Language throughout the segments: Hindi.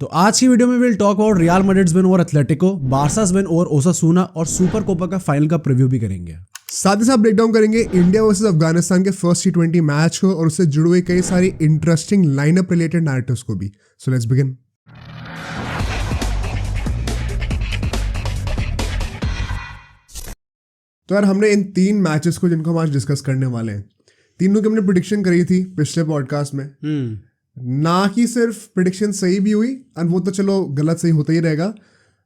तो आज की वीडियो में will talk about Real Madrid's win over Atletico, Barca's win over Osasuna और सुपर कोपा का फाइनल का प्रीव्यू भी करेंगे। साथ ही साथ ब्रेक डाउन करेंगे इंडिया वर्सेस अफगानिस्तान के फर्स्ट T20 मैच को और उससे जुड़े हुए कई सारी इंटरेस्टिंग लाइनअप रिलेटेड नैरेटिव्स को भी। So let's begin. तो यार हमने इन 3 मैचेस को जिनको हम आज डिस्कस करने वाले हैं, तीनों की हमने प्रेडिक्शन करी थी पिछले पॉडकास्ट में। ना कि सिर्फ प्रेडिक्शन सही भी हुई, और वो तो चलो गलत सही होता ही रहेगा,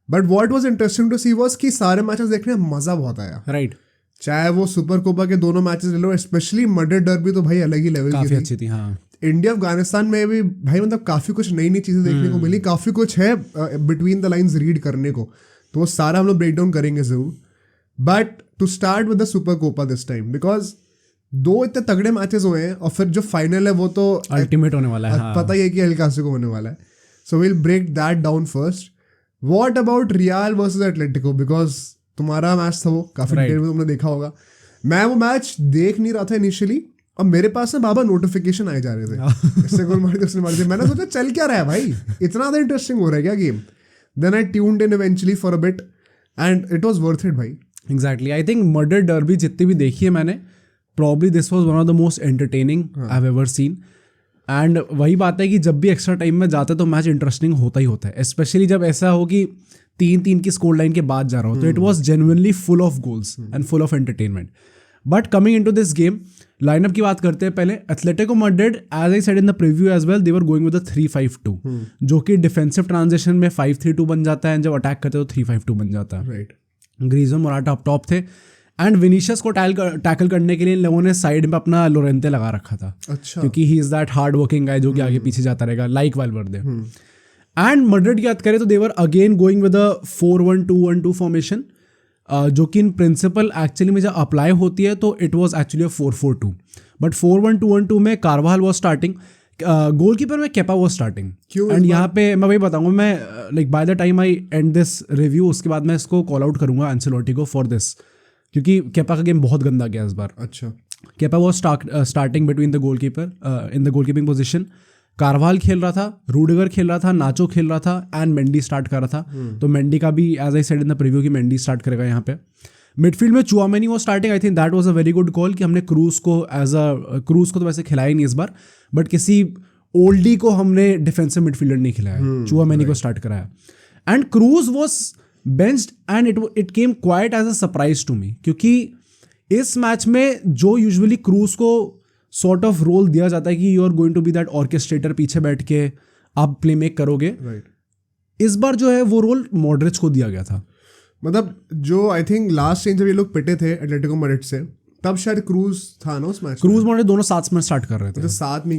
but what was interesting to see was कि सारे मैचेस देखने में मजा बहुत आया। राइट, चाहे वो सुपर कोपा के दोनों मैचेस ले लो, स्पेशली मैड्रिड डर्बी तो भाई अलग ही लेवल की काफी अच्छी थी। हाँ, इंडिया अफगानिस्तान में भी भाई मतलब काफी कुछ नई नई चीजें देखने को मिली, काफी कुछ है बिटवीन द लाइंस रीड करने को, तो वो सारा हम लोग ब्रेक डाउन करेंगे जरूर। But to start with the super Copa this time, because 2 इतने तगड़े मैचेस हुए हैं और फिर जो फाइनल है वो तो अल्टीमेट होने वाला है। हाँ। पता ही है कि एल क्लासिको होने वाला है। So will break that down first. What about Real versus Atletico, because तुम्हारा मैच था वो, काफी डिटेल में तुमने देखा होगा। मैं वो मैच देख नहीं रहा था इनिशियली, और मेरे पास ना बाबा नोटिफिकेशन आए जा रहे थे, इससे गोल मार दिया, उसने मार दिया। मैंने सोचा चल क्या रहा है भाई, इतना ज़्यादा इंटरेस्टिंग हो रहा है क्या game. Then I tuned in eventually for a bit and it was worth it भाई। Exactly, I think Madrid derby जितनी भी देखी है मैंने, probably this was one of the most entertaining I have ever seen. And वही बात है कि जब भी एक्स्ट्रा टाइम में जाता है तो मैच इंटरेस्टिंग होता ही होता है, स्पेशली जब ऐसा हो कि 3-3 की स्कोर लाइन के बाद जा रहा हो। तो it was genuinely full of goals and full of entertainment. But coming into this game, lineup की बात करते हैं पहले। Atletico Madrid, as I said in the preview as well, they were going with 3-5-2, जो कि डिफेंसिव ट्रांजिशन में 5-3-2 बन जाता है, जब अटैक करते हैं तो 3-5-2 बन जाता है। Right, Griezmann, Morata up top थे, एंड विनीशियस को टैकल करने के लिए इन लोगों ने साइड में अपना लोरेंते लगा रखा था। अच्छा, क्योंकि he is that hard working गाय जो कि आगे पीछे जाता रहेगा, लाइक वाल्वर्दे। एंड मैड्रिड की बात करें तो they were again going with a 4-1-2-1-2 formation, जो कि इन प्रिंसिपल एक्चुअली में जब अप्लाई होती है तो इट वाज एक्चुअली 4-4-2, बट 4-1-2-1-2 में कार्वाल वॉज स्टार्टिंग, गोलकीपर में केपा वॉज स्टार्टिंग। एंड यहाँ पे मैं वही बताऊंगा, मैं like by the time I end this review, उसके बाद मैं इसको कॉल आउट करूंगा एंसेलोटी को फॉर दिस, क्योंकि केपा का गेम बहुत गंदा गया इस बार। अच्छा, Kepa was starting between the goalkeeper in the goalkeeping position. Carvajal खेल रहा था, रूडिगर खेल रहा था, नाचो खेल रहा था, एंड मेंडी स्टार्ट कर रहा था। तो मेंडी का भी as I said in the preview कि मेंडी स्टार्ट करेगा यहाँ पे। मिडफील्ड में चुआमेनी वो starting, I think that was a very good call कि हमने क्रूज को तो वैसे खिलाया नहीं इस बार, बट किसी ओल्डी को हमने डिफेंसिव मिडफील्डर नहीं खिलाया, चुआमेनी को स्टार्ट कराया। And Kroos was benched and it came quite as a surprise to me, क्योंकि इस मैच में जो यूजुअली क्रूज को सॉर्ट ऑफ रोल दिया जाता है कि you are going to be that orchestrator, पीछे बैठ के आप प्ले मेक करोगे, राइट, इस बार जो है वो रोल मॉडरिच को दिया गया था। मतलब जो आई थिंक लास्ट टाइम जब ये लोग पिटे थे एटलेटिको मैड्रिड से, तब शायद क्रूज था ना उस मैच। क्रूज मॉडरिच दोनों साथ में स्टार्ट कर रहे थे, तो साथ में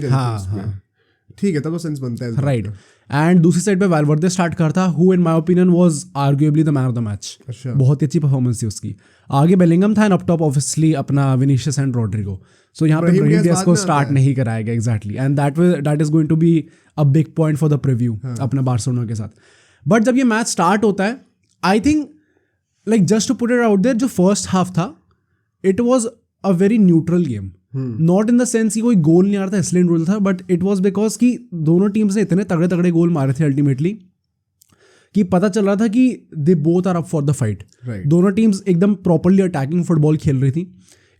ठीक है, तब तो सेंस बनता है। राइट, एंड दूसरी साइड पे वाल्वर्दे स्टार्ट करता, who in my opinion was arguably the man of the match. अच्छा, बहुत ही अच्छी परफॉर्मेंस थी उसकी। आगे बेलिंगम था, एंड अप टॉप ऑब्वियसली अपना विनीशियस एंड रोड्रिगो। सो यहाँ पे ब्राहीम डियाज को स्टार्ट नहीं कराया गया, exactly, and that is going to be a big point for the preview अपना बार्सिलोना के साथ। बट जब ये मैच स्टार्ट होता है, I think like just to put it out there, जो फर्स्ट हाफ था it was a very neutral game. Not in the sense कि कोई गोल नहीं आ रहा था इसलिए न्यूट्रल था, बट इट वाज बिकॉज कि दोनों टीम्स ने इतने तगड़े तगड़े गोल मारे थे अल्टीमेटली कि पता चल रहा था कि they both are up for the fight. दोनों टीम्स एकदम प्रॉपरली अटैकिंग फुटबॉल खेल रही थी।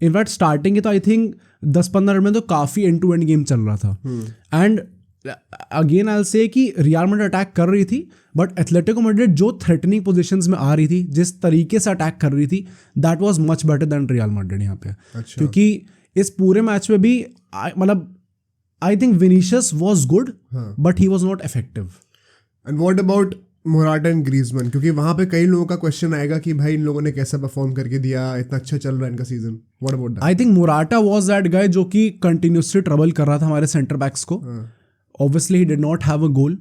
इनफैक्ट स्टार्टिंग के तो आई थिंक 10-15 मिनट में तो काफ़ी एंड टू एंड गेम चल रहा था। And again I will say कि रियल मैड्रिड अटैक कर रही थी, बट एथलेटिको मैड्रिड जो थ्रेटनिंग पोजीशंस में आ रही थी, जिस तरीके से अटैक कर रही थी, that was much better than real Madrid यहाँ पे। अच्छा, क्योंकि इस पूरे मैच में भी मतलब आई think Vinicius was good, but he was not effective. And what about Morata and Griezmann, क्योंकि वहां पे कई लोगों का क्वेश्चन आएगा कि भाई इन लोगों ने कैसे परफॉर्म करके दिया, इतना अच्छा चल रहा है इनका season. What about that? I think Morata was that guy जो कि कंटिन्यूसली ट्रबल कर रहा था हमारे सेंटर बैक्स को। Obviously he did not have a goal,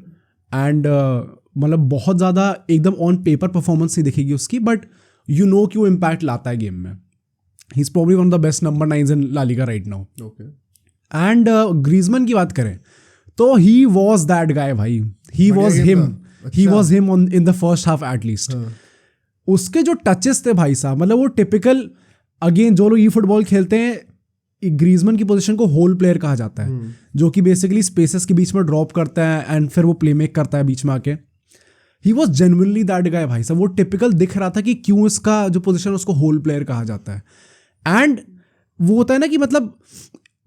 and मतलब बहुत ज़्यादा एकदम ऑन पेपर परफॉर्मेंस नहीं दिखेगी उसकी, बट यू नो कि वो इम्पैक्ट लाता है गेम में। He is probably one of the best number 9s in La Liga right now. Okay, and Griezmann की बात करें तो ही वॉज दैट गाय भाई, he was him on in the first half at least. उसके जो टचेस थे भाई साहब, मतलब वो टिपिकल, अगेन जो लोग ई फुटबॉल खेलते हैं ग्रीजमैन की पोजीशन को होल प्लेयर कहा जाता है, जो कि बेसिकली स्पेसेस के बीच में ड्रॉप करता है एंड फिर वो प्ले मेक करता है बीच में आके. He was genuinely that guy भाई साहब. वो टिपिकल दिख रहा था कि क्यों इसका जो पोजीशन है उसको होल प्लेयर कहा जाता है. एंड वो होता है ना कि मतलब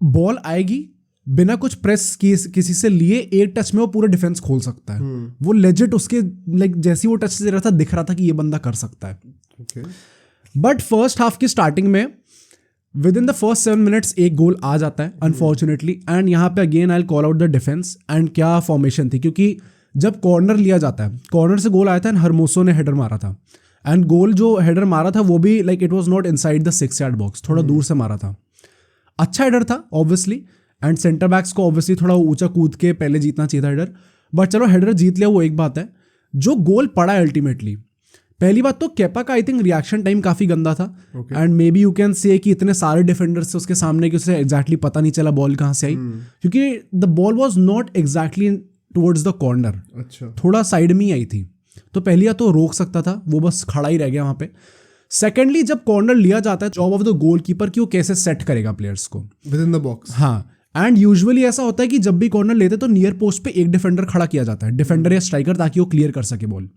बॉल आएगी बिना कुछ प्रेस किसी से लिए, एक टच में वो पूरा डिफेंस खोल सकता है. वो लेजिट उसके लाइक जैसी वो टच से रहा था दिख रहा था कि ये बंदा कर सकता है. बट फर्स्ट हाफ की स्टार्टिंग में with in the first 7 minutes एक गोल आ जाता है अनफॉर्चुनेटली. एंड यहाँ पे again I call out the defence. And क्या फॉर्मेशन थी, क्योंकि जब कॉर्नर लिया जाता है, कॉर्नर से गोल आया था एंड हरमोसो ने हेडर मारा था. एंड गोल जो हेडर मारा था वो भी like it was not inside the 6 yard box, थोड़ा दूर से मारा था. अच्छा हेडर था ऑब्वियसली, एंड सेंटर बैक्स को ऑब्वियसली थोड़ा ऊंचा कूद के पहले जीतना चाहिए था हेडर. बट चलो हेडर जीत लिया वो एक बात है. जो गोल पड़ा है अल्टीमेटली, पहली बात तो केपा का आई थिंक रिएक्शन टाइम काफी गंदा था. And may be you can say कि इतने सारे डिफेंडर्स से उसके सामने कि उसे एग्जैक्टली पता नहीं चला बॉल कहाँ से आई, क्योंकि the ball was not exactly towards the corner. अच्छा, थोड़ा साइड में ही आई थी. तो पहली बात तो रोक सकता था, वो बस खड़ा ही रह गया वहां पे. सेकेंडली जब कॉर्नर लिया जाता है, जॉब ऑफ द गोलकीपर कि वो कैसे सेट करेगा प्लेयर्स को विद इन द बॉक्स. हाँ, एंड यूजुअली ऐसा होता है कि जब भी कॉर्नर लेते तो नियर पोस्ट पे एक डिफेंडर खड़ा किया जाता है, डिफेंडर या स्ट्राइकर, ताकि वो क्लियर कर सके बॉल.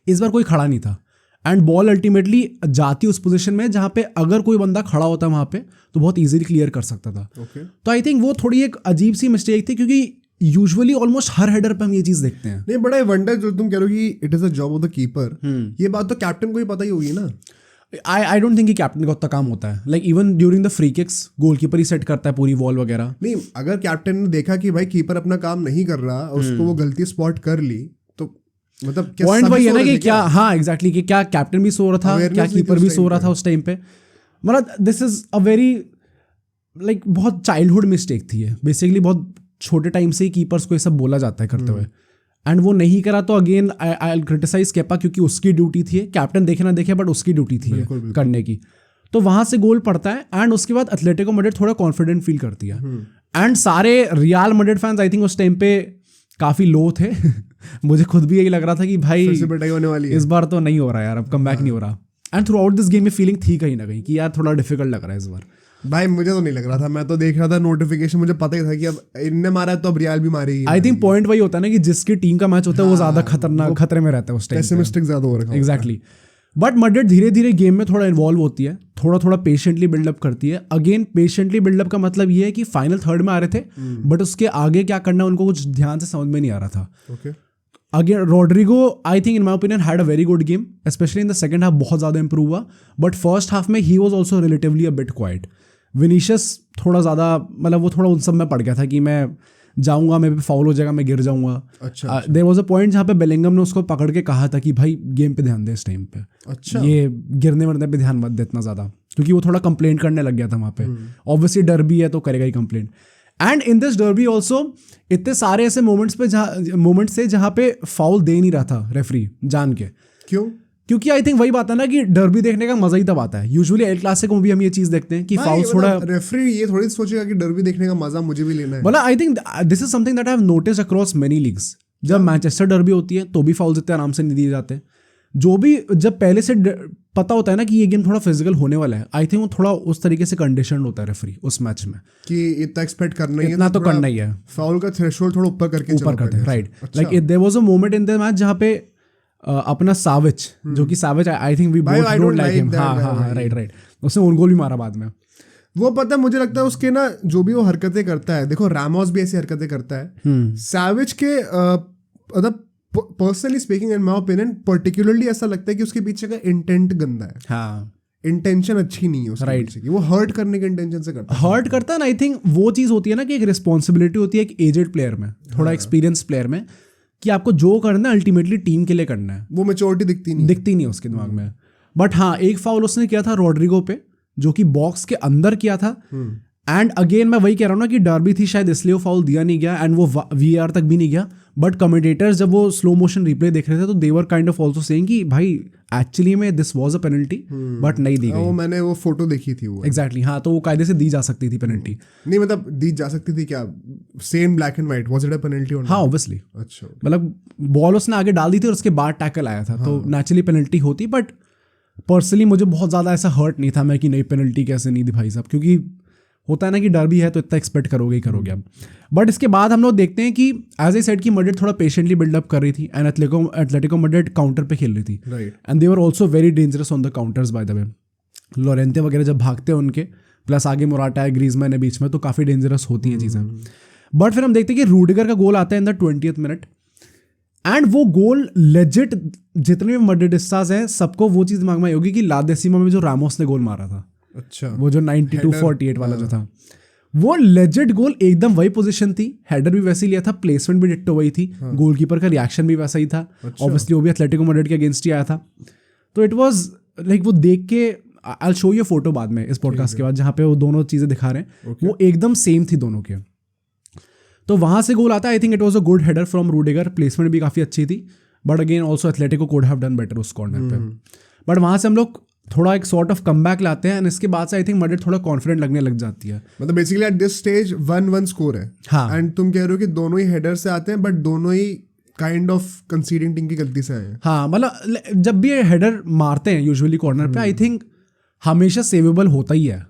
इस बार कोई खड़ा नहीं था एंड बॉल अल्टीमेटली जाती उस पोजीशन में जहां पे अगर कोई बंदा खड़ा होता वहां पे तो बहुत इजीली क्लियर कर सकता था. तो आई थिंक वो थोड़ी एक अजीब सी मिस्टेक थी, क्योंकि यूजुअली ऑलमोस्ट हर हेडर पे हम ये चीज देखते हैं. नहीं, बड़ा वंडर जो तुम कह रहे हो कि it is a job of the keeper, ये बात तो कैप्टन को ही पता ही होगी ना. आई डोंट थिंक कि कैप्टन का उतना काम होता है. Like even during the free kicks goalkeeper he set करता है पूरी वॉल वगैरह. नहीं, अगर कैप्टन ने देखा कि भाई कीपर अपना काम नहीं कर रहा, उसको वो गलती स्पॉट कर ली, तो मतलब पॉइंट वही है ना कि क्या, हाँ एग्जैक्टली, कि क्या कैप्टन भी सो रहा था, क्या कीपर भी सो रहा था उस टाइम पे. मतलब this is a very like बहुत चाइल्डहुड मिस्टेक थी ये. बेसिकली बहुत छोटे टाइम से ही कीपर्स को ये सब बोला जाता है करते हुए, एंड वो नहीं करा. तो अगेन आई क्रिटिसाइज केपा, क्योंकि उसकी ड्यूटी थी, कैप्टन देखे ना देखे बट उसकी ड्यूटी थी बिल्कुल करने की. तो वहां से गोल पड़ता है एंड उसके बाद एथलेटिको मैड्रिड थोड़ा कॉन्फिडेंट फील करती है. एंड सारे real Madrid fans I think उस टाइम पे काफी लो थे. मुझे खुद भी यही लग रहा था कि भाई होने वाली है, इस बार तो नहीं हो रहा यार, अब कम बैक नहीं हो रहा. And through out this game में फीलिंग थी कहीं ना कहीं कि यार थोड़ा डिफिकल्ट लग रहा है इस बार. भाई मुझे तो नहीं लग रहा था, मैं तो देख रहा था नोटिफिकेशन, मुझे पता ही था कि अब इनने मारा है तो अब रियल भी मारेगी. आई थिंक पॉइंट वही होता है ना कि जिसकी टीम का मैच होता है वो ज्यादा खतरनाक खतरे में रहता है उस टाइम, पेसिमिस्टिक ज्यादा हो रखा है. एग्जैक्टली. बट मैड्रिड धीरे धीरे गेम में थोड़ा इन्वॉल्व होती है, थोड़ा थोड़ा पेशेंटली बिल्डअप करती है. अगेन पेशेंटली बिल्डअप का मतलब ये है कि फाइनल थर्ड में आ रहे थे, बट उसके आगे क्या करना है उनको कुछ ध्यान से समझ में नहीं आ रहा था. Again Rodrigo I think in my opinion had a very good game, specially in the second half बहुत ज्यादा इंप्रूव हुआ. बट फर्स्ट हाफ में he was also relatively a bit quiet. Vinicius थोड़ा ज़्यादा मतलब वो थोड़ा उन सब में पड़ गया था कि मैं जाऊंगा, मेरे पे फाउल हो जाएगा, मैं गिर जाऊंगा. अच्छा. देयर वाज अ पॉइंट जहाँ पे बेलिंगम ने उसको पकड़ के कहा था कि भाई गेम पे ध्यान दे इस टाइम पे. अच्छा. ये गिरने वरने पे ध्यान मत दे इतना ज़्यादा, क्योंकि वो थोड़ा कंप्लेंट करने लग गया था वहाँ पे. ऑब्वियसली डर्बी है तो करेगा ही complaint. And in this derby also इतने सारे ऐसे मोमेंट्स थे जहाँ पे फाउल दे नहीं रहा था रेफरी जान के. क्यों? क्योंकि आई थिंक वही बात है ना कि डर्बी देखने का मजा ही तब आता है. यूजुअली एल क्लासिको में भी हम ये चीज देखते हैं कि फाउल थोड़ा, रेफरी ये थोड़ी सोचेगा कि डर्बी देखने का मजा मुझे भी लेना है. मतलब I think this is something that I have noticed across many leagues. जब मैनचेस्टर डर्बी होती है तो भी फाउल्स इतने आराम से नहीं दिए जाते. जो भी जब पहले से पता होता है ना कि ये गेम थोड़ा फिजिकल होने वाला है, आई थिंक वो थोड़ा उस तरीके से कंडीशन होता है रेफरी उस मैच में कि इतना एक्सपेक्ट करना ही है, इतना तो करना ही है. फाउल का थ्रेशोल्ड थोड़ा ऊपर करते हैं. Right. Like there was a moment in the match जहाँ पे अपना साविच, जो कि Savic I think we both don't like him. हाँ राइट. उसने ओन गोल भी मारा बाद में. वो पता है मुझे लगता है उसके ना जो भी वो हरकतें करता है, देखो रामोस भी ऐसी हरकतें करता है. साविच के मतलब personally speaking in my opinion particularly ऐसा लगता है कि उसके पीछे का इंटेंट गंदा है. हाँ, इंटेंशन अच्छी नहीं है उसके पीछे की. वो हर्ट करने के इंटेंशन से करता है. हर्ट करता है ना. आई थिंक वो चीज़ होती है ना कि एक रिस्पॉन्सिबिलिटी होती है एक एजेड प्लेयर में, थोड़ा एक्सपीरियंस प्लेयर में, कि आपको जो करना है अल्टीमेटली टीम के लिए करना है. वो मैच्योरिटी दिखती नहीं उसके दिमाग में. बट हाँ, एक फाउल उसने किया था रॉड्रिगो पे जो कि बॉक्स के अंदर किया था. एंड अगेन मैं वही कह रहा हूँ ना कि डर्बी थी शायद इसलिए वो फाउल दिया नहीं गया एंड वो VAR तक भी नहीं गया. बट कमेंटेटर्स जब वो स्लो मोशन रिप्ले देख रहे थे तो they were kind of also saying कि भाई एक्चुअली में this was a penalty but नहीं दी गई. मैंने वो फोटो देखी थी वो. एग्जैक्टली. हाँ, तो वो कायदे से दी जा सकती थी पेनल्टी. नहीं मतलब दी जा सकती थी क्या? Same black and white was it a penalty? हाँ ऑब्वियसली. अच्छा. मतलब बॉल उसने आगे डाल दी थी और उसके बाद टैकल आया था. तो नेचुरली पेनल्टी होती. बट पर्सनली मुझे बहुत ज़्यादा ऐसा हर्ट नहीं था मैं कि नहीं पेनल्टी कैसे नहीं दी भाई साहब, क्योंकि होता है ना कि डर्बी है तो इतना एक्सपेक्ट करोगे ही करोगे अब। बट इसके बाद हम लोग देखते हैं कि एज ए सेड की मैड्रिड थोड़ा पेशेंटली बिल्डअप कर रही थी एंड एटलेटिको मैड्रिड काउंटर पे खेल रही थी and they were also very dangerous on the counters bye the वे। लोरेंते वगैरह जब भागते हैं उनके, प्लस आगे मोराटा है, ग्रीजमैन है बीच में, तो काफ़ी डेंजरस होती हैं चीज़ें। बट फिर हम देखते हैं कि रूडिगर का गोल आता है in the 20th minute and वो गोल लेजिट, जितने भी मैड्रिडिस्टास हैं सबको वो चीज़ दिमाग में आई होगी कि ला डेसिमा में जो रामोस ने गोल मारा था, अच्छा वो जो 92-48 वाला जो था, वो लेजिट गोल, एकदम वही पोजीशन थी, हेडर भी वैसे ही लिया था, प्लेसमेंट भी डिट्टो वही थी, गोलकीपर का रिएक्शन भी वैसा ही था, ऑब्वियसली वो भी एथलेटिको मैड्रिड के अगेंस्ट ही आया था। तो इट वाज लाइक वो देख के, I will show you photo बाद में इस पॉडकास्ट के बाद जहाँ पे वो दोनों चीज़ें दिखा रहे हैं, वो एकदम सेम थी दोनों के। तो वहाँ से गोल आता है, I think it was a good header from Rudiger, placement भी काफ़ी अच्छी थी, but again also Atletico could have done better उस कॉर्नर पे। बट वहाँ से हम लोग थोड़ा एक सॉर्ट ऑफ कमबैक लाते हैं एंड इसके बाद से आई थिंक मैड्रिड थोड़ा कॉन्फिडेंट लगने लग जाती है। मतलब basically at this stage 1-1 score है। हाँ, एंड तुम कह रहे हो कि दोनों ही हेडर से आते हैं, बट दोनों ही काइंड ऑफ कंसीडिंग टीम की गलती से आए हैं। हाँ, मतलब जब भी ये हेडर मारते हैं यूजुअली कॉर्नर पे, आई थिंक हमेशा सेवेबल होता ही है।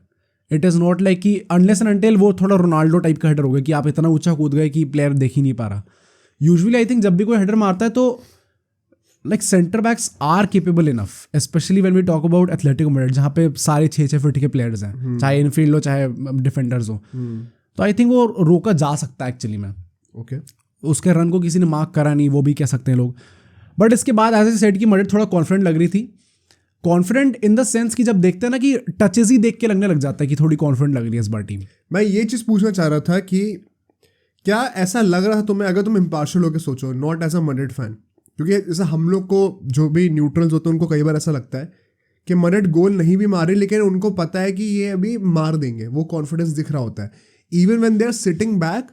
इट इज़ नॉट लाइक कि अनलेस एंड अनटिल वो थोड़ा रोनाल्डो टाइप का हेडर हो गया कि आप इतना ऊंचा कूद गए कि प्लेयर देख ही नहीं पा रहा। यूजुअली आई थिंक जब भी कोई हेडर मारता है तो like centre backs are capable enough, specially when we talk about Atletico Madrid जहाँ पे सारे 6-6 फीट के प्लेयर्स हैं, चाहे इनफील्ड हो चाहे डिफेंडर्स हो। तो आई थिंक वो रोका जा सकता है एक्चुअली में। ओके, उसके रन को किसी ने मार्क करा नहीं, वो भी कह सकते हैं लोग। बट इसके बाद एज ए सेड की मैड्रिड थोड़ा कॉन्फिडेंट लग रही थी, कॉन्फिडेंट इन द सेंस कि जब देखते हैं ना कि टचेज ही देख के लगने लग जाता है कि थोड़ी कॉन्फिडेंट लग रही है इस बार टीम। मैं ये चीज़ पूछना चाह रहा था कि क्या ऐसा लग रहा था तुम्हें, अगर तुम इम्पार्शियल होकर सोचो, not as a Madrid fan, क्योंकि जैसे हम लोग को जो भी न्यूट्रल्स होते हैं उनको कई बार ऐसा लगता है कि मैड्रिड गोल नहीं भी मारे लेकिन उनको पता है कि ये अभी मार देंगे, वो कॉन्फिडेंस दिख रहा होता है। Even when they are sitting back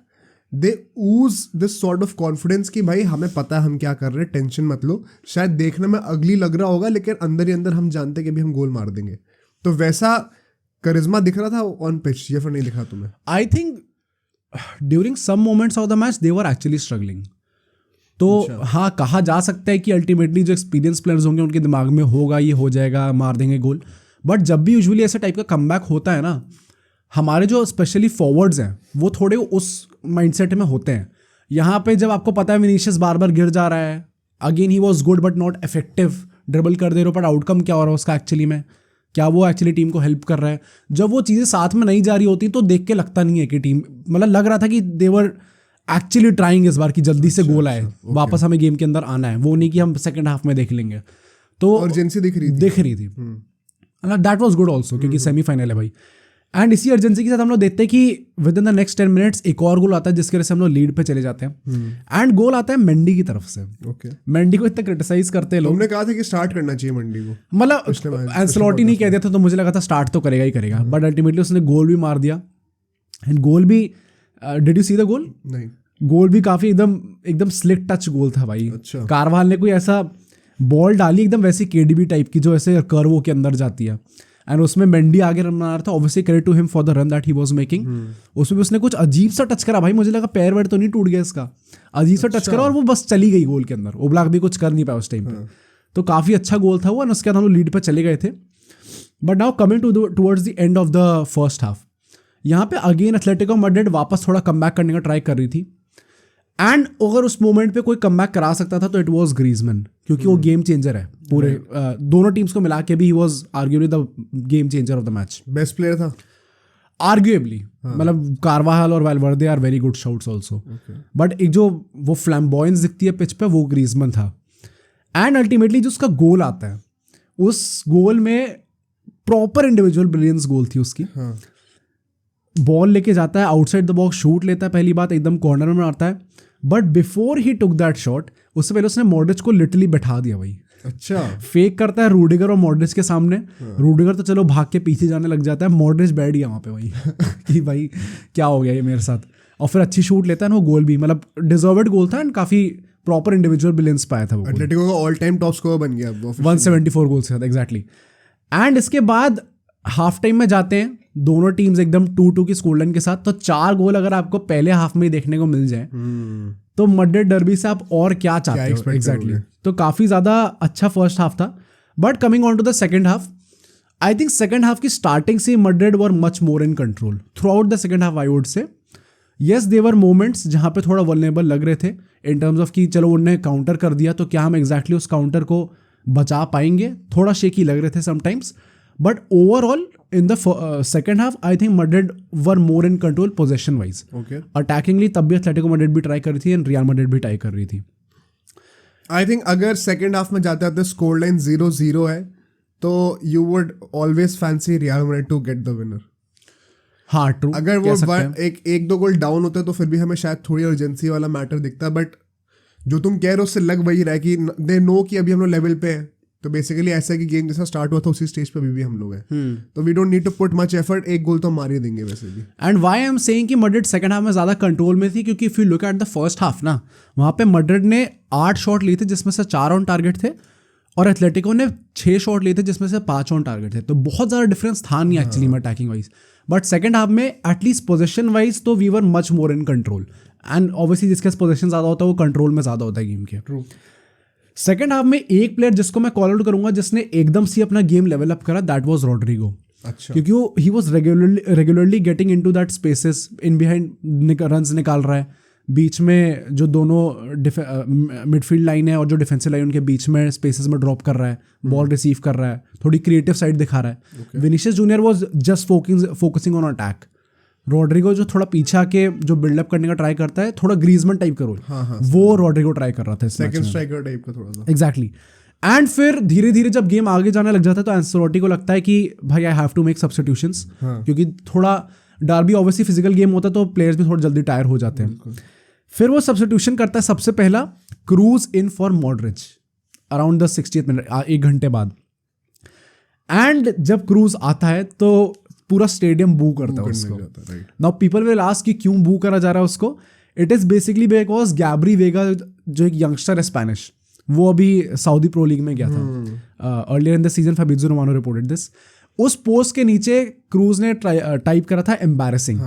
they ooze this sort of confidence कि भाई हमें पता है हम क्या कर रहे हैं, टेंशन मत लो। शायद देखने में अगली लग रहा होगा लेकिन अंदर ही अंदर हम जानते हैं कि अभी हम गोल मार देंगे। तो वैसा करिश्मा दिख रहा था ऑन पिच या फिर नहीं दिखा तुम्हें? I think during some moments of the match they were actually struggling. तो हाँ, कहा जा सकता है कि अल्टीमेटली जो एक्सपीरियंस प्लेयर्स होंगे उनके दिमाग में होगा ये हो जाएगा, मार देंगे गोल। बट जब भी यूजुअली ऐसे टाइप का कमबैक होता है ना, हमारे जो स्पेशली फॉरवर्ड्स हैं वो थोड़े उस माइंडसेट में होते हैं। यहाँ पे जब आपको पता है विनीशियस बार बार गिर जा रहा है, again he was good but not effective, dribble कर दे रहे हो बट आउटकम क्या हो रहा है उसका एक्चुअली में, क्या वो एक्चुअली टीम को हेल्प कर रहा है। जब वो चीज़ें साथ में नहीं जा रही होती तो देख के लगता नहीं है कि टीम, मतलब लग रहा था कि देवर एक्चुअली ट्राइंग इस बार की जल्दी से गोल आए, वापस हमें गेम के अंदर आना है, वो नहीं कि हम सेकंड हाफ में देख लेंगे। तो अर्जेंसी दिख रही थी। दैट वाज गुड ऑल्सो क्योंकि सेमीफाइनल है भाई। एंड इसी अर्जेंसी के साथ हम लोग देखते हैं कि with in the next 10 minutes एक और गोल आता है जिसकी वजह से हम लोग लीड पे चले जाते हैं। एंड गोल आता है मेंडी की तरफ से। मेंडी को इतना क्रिटिसाइज करते हैं लोग। हमने कहा था कि स्टार्ट करना चाहिए मेंडी को, मतलब एंसेलोटी नहीं कहते थे तो मुझे लगा था स्टार्ट तो करेगा ही करेगा, बट अल्टीमेटली उसने गोल भी मार दिया। एंड गोल भी, did you see the goal? नहीं, गोल भी काफी एकदम स्लिक टच गोल था भाई। अच्छा। कारवाल ने कोई ऐसा बॉल डाली एकदम वैसी केडीबी टाइप की जो ऐसे कर्वों के अंदर जाती है, एंड उसमें मेंडी आगे रन बना रहा था। Obviously credit to him for the run that he was making. उसमें भी उसने कुछ अजीब सा टच करा भाई, मुझे लगा पैर वैर तो नहीं टूट गया इसका, अजीब सा टच करा और वो बस चली गई गोल के अंदर। ओब्लाक भी कुछ कर नहीं पाया उस टाइम पे। तो काफी अच्छा गोल था वो, एंड उसके बाद हम लोग लीड पे चले गए थे। But now coming towards the end of the first half, यहाँ पे अगेन एथलेटिको मैड्रिड वापस थोड़ा कमबैक करने का ट्राई कर रही थी। एंड अगर उस मोमेंट पे कोई कमबैक करा सकता था तो इट वाज ग्रीजमैन, क्योंकि वो गेम चेंजर है पूरे दोनों टीम्स को मिला के भी। He was arguably the game changer of the match, best player था आर्ग्यूएबली। मतलब कारवाहल और Valverde are very good shots also, but एक जो वो फ्लैम्बॉयंस दिखती है पिच पे वो ग्रीजमैन था। एंड अल्टीमेटली जो उसका गोल आता है, उस गोल में प्रॉपर इंडिविजुअल ब्रिलियंस गोल थी उसकी। बॉल लेके जाता है आउटसाइड द बॉक्स, शूट लेता है पहली बात, एकदम कॉर्नर में आता है। But before he took that shot, उससे पहले उसने मॉड्रिच को लिटरली बैठा दिया भाई। अच्छा, फेक करता है रूडिगर और मॉड्रिच के सामने। रूडिगर तो चलो भाग के पीछे जाने लग जाता है, मॉड्रिच बैठ गया वहाँ पे भाई कि भाई क्या हो गया ये मेरे साथ। और फिर अच्छी शूट लेता है, वो गोल भी मतलब डिजर्व्ड गोल था एंड काफी प्रॉपर इंडिविजुअल ब्रिलियंस पाया था वो। एटलेटिको का ऑल टाइम टॉप स्कोर बन गया 174 गोल्स के साथ, एग्जैक्टली। एंड इसके बाद हाफ टाइम में जाते हैं, दोनों टीम्स एकदम 2-2 की स्कोर लाइन के साथ। तो 4 गोल अगर आपको पहले हाफ में ही देखने को मिल जाए तो मैड्रिड डर्बी से आप और क्या चाहते हो? एग्जैक्टली। तो काफी ज्यादा अच्छा फर्स्ट हाफ था। But coming on to the second half, I think second half की स्टार्टिंग से Madrid were much more in control throughout the second half. I would say yes there were moments जहाँ पे थोड़ा वल्नरेबल लग रहे थे इन टर्म्स ऑफ कि चलो उनने काउंटर कर दिया तो क्या हम एग्जैक्टली उस काउंटर को बचा पाएंगे, थोड़ा शेकी लग रहे थे sometimes. But overall in the second half I think Madrid were more in control possession wise. Attackingly तब भी एथलेटिको मड्रिड भी ट्राई कर रही थी एंड रियल मड्रिड भी ट्राई कर रही थी। आई थिंक अगर सेकंड हाफ में जाते आते स्कोर लाइन 0-0 है तो you would always fancy Real Madrid to get the winner. हाँ ट्रू। अगर वो एक दो गोल डाउन होते तो फिर भी हमें शायद थोड़ी अर्जेंसी वाला मैटर दिखता है, बट जो तुम कह रहे हो उससे लग वही रहा है कि दे नो कि अभी हम लोग लेवल पे हैं। तो बेसिकली ऐसा है कि गेम जैसा स्टार्ट हुआ था उसी स्टेज पे अभी भी हम लोग हैं, तो we don't need to put much effort, एक गोल तो मार ही देंगे वैसे भी। And why I am saying कि मड्रिड सेकंड हाफ में ज़्यादा कंट्रोल में थी, क्योंकि if you look at the first half ना, वहाँ पे मड्रिड ने 8 शॉट लिए थे जिसमें से 4 ऑन टारगेट थे और एथलेटिको ने 6 शॉट लिए थे जिसमें से 5 ऑन टारगेट थे। तो बहुत ज़्यादा डिफरेंस था नहीं एक्चुअली में attacking wise. But second half में एटलीस्ट पोजीशन वाइज तो we were much more in control and obviously जिसके पास पोजीशन ज़्यादा होता है वो कंट्रोल में ज़्यादा होता है गेम के। ट्रू। सेकंड हाफ में एक प्लेयर जिसको मैं कॉल आउट करूंगा जिसने एकदम से अपना गेम लेवल अप करा, दैट वाज रॉड्रिगो। अच्छा। क्योंकि वो he was regularly getting into that spaces, in behind runs निकाल रहा है, बीच में जो दोनों मिडफील्ड लाइन है और जो डिफेंसिव लाइन उनके बीच में स्पेसेस में ड्रॉप कर रहा है, बॉल रिसीव कर रहा है, थोड़ी क्रिएटिव साइड दिखा रहा है। Vinicius Junior was just focusing on attack. Rodrigo जो थोड़ा पीछे आके जो बिल्डअप करने का ट्राई करता है, थोड़ा ग्रीजमैन टाइप का रोल, वो रॉड्रिगो ट्राई कर रहा था सेकंड स्ट्राइकर टाइप का थोड़ा सा। एग्जैक्टली। एंड फिर धीरे धीरे जब गेम आगे जाने लग जाता है तो एंसेलोटी को लगता है कि भाई I have to make substitutions, क्योंकि थोड़ा डार्बी ऑब्वियसली फिजिकल गेम होता है तो प्लेयर्स भी थोड़ा जल्दी टायर हो जाते हैं। फिर वो सब्स्टिट्यूशन करता है सबसे पहला cruise in for Modric around the 60th minute, 1 घंटे बाद। एंड जब क्रूज आता है तो पूरा स्टेडियम बू करता है उसको। नाउ पीपल विल आस्क कि क्यों बू करा जा रहा है उसको। इट इज बेसिकली बिकॉज गैब्री वेगा जो एक यंगस्टर है स्पेनिश, वो अभी सऊदी प्रो लीग में गया था earlier in the season. Fabrizio Romano reported this. उस पोस्ट के नीचे क्रूज ने टाइप करा था embarrassing,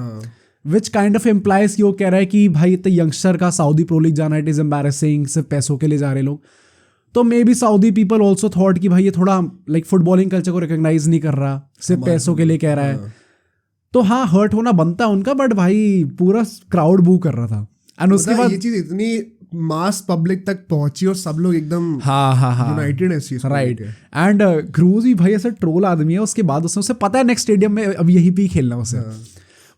which kind of implies कि वो कह रहा है कि भाई इतने यंगस्टर का सऊदी प्रो लीग जाना इट इज एम्बैरेसिंग, सिर्फ पैसों के लिए जा रहे लोग। तो may be Saudi people also thought कि भाई ये थोड़ा लाइक फुटबॉलिंग कल्चर को रिकॉग्नाइज नहीं कर रहा, सिर्फ पैसों के लिए कह रहा है। तो हाँ हर्ट होना बनता है उनका, बट भाई पूरा क्राउड बू कर रहा था। एंड उसके बाद ये चीज इतनी मास पब्लिक तक पहुंची और सब लोग एकदम यूनाइटेड है इस चीज, राइट। एंड क्रूज भी भाई ऐसा ट्रोल आदमी है, उसके बाद उसे पता है नेक्स्ट स्टेडियम में अब यही पे खेलना उसे।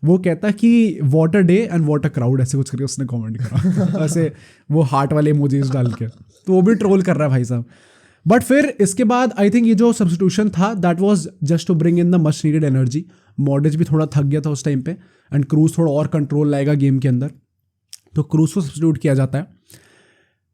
वो कहता कि what a day and what a crowd, ऐसे कुछ करके उसने कमेंट करा ऐसे वो हार्ट वाले इमोजीज डाल के, तो वो भी ट्रोल कर रहा है भाई साहब। बट फिर इसके बाद आई थिंक ये जो सब्स्टिट्यूशन था that was just to bring in the much needed energy. Modric भी थोड़ा थक गया था उस टाइम पे एंड क्रूज थोड़ा और कंट्रोल लाएगा गेम के अंदर, तो क्रूज को सब्स्टिट्यूट किया जाता है।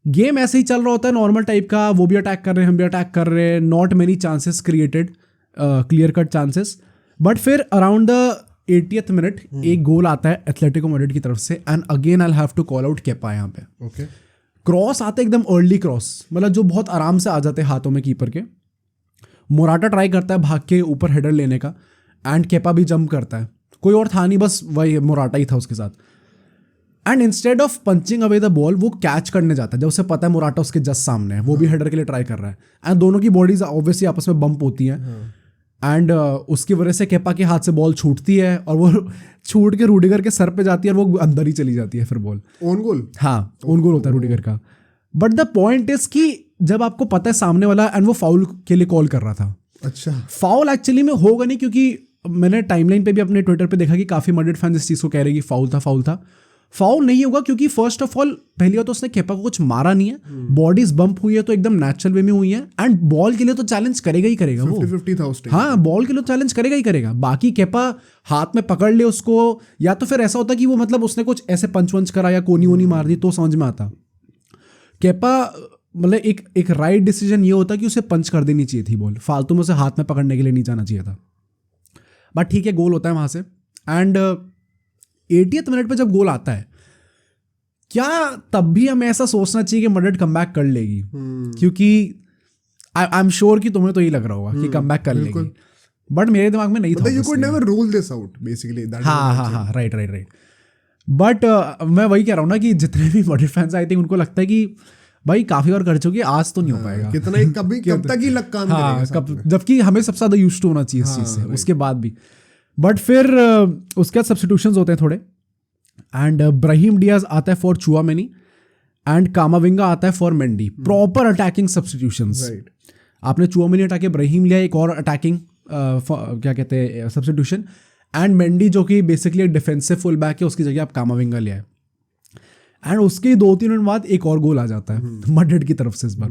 गेम ऐसे ही चल रहा होता है नॉर्मल टाइप का, वो भी अटैक कर रहे हैं हम भी अटैक कर रहे हैं, not many chances created, clear cut chances. But फिर अराउंड द 80th मिनट एक गोल आता है एथलेटिको मैड्रिड की तरफ से and again I have to call out Kepa. यहाँ पे ओके क्रॉस आते एकदम अर्ली क्रॉस, मतलब जो बहुत आराम से आ जाते हैं हाथों में कीपर के। मोराटा ट्राई करता है भाग के ऊपर हेडर लेने का एंड केपा भी जंप करता है, कोई और था नहीं बस वही मोराटा ही था उसके साथ। And instead of punching away the ball वो कैच करने जाता है जब उसे पता है मोराटा उसके जस्ट सामने है, वो भी हेडर के लिए ट्राई कर रहा है एंड दोनों की बॉडीज ऑब्वियसली आपस में बम्प होती हैं एंड उसकी वजह से केपा के हाथ से बॉल छूटती है और वो छूट के रूडिगर के सर पे जाती है और वो अंदर ही चली जाती है फिर बॉल। Own goal? हाँ ओन गोल होता है रूडिगर का। बट द पॉइंट इज कि जब आपको पता है सामने वाला एंड वो फाउल के लिए कॉल कर रहा था। अच्छा। फाउल एक्चुअली में होगा नहीं, क्योंकि मैंने टाइमलाइन पे भी अपने ट्विटर पे देखा कि काफी मैड्रिड फैंस इस चीज को कह रहे हैं कि फाउल था। फाउल नहीं होगा क्योंकि फर्स्ट ऑफ ऑल पहली बात तो उसने केपा को कुछ मारा नहीं है, बॉडीज बम्प हुई है तो एकदम नेचुरल वे में हुई है एंड बॉल के लिए तो चैलेंज करेगा ही करेगा वो 50-50 था उस टाइम। हाँ बॉल के लिए चैलेंज करेगा ही करेगा। बाकी केपा हाथ में पकड़ ले उसको, या तो फिर ऐसा होता कि वो मतलब उसने कुछ ऐसे पंच वंच करा या कोनी वोनी मार दी तो समझ में आता। केपा मतलब एक राइट डिसीजन ये होता कि उसे पंच कर देनी चाहिए थी बॉल, फालतू में उसे हाथ में पकड़ने के लिए नहीं जाना चाहिए था। बट ठीक है गोल होता है वहां से एंड 80th मिनट पे जब गोल आता है, क्या तब भी हमें ऐसा सोचना चाहिए कि मैड्रिड कमबैक कर लेगी? क्योंकि आई एम श्योर कि तुम्हें तो यही लग रहा होगा कि कमबैक कर लेगी, बट मेरे दिमाग में नहीं था। You could never rule this out basically. हाँ राइट। बट मैं वही कह रहा हूँ ना कि जितने भी मैड्रिड फैंस आई थिंक उनको लगता है कि भाई काफी बार कर चुकी है, आज तो नहीं हो पाएगा। कितना ही कब तक ही लक काम करेगा साथ में। जबकि हमें सबसे ज्यादा यूज्ड टू होना चाहिए इस चीज से, उसके बाद भी। बट फिर उसके बाद सब्स्टिट्यूशंस होते हैं थोड़े, एंड ब्राहिम डियाज आता है फॉर चुआमेनी एंड कामाविंगा आता है for Mendy. Proper attacking substitutions. आपने चुआमेनी हटा के ब्राहिम लिया, एक और अटैकिंग क्या कहते हैं सब्स्टिट्यूशन, एंड मेंडी जो कि बेसिकली एक डिफेंसिव फुल बैक है, उसकी जगह आप कामाविंगा लिया है। एंड उसके 2-3 मिनट बाद एक और गोल आ जाता है मैड्रिड की तरफ से इस बार,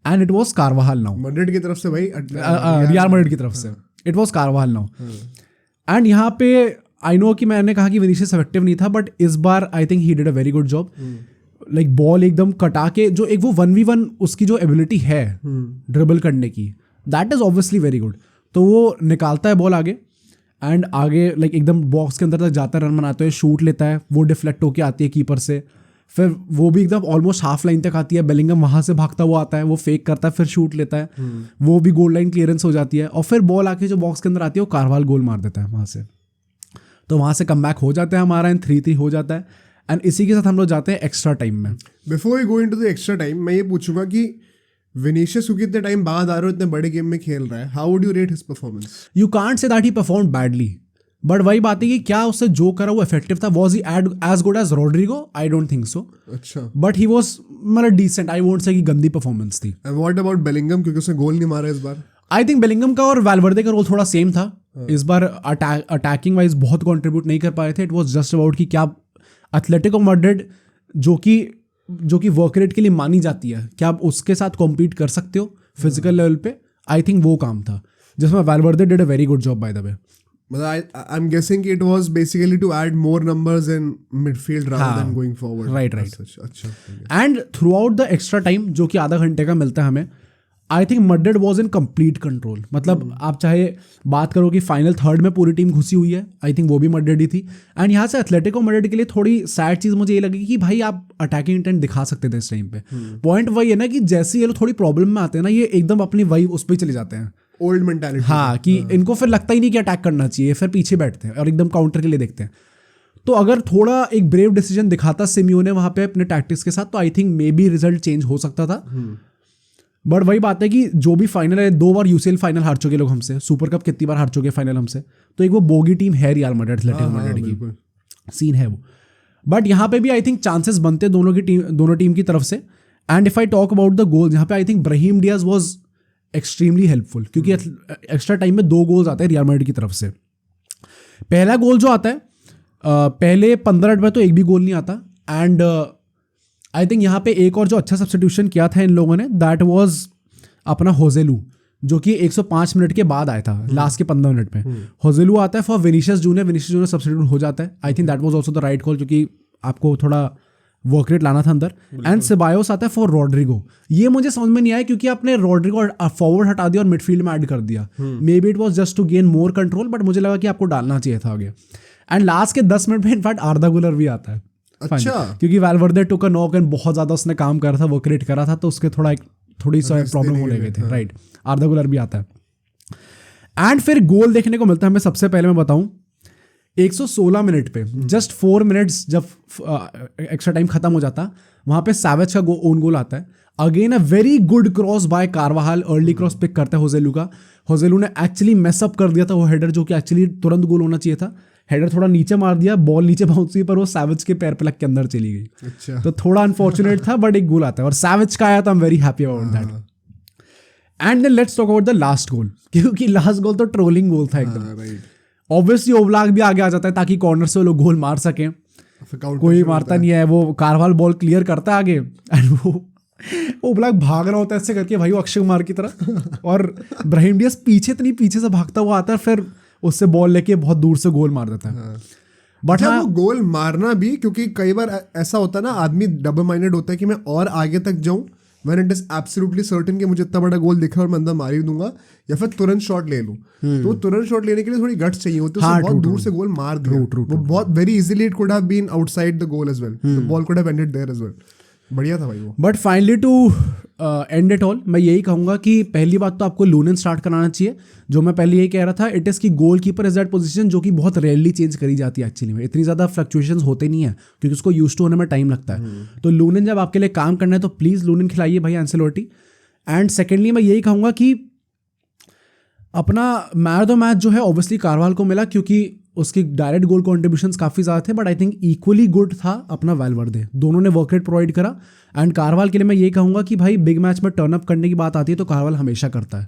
and it was Carvajal now. Madrid की तरफ से भाई, रियल मैड्रिड की तरफ से it was Carvajal now. And यहाँ पे आई नो कि मैंने कहा कि विनीशियस इफेक्टिव नहीं था, बट इस बार I think he did a very good job. Like ball एकदम कटा के, जो एक वो 1v1 उसकी जो एबिलिटी है ड्रिबल करने की, that is obviously very good. तो वो निकालता है बॉल आगे, एंड आगे लाइक एकदम बॉक्स के अंदर तक जाता है, रन बनाते हुए शूट लेता है, वो डिफ्लेक्ट होके आती है कीपर से, फिर वो भी एकदम ऑलमोस्ट हाफ लाइन तक आती है, बेलिंगम वहां से भागता हुआ आता है, वो फेक करता है, फिर शूट लेता है, वो भी गोल लाइन क्लियरेंस हो जाती है, और फिर बॉल आके जो बॉक्स के अंदर आती है वो कारवाल गोल मार देता है वहां से। तो वहां से कमबैक हो जाता है हमारा, एंड 3-3 हो जाता है, एंड इसी के साथ हम लोग जाते हैं एक्स्ट्रा टाइम में। Before we go into the extra time, मैं ये पूछूंगा कि विनीशियस क्योंकि इतने टाइम बाद आ रहे हो, इतने बड़े गेम में खेल रहा है, how would you rate his performance? You can't say that he performed badly, but वही बात है कि क्या उससे जो करा वो इफेक्टिव था? Was he as good as Rodrigo? I don't think so. अच्छा, बट ही वॉज मतलब डिसेंट, आई वोंट से कि गंदी परफॉर्मेंस थी। एंड व्हाट अबाउट बेलिंगम, क्योंकि उसने गोल नहीं मारा इस बार? आई थिंक बेलिंगम का और वैल्वर्दे का रोल थोड़ा सेम था। इस बार अटैकिंग वाइज बहुत कंट्रीब्यूट नहीं कर पाए थे। इट वाज जस्ट अबाउट कि क्या एथलेटिको मैड्रिड जो कि वर्क रेट के लिए मानी जाती है, क्या आप उसके साथ कॉम्पीट कर सकते हो फिजिकल लेवल पे? आई थिंक वो काम था जिसमें Valverde did a very good job by the way. मतलब I am guessing it was basically to add more numbers in midfield rather than going forward. Right. अच्छा। And throughout the extra time जो कि आधा घंटे का मिलता है हमें, I think Madrid was in complete control. मतलब आप चाहे बात करो कि फाइनल थर्ड में पूरी टीम घुसी हुई है, आई थिंक वो भी मैड्रिड ही थी। एंड यहाँ से एथलेटिको मैड्रिड के लिए थोड़ी सैड चीज़ मुझे ये लगी कि भाई आप अटैकिंग इंटेंट दिखा सकते थे इस टाइम पे। पॉइंट वही है ना कि जैसे ये लोग थोड़ी प्रॉब्लम में आते हैं ना, ये एकदम अपनी वही उस पर चले जाते हैं, ओल्ड मेंटालिटी। हाँ, कि इनको फिर लगता ही नहीं कि अटैक करना चाहिए, फिर पीछे बैठते हैं और एकदम काउंटर के लिए देखते हैं। तो अगर थोड़ा एक ब्रेव डिसीजन दिखाता सिमियोने वहाँ पे अपने टैक्टिक्स के साथ, तो I think may be result change हो सकता था। बट वही बात है कि जो भी फाइनल है, 2 बार यूसीएल फाइनल हार चुके लोग हमसे, सुपर कप कितनी बार हार चुके फाइनल हमसे, तो एक वो बोगी टीम है रियल मैड्रिड, एथलेटिको मैड्रिड की सीन है वो। बट यहाँ पे भी आई थिंक चांसेस बनते दोनों टीम की तरफ से। And if I talk about the goal, यहाँ पे I think Brahim Diaz was extremely helpful, क्योंकि एक्स्ट्रा टाइम में 2 गोल्स आते हैं रियल मैड्रिड की तरफ से। पहला गोल जो आता है पहले 15 मिनट में तो एक भी गोल नहीं आता। एंड आई थिंक यहाँ पे एक और जो अच्छा सब्स्टिट्यूशन किया था इन लोगों ने, दैट वाज अपना होजेलू, जो कि 105 मिनट के बाद आया था, लास्ट के 15 मिनट में। होजेलू आता है फॉर विनीशियस जूनियर सब्स्टिट्यूट हो जाता है। I think that was also the right call, क्योंकि आपको थोड़ा वर्क रेट लाना था अंदर। एंड सेबायोस आता है फॉर रोड्रिगो। ये मुझे समझ में नहीं आया, क्योंकि आपने रोड्रिगो फॉरवर्ड हटा दिया और मिडफील्ड में ऐड कर दिया। Maybe it was just to gain more control, but मुझे लगा कि आपको डालना चाहिए था आगे। एंड लास्ट के 10 मिनट में इनफैक्ट आर्दा गुलर भी आता है। अच्छा, क्योंकि वैल्वर्दे टुक अ नॉक एंड बहुत ज्यादा उसने काम करा था, वर्क रेट करा था, तो उसके थोड़ी सा प्रॉब्लम हो गई थी। राइट, आर्दा गुलर भी आता है। एंड फिर गोल देखने को मिलता है हमें। सबसे पहले मैं बताऊं, 116 मिनट पे जस्ट 4 मिनट्स जब एक्स्ट्रा टाइम खत्म हो जाता, वहां पे सैवेज का ओन गोल आता है। Again a very good cross by Carvajal, early cross pick करता है होजेलू का। होजेलू ने एक्चुअली मेसअप कर दिया था वो हेडर, जो कि एक्चुअली तुरंत गोल होना चाहिए था। हेडर थोड़ा नीचे मार दिया, बॉल नीचे बाउंस हुई, पर वो सैवेज के पैर पे लग के अंदर चली गई। अच्छा, तो थोड़ा अनफॉर्चुनेट था, बट एक गोल आता है और सैवेज का आया, तो I am very happy about that. And then let's talk about the last goal, क्योंकि लास्ट गोल तो ट्रोलिंग गोल था एकदम। ऑब्वियसली ओब्लाक भी आगे आ जाता है ताकि कॉर्नर से वो लोग गोल मार सकें, कोई मारता नहीं है। वो कारवाल बॉल क्लियर करता है आगे, एंड वो ओब्लाक भाग रहा होता है ऐसे करके, भाई वो अक्षय कुमार की तरह, और ब्राहिम डियाज पीछे से भागता हुआ आता है, फिर उससे बॉल लेके बहुत दूर से गोल मार देता है। बट हाँ, वो गोल मारना भी, क्योंकि कई बार ऐसा होता है ना, आदमी डबल माइंडेड होता है कि मैं और आगे तक जाऊं, when it is absolutely certain कि मुझे इतना बड़ा गोल दिखा और मैं अंदर मार ही दूंगा, या फिर तुरंत शॉट ले लूं। तो तुरंत शॉट लेने के लिए थोड़ी गट्स चाहिए होती है। हाँ, बहुत दूर से गोल मार दिया, वो बहुत very easily, it could have been outside the goal as well, the ball could have ended there as well. बढ़िया था भाई वो। But finally to end it all मैं यही कहूँगा कि पहली बात तो आपको लूनिन स्टार्ट कराना चाहिए, जो मैं पहले यही कह रहा था। इट इज़ की goal keeper is that position जो कि बहुत रेयरली चेंज करी जाती है एक्चुअली में, इतनी ज़्यादा फ्लक्चुएशंस होते नहीं है क्योंकि उसको यूज टू होने में टाइम लगता है। तो लूनिन जब आपके लिए काम करना है तो प्लीज़ लूनिन खिलाइए भाई एंसेलोटी। एंड सेकेंडली मैं यही कहूँगा कि अपना मैन ऑफ द मैच जो है ऑब्वियसली कारवाल को मिला क्योंकि उसकी डायरेक्ट गोल कॉन्ट्रीब्यूशंस काफ़ी ज़्यादा थे, but I think equally good था अपना वैल्वर्दे। दोनों ने वर्क रेट प्रोवाइड करा। एंड कारवाल के लिए मैं ये कहूँगा कि भाई बिग मैच में टर्न अप करने की बात आती है तो कारवाल हमेशा करता है,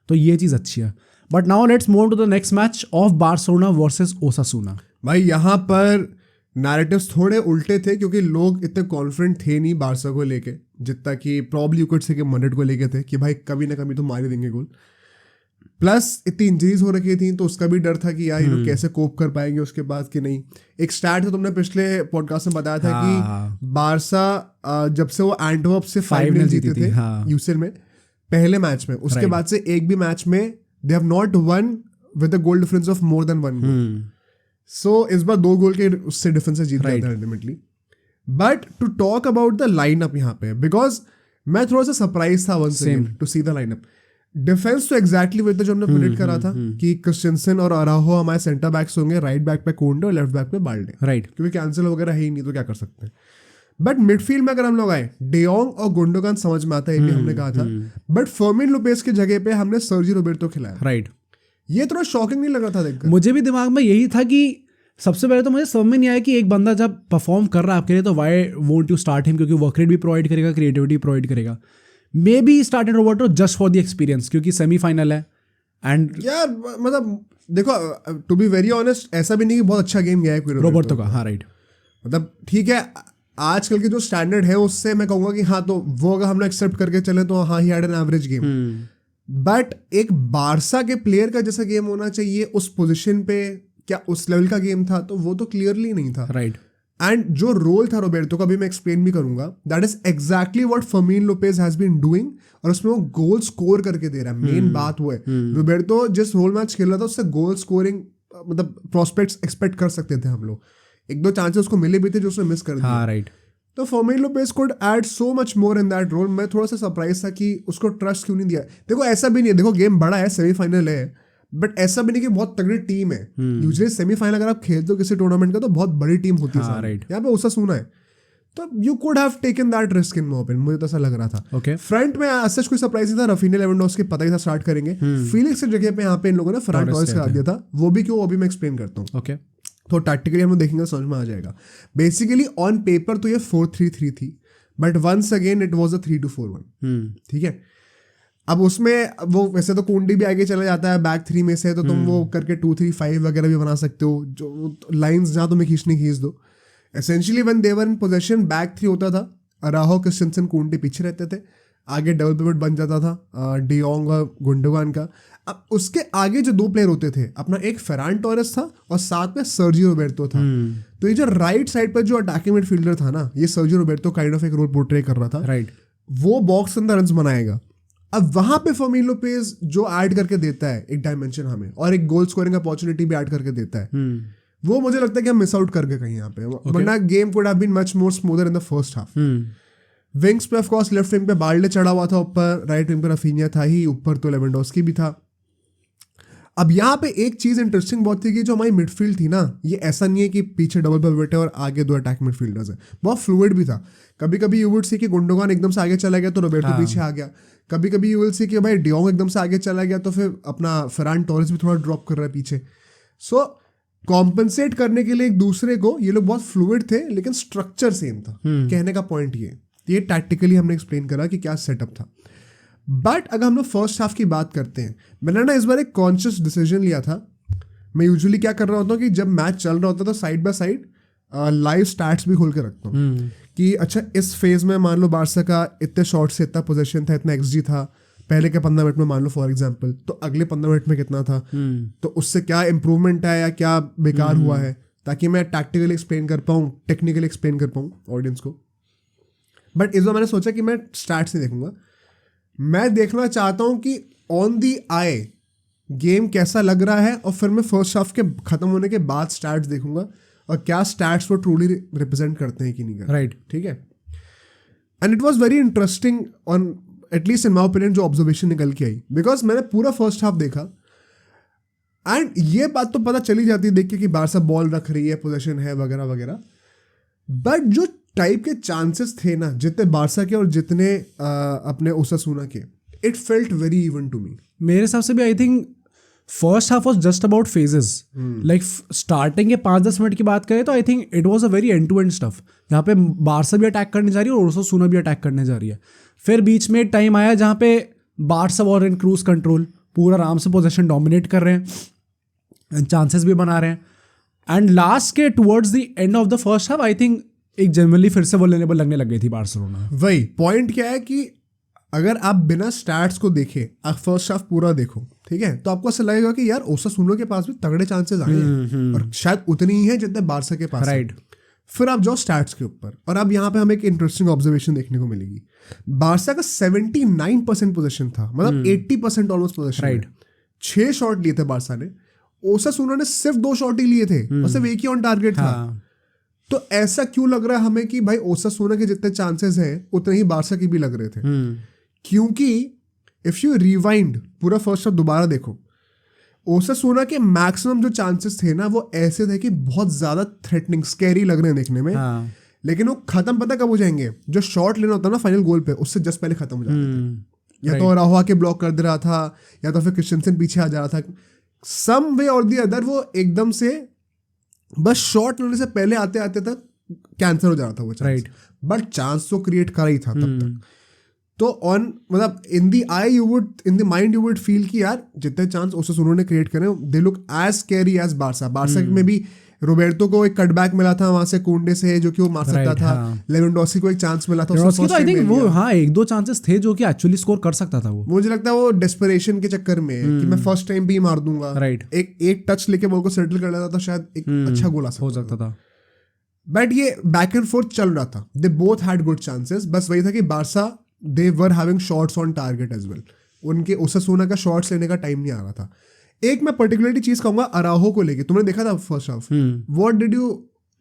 तो ये चीज़ अच्छी है। But now let's move to the next match of Barcelona versus Osasuna. भाई यहाँ पर नैरेटिव्स थोड़े उल्टे थे क्योंकि लोग इतने कॉन्फिडेंट थे नहीं बार्सा को लेके जितना कि probably you could say Madrid को लेके थे कि भाई कभी ना कभी तो मार ही देंगे गोल। प्लस इतनी इंजरीज हो रखी थी तो उसका भी डर था कि यार ये लोग कैसे कोप कर पाएंगे उसके बाद कि नहीं। एक स्टैट तो तुमने पिछले पॉडकास्ट में बताया था कि बारसा जब से वो एंटवर्प से 5-0 जीते थे यूसीएल में पहले मैच में, उसके बाद से एक भी मैच में they have not one with a goal difference of more than 1 गोल। सो इस बार 2 गोल के उससे डिफरेंस से जीत गया था ultimately. But to talk about the lineup यहाँ पे, बिकॉज मैं थोड़ा सा सरप्राइज था once again to see the lineup. Defence तो एग्जैक्टली वही था जो हमने प्रेडिक्ट करा था कि क्रिस्टियनसन और अराहो हमारे सेंटर बैक्स होंगे, राइट बैक पे कोंडे और लेफ्ट बैक पे बाल्डे, राइट, क्योंकि कैंसिल वगैरह है ही नहीं तो क्या कर सकते हैं। बट मिडफील्ड में अगर हम लोग आए, डेयोंग और गुंडोगान समझ में आता है, हमने कहा था, बट फर्मिन लोपेस की जगह पे हमने सर्जी रोबर्टो खिलाया, राइट। ये थोड़ा शॉकिंग नहीं लग रहा था देखकर? मुझे भी दिमाग में यही था कि सबसे पहले तो मुझे समझ में नहीं आया कि एक बंदा जब परफॉर्म कर रहा है आपके लिए तो why won't you start him, क्योंकि वर्क रेट भी प्रोवाइड करेगा, क्रिएटिविटी प्रोवाइड करेगा। Maybe started Roberto just for the experience क्योंकि सेमीफाइनल है। एंड यार मतलब देखो, टू बी वेरी ऑनेस्ट, ऐसा भी नहीं कि बहुत अच्छा गेम गया है कोई रोबर्टो का। हाँ राइट, मतलब ठीक है, आजकल के जो स्टैंडर्ड है उससे मैं कहूंगा कि हाँ, तो वो अगर हम लोग एक्सेप्ट करके चले तो हाँ, he had an average game. But एक बारसा के प्लेयर का जैसा गेम होना चाहिए उस पोजीशन पे, क्या उस लेवल का गेम था? तो वो तो क्लियरली नहीं था, राइट। एंड जो रोल था रोबर्टो का भी मैं एक्सप्लेन भी करूंगा, that is exactly what Fermin Lopez has been doing, और उसमें वो गोल स्कोर करके दे रहा है। मेन बात वो है, रोबर्टो जिस रोल मैच खेल रहा था उससे गोल स्कोरिंग मतलब प्रोस्पेक्ट्स एक्सपेक्ट कर सकते थे हम लोग। 1-2 चांसेस उसको मिले भी थे जो उसने मिस कर दिया। हाँ राइट। तो फर्मीन लोपेज could add so much more in that role. मैं थोड़ा सा सरप्राइज था कि उसको ट्रस्ट क्यों नहीं दिया। देखो ऐसा भी नहीं है, देखो गेम बड़ा है, सेमीफाइनल है, बट ऐसा भी नहीं कि बहुत तगड़ी टीम है। यूजुअली सेमीफाइनल अगर आप खेलते हो किसी टूर्नामेंट का तो बहुत बड़ी टीम होती है। राइट, यहाँ पे ओसासुना है, तो you could have taken that risk in my opinion. मुझे तो ऐसा लग रहा था। ओके, फ्रंट में ऐसा कोई सरप्राइज नहीं था। रफीनिया लेवेंडोव्स्की पता ही था स्टार्ट करेंगे। फीलिक्स की जगह पे यहाँ पे इन लोगों ने फरहान टोरेस करा दिया था। वो भी क्यों, अभी मैं एक्सप्लेन करता हूँ। ओके, तो टैक्टिकली हम लोग देखेंगे समझ में आ जाएगा। बेसिकली ऑन पेपर तो ये 4-3-3 थी, but once again it was a 3-2-4-1। ठीक है, अब उसमें वो वैसे तो कुंडी भी आगे चला जाता है बैक 3 में से, तो तुम वो करके 2-3-5 वगैरह भी बना सकते हो, जो लाइंस जहाँ तुम्हें खींचनी खींच दो। Essentially when they were in position back 3 होता था, अराहो, क्रिस्टियनसन, कुंडी पीछे रहते थे, आगे डबल पिवट बन जाता था डियोंग और गुंडोगान का। अब उसके आगे जो 2 प्लेयर होते थे, अपना एक फरहान टोरेस था और साथ में सर्जी रोबर्टो था। तो ये जो राइट साइड पर जो अटैकिंग मिडफील्डर था ना, ये सर्जी रोबर्टो काइंड ऑफ एक रोल पोर्ट्रे कर रहा था। राइट, वो बॉक्स अंदर रन्स बनाएगा। अब वहां पे फर्मीन लोपेज जो ऐड करके देता है एक डायमेंशन हमें, और एक गोल स्कोरिंग अपॉर्चुनिटी भी ऐड करके देता है, वो मुझे लगता है कि हम मिस आउट कर गए कहीं यहाँ पे। वरना game could have been much more smoother in the first half. Wings पे ऑफ कोर्स लेफ्ट विंग पे बाल्डे चढ़ा हुआ था ऊपर, राइट विंग पे रफीनिया था ही, ऊपर तो लेवेंडोव्स्की भी था। अब यहाँ पे एक चीज इंटरेस्टिंग बहुत थी कि जो हमारी मिडफील्ड थी ना, ये ऐसा नहीं है कि पीछे डबल पिवट है और आगे 2 अटैक मिडफील्डर्स हैं, बहुत फ्लूइड भी था। कभी कभी यू वुड सी कि गुंडोगान एकदम से आगे चला गया तो रोबर्टो पीछे आ गया। कभी कभी यू विल सी कि भाई डियोंग एकदम से आगे चला गया तो फिर अपना फरहान टोरेस भी थोड़ा ड्रॉप कर रहा है पीछे। सो कॉम्पनसेट करने के लिए एक दूसरे को ये लोग बहुत फ्लूइड थे, लेकिन स्ट्रक्चर सेम था। कहने का पॉइंट ये टैक्टिकली हमने एक्सप्लेन करा कि क्या सेटअप था। बट अगर हम लोग फर्स्ट हाफ की बात करते हैं, मैंने ना इस बार एक कॉन्शियस डिसीजन लिया था। मैं यूजुअली क्या कर रहा होता हूँ कि जब मैच चल रहा होता है तो side by side live stats भी खोल के रखता हूँ कि अच्छा इस फेज में मान लो बारसा का इतने शॉट से इतना पोजीशन था, इतना एक्सजी था पहले के 15 मिनट में, मान लो फॉर एग्जांपल, तो अगले 15 मिनट में कितना था, तो उससे क्या इंप्रूवमेंट है या क्या बेकार हुआ है, ताकि मैं टैक्टिकली एक्सप्लेन कर पाऊँ, टेक्निकली एक्सप्लेन कर पाऊँ ऑडियंस को। बट इस बार मैंने सोचा कि मैं स्टैट्स नहीं देखूंगा, मैं देखना चाहता हूँ कि ऑन दी आई गेम कैसा लग रहा है, और फिर मैं फर्स्ट हाफ के खत्म होने के बाद स्टैट्स देखूंगा और क्या स्टैट्स वो ट्रूली रिप्रेजेंट करते हैं कि नहीं करते। राइट, ठीक है। And it was very interesting on at least in my opinion जो ऑब्जर्वेशन निकल के आई, बिकॉज मैंने पूरा फर्स्ट हाफ देखा एंड ये बात तो पता चली जाती है देख के कि बारसा बॉल रख रही है, पोजीशन है वगैरह वगैरह, बट जो टाइप के चांसेस थे ना जितने बारसा के और जितने अपने ओसासुना के, it felt very even to me. मेरे हिसाब से भी I think first half was just about phases. Like starting के 5-10 मिनट की बात करें तो I think it was a very end to end stuff, जहाँ पे बारसा भी अटैक करने जा रही है और ओसासुना भी अटैक करने जा रही है. फिर बीच में एक टाइम आया जहाँ पे Barça war in cruise control, पूरा आराम से पोजीशन डोमिनेट कर रहे हैं, चांसेस भी बना रहे हैं. एंड लास्ट के towards the end of the first half I think एक जनरली फिर से वल्नरेबल लगने लग गई थी बार्सिलोना. वही पॉइंट क्या है कि अगर आप बिना स्टैट्स को देखे आप फर्स्ट हाफ पूरा देखो, ठीक है, तो आपको ऐसा लगेगा कि यार ओसासुना के पास भी तगड़े चांसेस आए हैं और शायद उतनी ही है जितने बारसा के पास. राइट. फिर आप जाओ स्टैट्स के ऊपर और अब यहाँ पे हमें एक इंटरेस्टिंग ऑब्जर्वेशन देखने को मिलेगी. बारसा का 79% पोजीशन था, मतलब 80% ऑलमोस्ट पोजीशन. राइट. 6 शॉट लिए थे बारसा ने, ओसासुना ने सिर्फ 2 शॉट ही लिए थे और सिर्फ एक ही ऑन टारगेट था. तो ऐसा क्यों लग रहा है हमें कि भाई ओसासुना के जितने चांसेस हैं उतने ही बारसा के भी लग रहे थे. क्योंकि इफ यू रिवाइंड पूरा फर्स्ट हाफ दोबारा देखो, ओसासुना के मैक्सिमम जो चांसेस थे ना वो ऐसे थे कि बहुत ज्यादा थ्रेटनिंग स्कैरी लग रहे हैं देखने में. लेकिन वो खत्म पता कब हो जाएंगे, जो शॉट लेना होता है ना फाइनल गोल पे उससे जस्ट पहले खत्म हो जाते थे. या तो राहुआ के ब्लॉक कर दे रहा था या तो फिर क्रिस्टियनसन पीछे आ जा रहा था. सम वे और दी अदर वो एकदम से बस शॉट लेने से पहले आते आते तक कैंसिल हो जा रहा था वो चांस. बट चांस तो क्रिएट कर ही था तब तक. तो ऑन मतलब in the I you would, in the mind you would feel कि यार जितने चांस ओसासुना ने क्रिएट करे they look as scary as Barca. Barca में भी रोबर्टो को एक कटबैक मिला था वहां से कुंडे से जो कि वो मार सकता था. लेवेंडोस्की को एक चांस मिला था, उसको तो आई थिंक वो 1-2 चांसेस थे जो कि एक्चुअली स्कोर कर सकता था वो. मुझे लगता है वो डेस्परेशन के चक्कर में कि मैं फर्स्ट टाइम भी मार दूंगा. राइट. एक टच लेके बॉल को सेटल कर लेता तो शायद एक अच्छा गोल हो सकता था. बट ये बैक एंड फोर्थ चल रहा था. They both had good chances. बस वही था कि Barca they were having shots on target as well. उनके ओसासुना का शॉट्स लेने का टाइम नहीं आ रहा था. एक मैं पर्टिकुलरली चीज कहूंगा अराहो को लेके, तुमने देखा था first half, what did you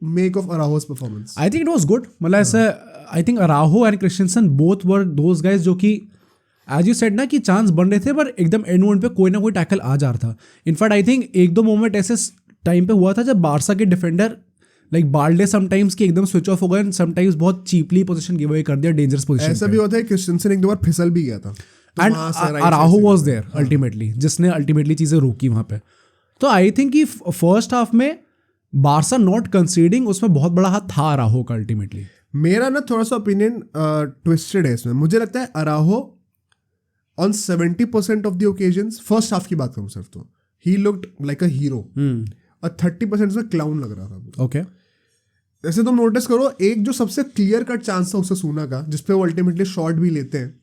make of Araujo's performance? I think it was good. मतलब ऐसे I think Araujo and Christensen both were those guys जो कि एज यू सेड ना कि चांस बन रहे थे पर एकदम एंड वन पे कोई ना कोई टैकल आ जा रहा था. इनफैक्ट आई थिंक 1-2 मोमेंट ऐसे टाइम पे हुआ था जब बारसा के डिफेंडर लाइक बाल्डे समटाइम्स की एकदम स्विच ऑफ हो गए, समटाइम्स बहुत चीपली पोजीशन गिव अवे कर दिया, डेंजरस पोजीशन. ऐसा भी होता है क्रिस्टियनसन एक दो बार फिसल भी गया था and Araujo was there ultimately, जिसने अल्टीमेटली चीजें रोकी वहां पे. तो आई थिंक कि फर्स्ट हाफ में बारसा नॉट कंसीडिंग उसमें बहुत बड़ा हाथ था अराहो का अल्टीमेटली. मेरा ना थोड़ा सा ओपिनियन ट्विस्टेड है इसमें. मुझे लगता है Araujo on 70% of the occasions, first half की बात करूं सिर्फ, तो ही लुक्ड लाइक अ हीरो और 30% में क्लाउन लग रहा था. ओके. जैसे तुम नोटिस करो, एक जो सबसे क्लियर कट चांस था ओसासुना का जिसपे वो अल्टीमेटली शॉट भी लेते हैं,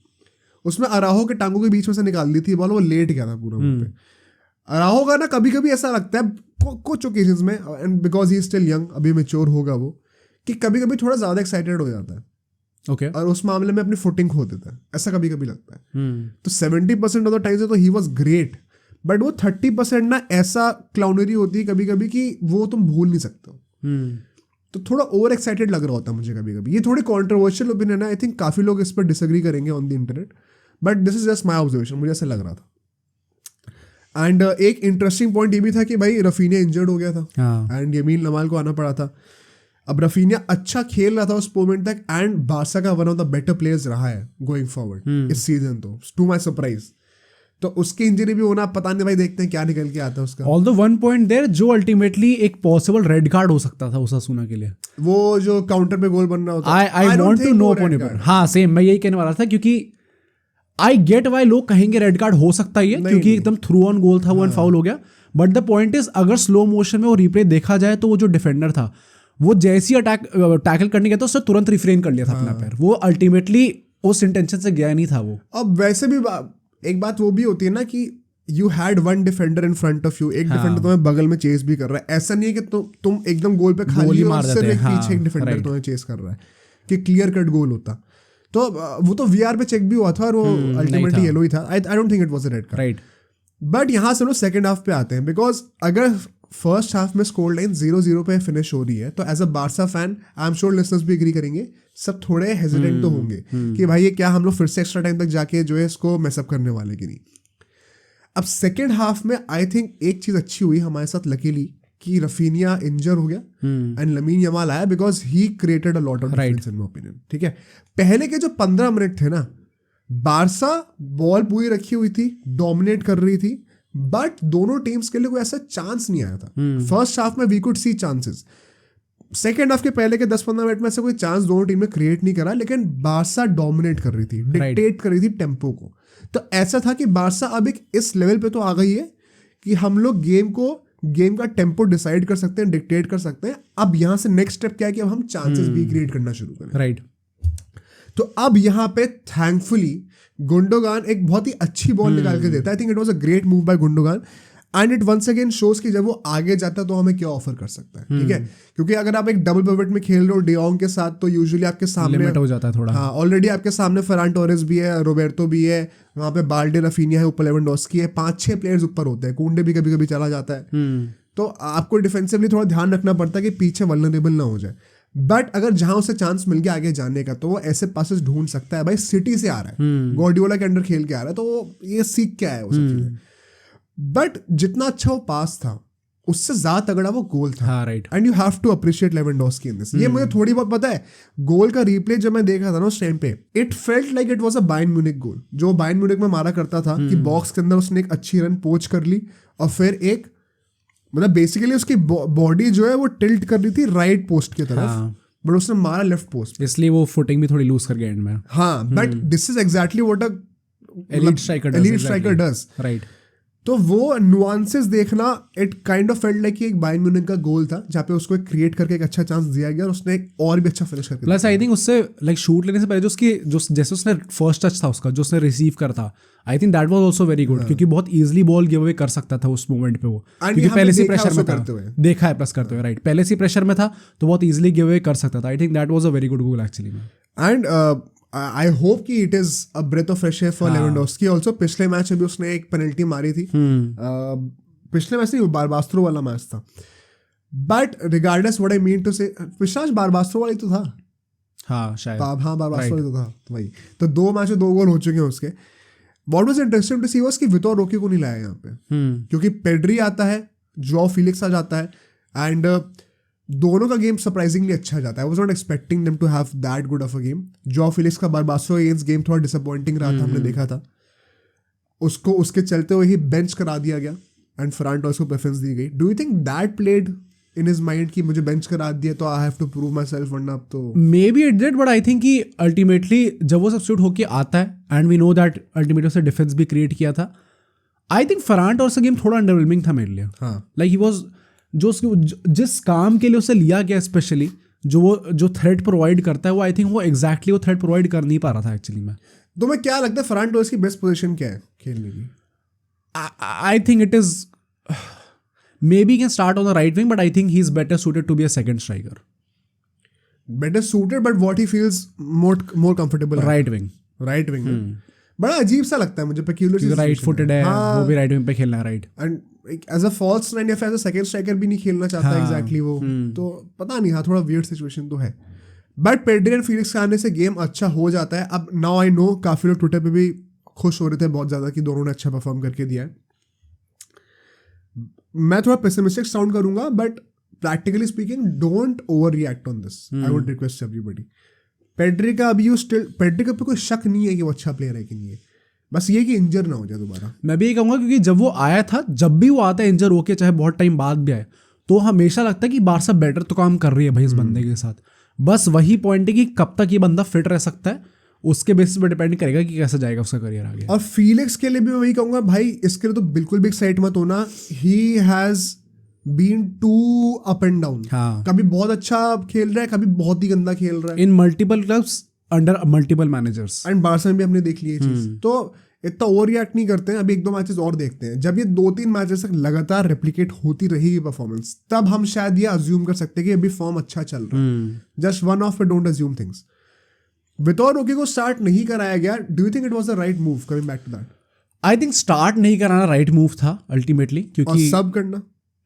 उसमें अराहो के टांगों के बीच में से निकाल दी थी बॉल, वो लेट गया था पूरा वहाँ पे. अराहो का ना कभी कभी ऐसा लगता है कुछ ओकेजन्स में, and because he is still young, अभी मैच्योर होगा वो, कि कभी कभी थोड़ा ज्यादा एक्साइटेड हो जाता है. ओके. और उस मामले में अपनी फुटिंग खो देता है, ऐसा कभी कभी लगता है. तो 70% ऑफ द टाइम तो ही वॉज ग्रेट, बट वो 30% ना ऐसा क्लाउनरी होती है कभी कभी कि वो तुम भूल नहीं सकते. तो थोड़ा ओवर एक्साइटेड लग रहा होता है मुझे कभी कभी. ये थोड़ी कॉन्ट्रोवर्शियल ओपिनियन है, आई थिंक काफी लोग इस पर डिसएग्री करेंगे on the internet, but this is just my observation, मुझे ऐसा लग रहा था. एंड एक इंटरेस्टिंग पॉइंट ये भी था कि भाई रफीनिया इंजर्ड हो गया था एंड यमीन लमाल को आना पड़ा था. अब रफीनिया अच्छा खेल रहा था उस मोमेंट तक एंड बारसा का one of the better players रहा है गोइंग फॉरवर्ड इस सीजन, तो टू माई सरप्राइज. तो उसकी इंजरी भी होना पता नहीं भाई, देखते हैं क्या निकल के आता है उसका. ऑल्दो वन पॉइंट देयर जो अल्टीमेटली एक पॉसिबल रेड कार्ड हो सकता था ओसासुना के लिए, वो जो काउंटर पे गोल बन रहा होता है. I want to know upon it. हाँ सेम, मैं यही कहने वाला था, क्योंकि आई गेट वाई लोग कहेंगे रेड कार्ड हो सकता ही है क्योंकि एकदम थ्रू ऑन गोल था वो एंड फाउल हो गया. बट द पॉइंट इज अगर स्लो मोशन में वो रिप्ले देखा जाए तो वो जो डिफेंडर था वो जैसी टैकल करने गया था उससे तुरंत रिफ्रेन कर लिया था अपना पैर. वो अल्टीमेटली उस इंटेंशन से गया नहीं था वो. अब वैसे भी एक बात वो भी होती है ना कि you had one defender in front of you, एक डिफेंडर तुम्हें बगल में चेस भी कर रहा है. ऐसा नहीं है कि तुम एकदम गोल पे खाली हो और सिर्फ एक पीछे एक डिफेंडर तुम्हें चेस कर रहा है कि क्लियर कट गोल होता. तो वो तो वीआर पे चेक भी हुआ था और वो अल्टीमेटली येलो ही था. आई don't think it was a red card. Right. But यहाँ से लोग सेकंड हाफ पे आते हैं, बिकॉज अगर फर्स्ट हाफ में स्कोर लाइन 0-0 पे फिनिश हो रही है, तो as a Barca fan I am sure listeners भी एग्री करेंगे, सब थोड़े हेजिटेंट तो होंगे कि भाई ये क्या हम लोग फिर से एक्स्ट्रा टाइम तक जाके जो है इसको मैसअप करने वाले कि नहीं। अब सेकेंड हाफ में आई थिंक एक चीज अच्छी हुई हमारे साथ लकीली कि रफीनिया इंजर हो गया एंड लमीन यमाल आया because he created a lot of difference in my opinion. ठीक है, पहले के जो 15 मिनट थे ना, बारसा बॉल पूरी रखी हुई थी, डोमिनेट कर रही थी, बट दोनों टीम्स के लिए कोई ऐसा चांस नहीं आया था। फर्स्ट हाफ में we could see chances, second half के पहले के 10-15 मिनट में ऐसा कोई चांस दोनों टीम में क्रिएट नहीं करा, लेकिन बारसा डोमिनेट कर रही थी, डिक्टेट कर रही थी टेम्पो को। तो ऐसा था कि बारसा अब एक इस लेवल पे तो आ गई है कि हम लोग गेम का टेम्पो डिसाइड कर सकते हैं, डिक्टेट कर सकते हैं। अब यहाँ से नेक्स्ट स्टेप क्या है कि अब हम चांसेस भी क्रिएट करना शुरू करें। राइट। तो अब यहाँ पे थैंकफुली गुंडोगान एक बहुत ही अच्छी बॉल निकाल के देता है। I think it was a great move by Gundogan and it once again shows कि जब वो आगे जाता है तो हमें क्या ऑफर कर सकता है। ठीक है, क्योंकि अगर आप एक डबल पिवट में खेल रहे हो डियोंग के साथ तो यूजुअली आपके सामने लिमिट हो जाता है थोड़ा। हाँ, ऑलरेडी आपके सामने फरान टोरेस भी है, रोबर्टो भी है, वहाँ पे बाल्डे, रफीनिया है, ऊपर लेवेंडोस्की है, 5-6 प्लेयर्स ऊपर होते हैं, कुंडे भी कभी कभी चला जाता है। तो आपको डिफेंसिवली थोड़ा ध्यान रखना पड़ता है कि पीछे वल्नरेबल ना हो जाए। बट अगर जहां उसे चांस मिल गया आगे जाने का तो वो ऐसे पासेस ढूंढ सकता है। भाई सिटी से आ रहा है, गॉर्डियोला के अंडर खेल के आ रहा है, तो वो ये सीख क्या है वो सब चीजें। बट जितना अच्छा वो पास था उससे ज्यादा तगड़ा वो गोल था। हाँ, right. And you have to appreciate Lewandowski in this. ये मुझे थोड़ी बहुत पता है, गोल का रिप्ले जब मैं देख रहा था ना उस टाइम पे, it felt like it was a Bayern Munich goal जो बायर्न म्यूनिख में मारा करता था कि बॉक्स के अंदर उसने एक अच्छी रन पोच कर ली और फिर एक मतलब बेसिकली उसकी बॉडी जो है वो टिल्ट कर रही थी राइट पोस्ट की तरफ, बट उसने मारा लेफ्ट पोस्ट, इसलिए वो फुटिंग भी थोड़ी लूज कर गया एंड में। हाँ, but this is exactly what a elite striker does. Right. तो वो नुआंसेस देखना, it kind of felt like कि एक बायर्न म्यूनिख का गोल था जहाँ पे उसको क्रिएट करके एक अच्छा चांस दिया गया और उसने एक और भी अच्छा फिनिश करके। प्लस आई थिंक उससे लाइक शूट लेने से पहले जो जैसे उसने फर्स्ट टच था उसका जो उसने रिसीव कर था, I think that was also very good, क्योंकि बहुत इजीली बॉल गिव अवे कर सकता था उस मोमेंट पे वो, क्योंकि पहले से प्रेशर में था, देखा है प्लस करते हुए, राइट, पहले से प्रेशर में था तो बहुत इजीली गिव अवे कर सकता था। I think that was a very good goal actually. And I hope कि it is a breath of fresh air for Lewandowski also. पिछले मैच में भी उसने एक पेनल्टी मारी थी, पिछले मैच नहीं, बारबास्त्रो वाला मैच था। But regardless what I mean to say, पिछला मैच बारबास्त्रो वाला ही तो था। हाँ शायद, हाँ बारबास्त्रो वाला तो था वही। तो 2 मैच में 2 गोल हो चुके हैं उसके। What was interesting to see was कि विटोर रोकी को नहीं लाया यहाँ पे, क्योंकि पेड्री आता है, जॉ फिलिक्स आ जाता है एंड दोनों का गेम सरप्राइजिंगली अच्छा जाता है। I was not expecting them to have that good of a game. Joao Felix का बारबास्त्रो अगेंस्ट गेम थोड़ा डिसअपॉइंटिंग रहा था, हमने देखा था उसको, उसके चलते हुए ही बेंच करा दिया गया एंड फरान टोरेस को प्रेफरेंस दी गई। Do you think that played in his mind कि मुझे बेंच करा दिया तो I have to prove myself, वरना अब तो maybe it did, but I think कि अल्टीमेटली जब वो सब्स्टिट्यूट होके आता है and we know that ultimately उसने डिफेंस भी क्रिएट किया था। आई थिंक फरान टोरेस का गेम थोड़ा अंडरवेलमिंग था मेरे लिए। लाइक ही वाज जिस काम के लिए उसे लिया गया, स्पेशली जो थ्रेट प्रोवाइड करता है, वो आई थिंक वो एग्जैक्टली वो थ्रेट प्रोवाइड कर नहीं पा रहा था एक्चुअली में। तो मैं क्या लगता है फरान टोरेस की बेस्ट पोजीशन क्या है खेलने की? आई think it is maybe he can start on the right wing, but I think he's better suited to be a second striker. Better suited, but what he feels more comfortable. Right wing. Right wing. बड़ा अजीब सा लगता है मुझे, peculiar. राइट फुटेड है, वो भी राइट विंग पे खेलना है, right. And as a false nine या फिर एज अ सेकंड स्ट्राइकर भी नहीं खेलना चाहता एग्जैक्टली वो, तो पता नहीं, हाँ थोड़ा वियर्ड सिचुएशन तो है। बट पेड्री एंड फिलिक्स के आने से गेम अच्छा हो जाता है। अब नाउ आई नो काफी लोग ट्विटर पे भी खुश हो रहे थे बहुत ज्यादा कि दोनों ने अच्छा परफॉर्म करके दिया है। मैं थोड़ा पेसिमिस्टिक साउंड करूंगा, but practically speaking don't over react on this, I would request everybody. Pedri का अभी पेड्री का पे कोई शक नहीं है कि वो अच्छा प्लेयर है कि नहीं है, बस ये कि इंजर ना हो जाए दोबारा। मैं भी ये कहूँगा, क्योंकि जब वो आया था, जब भी वो आता है इंजर होके, चाहे बहुत टाइम बाद भी आए, तो हमेशा लगता है कि बारसा बेटर तो काम कर रही है भाई इस बंदे के साथ। बस वही पॉइंट है कि कब तक ये बंदा फिट रह सकता है, उसके बेसिस पर डिपेंड करेगा कि कैसे जाएगा उसका करियर आगे। और फिलिक्स के लिए भी मैं वही कहूंगा, भाई इसके लिए तो बिल्कुल भी एक्साइट मत होना। He has been too up and down. कभी बहुत अच्छा खेल रहा है, कभी बहुत ही गंदा खेल रहा है, इन multiple clubs under multiple managers. And Barca में भी हमने देख ली ये चीज। तो इतना ओवर रिएक्ट नहीं करते हैं, अभी 1-2 मैचेस और देखते हैं। जब ये 2-3 मैचेस तक लगातार रेप्लिकेट होती रहेगी परफॉर्मेंस, तब हम शायद ये अज्यूम कर सकते हैं कि अभी फॉर्म अच्छा चल रहा है। जस्ट वन ऑफ पे don't assume things. Vitor Roque को स्टार्ट नहीं कराया गया, do you think it was the right move? Coming back to that, I think start नहीं कराना राइट मूव था अल्टीमेटली, क्योंकि सब करना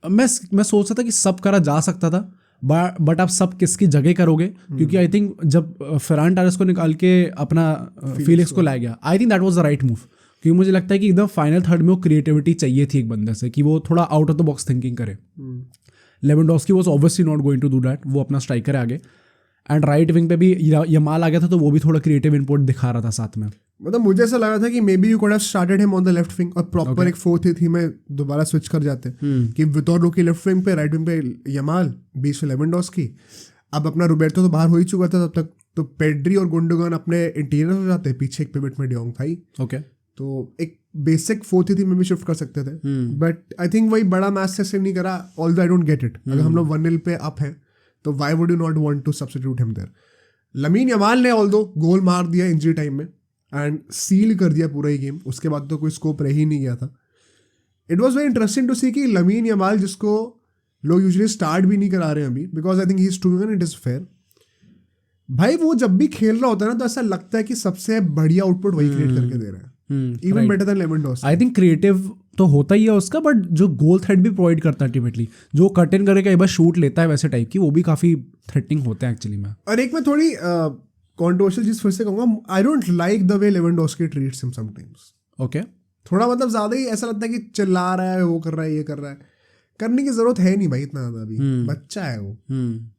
मैं सोच रहा था कि सब करा जा सकता था, बट आप सब किसकी जगह करोगे, क्योंकि आई थिंक जब फरहान टोरेस को निकाल के अपना फिलिक्स को लाया गया, I think that was the right move, क्योंकि मुझे लगता है कि एकदम फाइनल थर्ड में वो क्रिएटिविटी चाहिए थी एक बंदे से, कि वो थोड़ा out of the box thinking करे। Lewandowski was obviously not going to do that, वो अपना स्ट्राइकर है आगे, एंड राइट विंग पे भी यमाल आ गया था, तो वो भी थोड़ा क्रिएटिव इनपुट दिखा रहा था साथ में। मतलब मुझे ऐसा लगा था कि may be you could have started him on the left wing और प्रॉपर एक 4-3 में दोबारा स्विच कर जाते कि वितोर रोकी लेफ्ट विंग पे, राइट विंग पे यमाल, बीच में लेवेंडोव्स्की। अब अपना रोबर्टो तो बाहर हो ही चुका था तब तक, तो पेड्री और गुंडोगन अपने इंटीरियर हो जाते, पीछे एक पिवट में डियोंग भाई। ओके, तो एक बेसिक 4-3 में भी शिफ्ट कर सकते थे, बट आई थिंक वही बड़ा मैच से नहीं करा। Although I don't get it, अगर हम लोग 1-0 पे अप हैं तो why would you not want to substitute him there. Lamine Yamal ने ऑल्दो गोल मार दिया इंजरी टाइम में एंड सील कर दिया पूरा ही गेम, उसके बाद तो कोई स्कोप रह ही नहीं गया था। It was very interesting to see कि लमीन यमाल, जिसको लोग यूजुअली स्टार्ट भी नहीं करा रहे हैं अभी, because I think he is too young, it is fair, भाई वो जब भी खेल रहा होता है ना तो ऐसा लगता है कि सबसे बढ़िया आउटपुट वही क्रिएट करके दे रहा है, even better than Lewandowski. I think creative तो होता ही है उसका, बट जो गोल थ्रेट भी प्रोवाइड करता है अल्टीमेटली, जो कट इन करके एक बार शूट लेता है वैसे टाइप की, वो भी काफी थ्रेटनिंग होते हैं एक्चुअली में। और एक मैं थोड़ी कंट्रोवर्शियल चीज फिर से कहूंगा, I don't like the way Lewandowski treats him sometimes. Okay, थोड़ा मतलब ज्यादा ही ऐसा लगता है कि चिल्ला रहा है, वो कर रहा है, ये कर रहा है, करने की जरूरत है नहीं भाई इतना ज्यादा, अभी बच्चा है वो।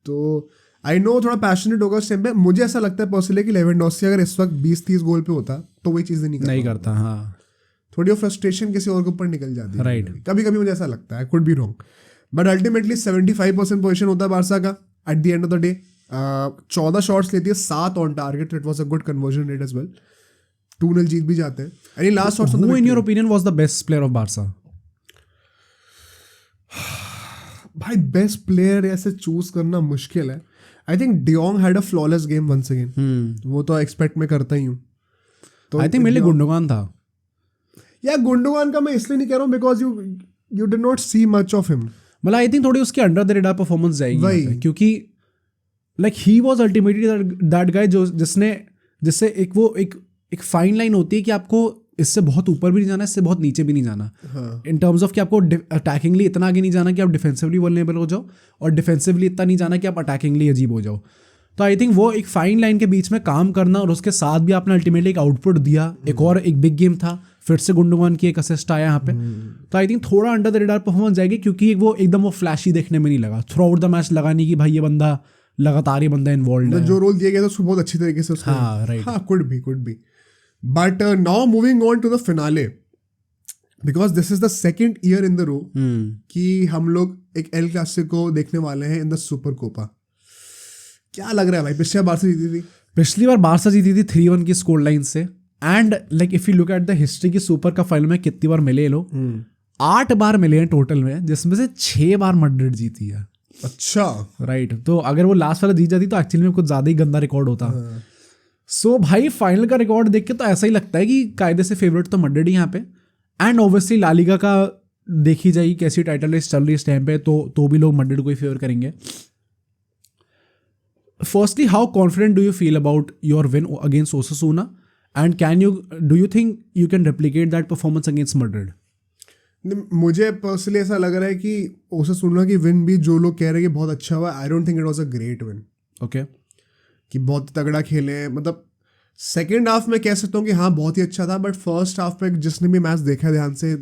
तो आई नो थोड़ा पैशनेट होगा उस टाइम पे, मुझे ऐसा लगता है पर्सनली कि लेवेंडोव्स्की अगर इस वक्त 20-30 गोल पे होता तो वही चीजें नहीं करता। हाँ, थोड़ी फ्रस्ट्रेशन किसी और के ऊपर निकल जाती है, राइट। कभी कभी मुझे ऐसा लगता है, could be wrong, but ultimately 75% position होता है बारसा का at the end of the day. 14 shots लेती है, 7 on target, it was a good conversion rate as well, 2-0 जीत भी जाते हैं। Any last shots who in your opinion was the best player of Barca? भाई बेस्ट प्लेयर ऐसे चूज करना मुश्किल है। I think de Jong had a flawless game once again, वो तो एक्सपेक्ट मैं करता ही हूँ। तो आई थिंक मेरे लिए गुंडोगान था। या गुंडोगान का मैं इसलिए नहीं कह रहा हूँ because you did not see much of him. मतलब आई थिंक थोड़ी उसकी अंडर द रेडार परफॉर्मेंस जाएगी, क्योंकि like he was ultimately that guy जिससे एक फाइन लाइन होती है कि आपको इससे बहुत ऊपर भी नहीं जाना, इससे बहुत नीचे भी नहीं जाना, इन टर्म्स ऑफ कि आपको अटैकिंगली इतना आगे नहीं जाना कि आप डिफेंसिवली वल्नरेबल हो जाओ, और डिफेंसिवली इतना नहीं जाना कि आप अटैकिंगली अजीब हो जाओ। तो आई थिंक वो एक फाइन लाइन के बीच में काम करना, और उसके साथ भी आपने अल्टीमेटली एक आउटपुट दिया। एक और एक बिग गेम था, फिर से गुंडोगान की एक असिस्ट आया यहाँ पे, तो आई थिंक थोड़ा अंडर द रेडार परफॉर्मेंस जाएगी, क्योंकि वो एकदम वो फ्लैशी देखने में नहीं लगा थ्रू आउट द मैच, लगा नहीं कि भाई ये बंदा लगातार ये बंदा इन्वॉल्व है, जो रोल दिया गया था उसको बहुत अच्छी तरीके से उसको, हाँ राइट, हाँ could be but now moving on to the finale, because this is the second year in the row कि हम लोग एक एल क्लासिको देखने वाले हैं इन द सुपर कोपा। क्या लग रहा है भाई? पिछली बार बारसा जीती थी, पिछली बार बारसा जीती थी 3-1 की स्कोर लाइन से, and like if you look at the history की सुपर कप फाइनल में कितनी बार मिले लोग, 8 बार मिले हैं टोटल में, जिसमें से 6 बार मैड्रिड जीती है। अच्छा राइट, तो अगर वो लास्ट वाला जीत जाती तो एक्चुअली में कुछ ज्यादा ही गंदा रिकॉर्ड होता। सो भाई फाइनल का रिकॉर्ड देख के तो ऐसा ही लगता है कि कायदे से फेवरेट तो मैड्रिड ही यहाँ पे, एंड ऑब्वियसली ला लीगा का देखी जाएगी कैसी टाइटल रेस चल रही है इस टाइम पे, तो भी लोग मैड्रिड को ही फेवर करेंगे। Firstly, how confident do you feel about your win against ओसासुना, and do you think you can replicate that performance against Madrid? मुझे पर्सनली ऐसा लग रहा है कि ओसासुना की विन भी जो लोग कह रहे हैं कि बहुत अच्छा हुआ, आई don't think it was a great win. Okay, कि बहुत तगड़ा खेले, मतलब सेकेंड हाफ में कह सकता हूँ कि हाँ बहुत ही अच्छा था, बट फर्स्ट हाफ पे जिसने भी मैच देखा ध्यान से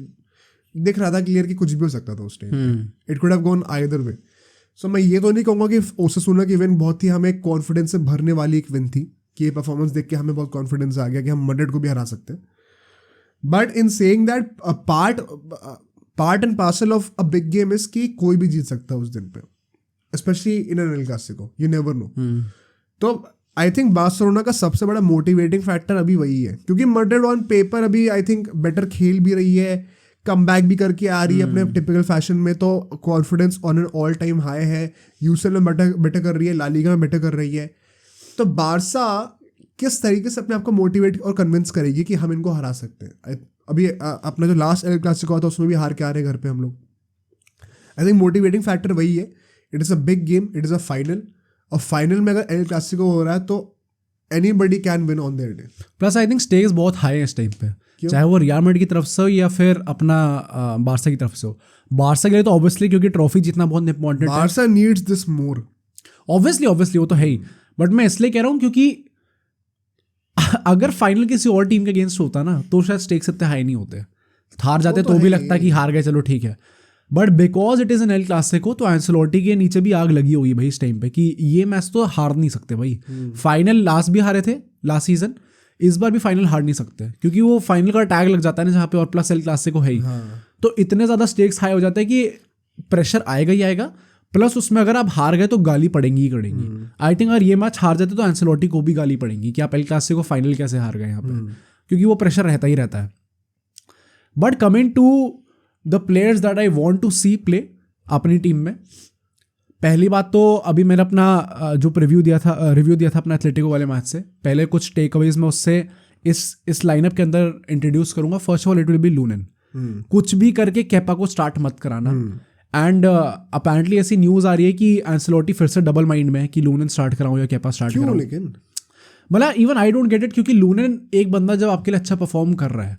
दिख रहा था क्लियर कि कुछ भी हो सकता था उस time, it could have gone either way. So मैं ये तो नहीं कहूँगा कि ओसासुना की विन बहुत ही हमें कॉन्फिडेंस से भरने वाली एक विन थी, कि ये परफॉर्मेंस देख के हमें बहुत कॉन्फिडेंस आ गया कि हम मैड्रिड को भी हरा सकते हैं। But in saying that part and parcel of a big game is कि कोई भी जीत सकता है उस दिन पे, specially in an El Clasico, you never know. तो आई थिंक बार्सिलोना का सबसे बड़ा मोटिवेटिंग फैक्टर अभी वही है, क्योंकि मैड्रिड ऑन पेपर अभी आई थिंक बेटर खेल भी रही है, कम बैक भी करके आ रही है अपने टिपिकल फैशन में, तो confidence on an all time high है, यूसीएल में बेटर कर रही है, ला लीगा में बेटर कर रही है। तो बारसा किस तरीके से अपने आप को मोटिवेट और कन्विंस करेगी कि हम इनको हरा सकते हैं। अभी अपना जो लास्ट एल क्लासिको था उसमें भी हार के आ रहे हैं घर पे हम लोग। आई थिंक मोटिवेटिंग फैक्टर वही है, it is a big game, it is a final, और फाइनल में अगर एल क्लासिको हो रहा है तो anybody can win on their day. Plus I think stakes बहुत हाई है इस टाइम पे, चाहे वो रियल मैड्रिड की तरफ से हो या फिर अपना बारसा की तरफ से हो। बारसा के लिए तो ऑब्वियसली क्योंकि ट्रॉफी जीतना बहुत इंपॉर्टेंट है, Barça needs this more, obviously वो तो है ही, बट मैं इसलिए कह रहा हूँ क्योंकि अगर फाइनल किसी और टीम के अगेंस्ट होता ना तो शायद स्टेक्स इतने हाई नहीं होते, हार जाते तो भी लगता कि हार गए चलो ठीक है, but because it is an El Clasico तो एंसेलोटी के नीचे भी आग लगी हुई है भाई इस टाइम पे कि ये मैच तो हार नहीं सकते भाई। फाइनल लास्ट भी हारे थे लास्ट सीजन, इस बार भी फाइनल हार नहीं सकते क्योंकि वो फाइनल का टैग लग जाता है ना जहाँ पे और प्लस एल क्लासिको है ही, तो इतने ज़्यादा स्टेक्स हाई हो जाते हैं कि प्रेशर आएगा ही आएगा, प्लस उसमें अगर आप हार गए तो गाली पड़ेंगी ही पड़ेंगी। आई थिंक अगर ये मैच हार जाते तो एंसेलोटी को भी गाली पड़ेंगी कि आप एल क्लासिको फाइनल कैसे हार गए यहाँ पे, क्योंकि वो प्रेशर रहता ही रहता है। But coming to the players that I want to see play अपनी टीम में, पहली बात तो अभी मैंने अपना जो रिव्यू दिया था अपना एथलेटिको वाले मैच से पहले, कुछ टेक अवेज में उससे इस लाइनअप के अंदर इंट्रोड्यूस करूंगा। First of all it will be Lunin, कुछ भी करके केपा को स्टार्ट मत कराना। एंड अपेरेंटली ऐसी न्यूज़ आ रही है कि एंसेलोटी फिर से डबल माइंड में है कि लूनन स्टार्ट कराऊं या केपा स्टार्ट कराऊं। लेकिन मतलब even I don't get it, क्योंकि लूनन एक बंदा जब आपके लिए अच्छा परफॉर्म कर रहा है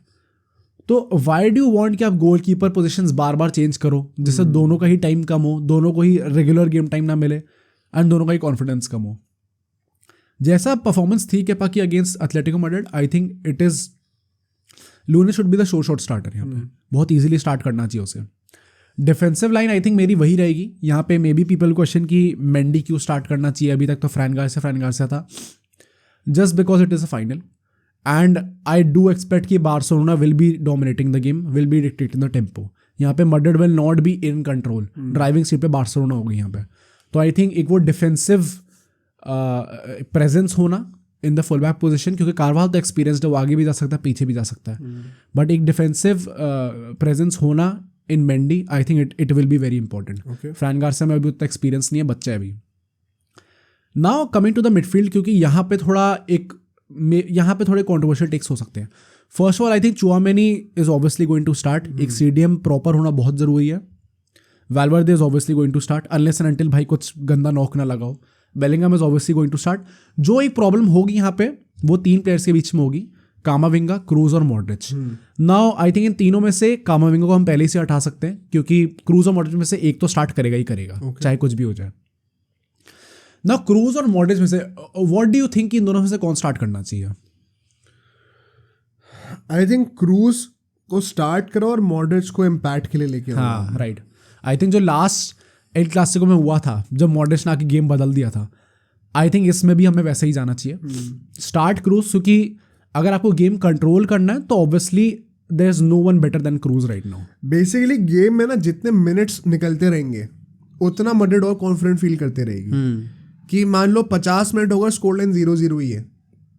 तो वाई डू वांट कि आप गोलकीपर पोजीशंस बार बार चेंज करो जिससे दोनों का ही टाइम कम हो, दोनों को ही रेगुलर गेम टाइम ना मिले एंड दोनों का ही कॉन्फिडेंस कम हो। जैसा परफॉर्मेंस थी केपा की against Atletico Madrid, I think it is Lunin should be the short starter यहाँ पे, बहुत ईजिली स्टार्ट करना चाहिए उसे। डिफेंसिव लाइन आई थिंक मेरी वही रहेगी यहाँ पे। मे बी पीपल क्वेश्चन कि मेंडी क्यों स्टार्ट करना चाहिए, अभी तक तो फ्रैन गार्सिया था, just because it is a final and I do expect कि Barcelona will be dominating the game, will be dictating the tempo. यहाँ पे Madrid will not be in control, driving seat पे बार्सिलोना होगी यहाँ पे। तो आई थिंक एक वो डिफेंसिव प्रेजेंस होना in the full back position, क्योंकि कारवाल तो एक्सपीरियंसड है, वो आगे भी जा सकता है पीछे भी जा सकता है, बट एक डिफेंसिव प्रेजेंस होना in Mendy I think it will be very important. Fran Garcia में अभी उतना एक्सपीरियंस नहीं है, बच्चा है अभी। Now coming to the midfield, क्योंकि यहाँ पे थोड़े कॉन्ट्रोवर्शियल टेक्स हो सकते हैं। First of all I think Tchouameni is obviously going to start, एक सीडीएम प्रॉपर होना बहुत जरूरी है। Valverde is obviously going to start unless and until भाई कुछ गंदा नॉक ना लगाओ। Bellingham is obviously going to start. जो एक प्रॉब्लम होगी यहाँ पे वो 3 प्लेयर्स के बीच में होगी, कामाविंगा, क्रूज और मॉड्रिच। नाउ आई थिंक इन तीनों में से कामाविंगा को हम पहले से हटा सकते हैं, क्योंकि क्रूज और मॉड्रिच में से एक तो स्टार्ट करेगा ही करेगा, चाहे कुछ भी हो जाए। ना क्रूज और मॉड्रिच में से what do you think in दोनों में से कौन स्टार्ट करना चाहिए? आई थिंक क्रूज को स्टार्ट करो और मॉड्रिच को इम्पैक्ट के लिए लेके आओ। हाँ राइट। आई थिंक जो लास्ट एल क्लासिको में हुआ था जब मॉड्रिच ने आके गेम बदल दिया था, आई थिंक इसमें भी हमें वैसे ही जाना चाहिए। स्टार्ट क्रूज, क्योंकि अगर आपको गेम कंट्रोल करना है तो obviously there is no one better than Kroos right now. Basically game में ना जितने मिनट्स निकलते रहेंगे उतना मैड्रिड और कॉन्फिडेंट फील करते रहेगी कि मान लो 50 मिनट होगा, स्कोर लाइन 0-0 ही है,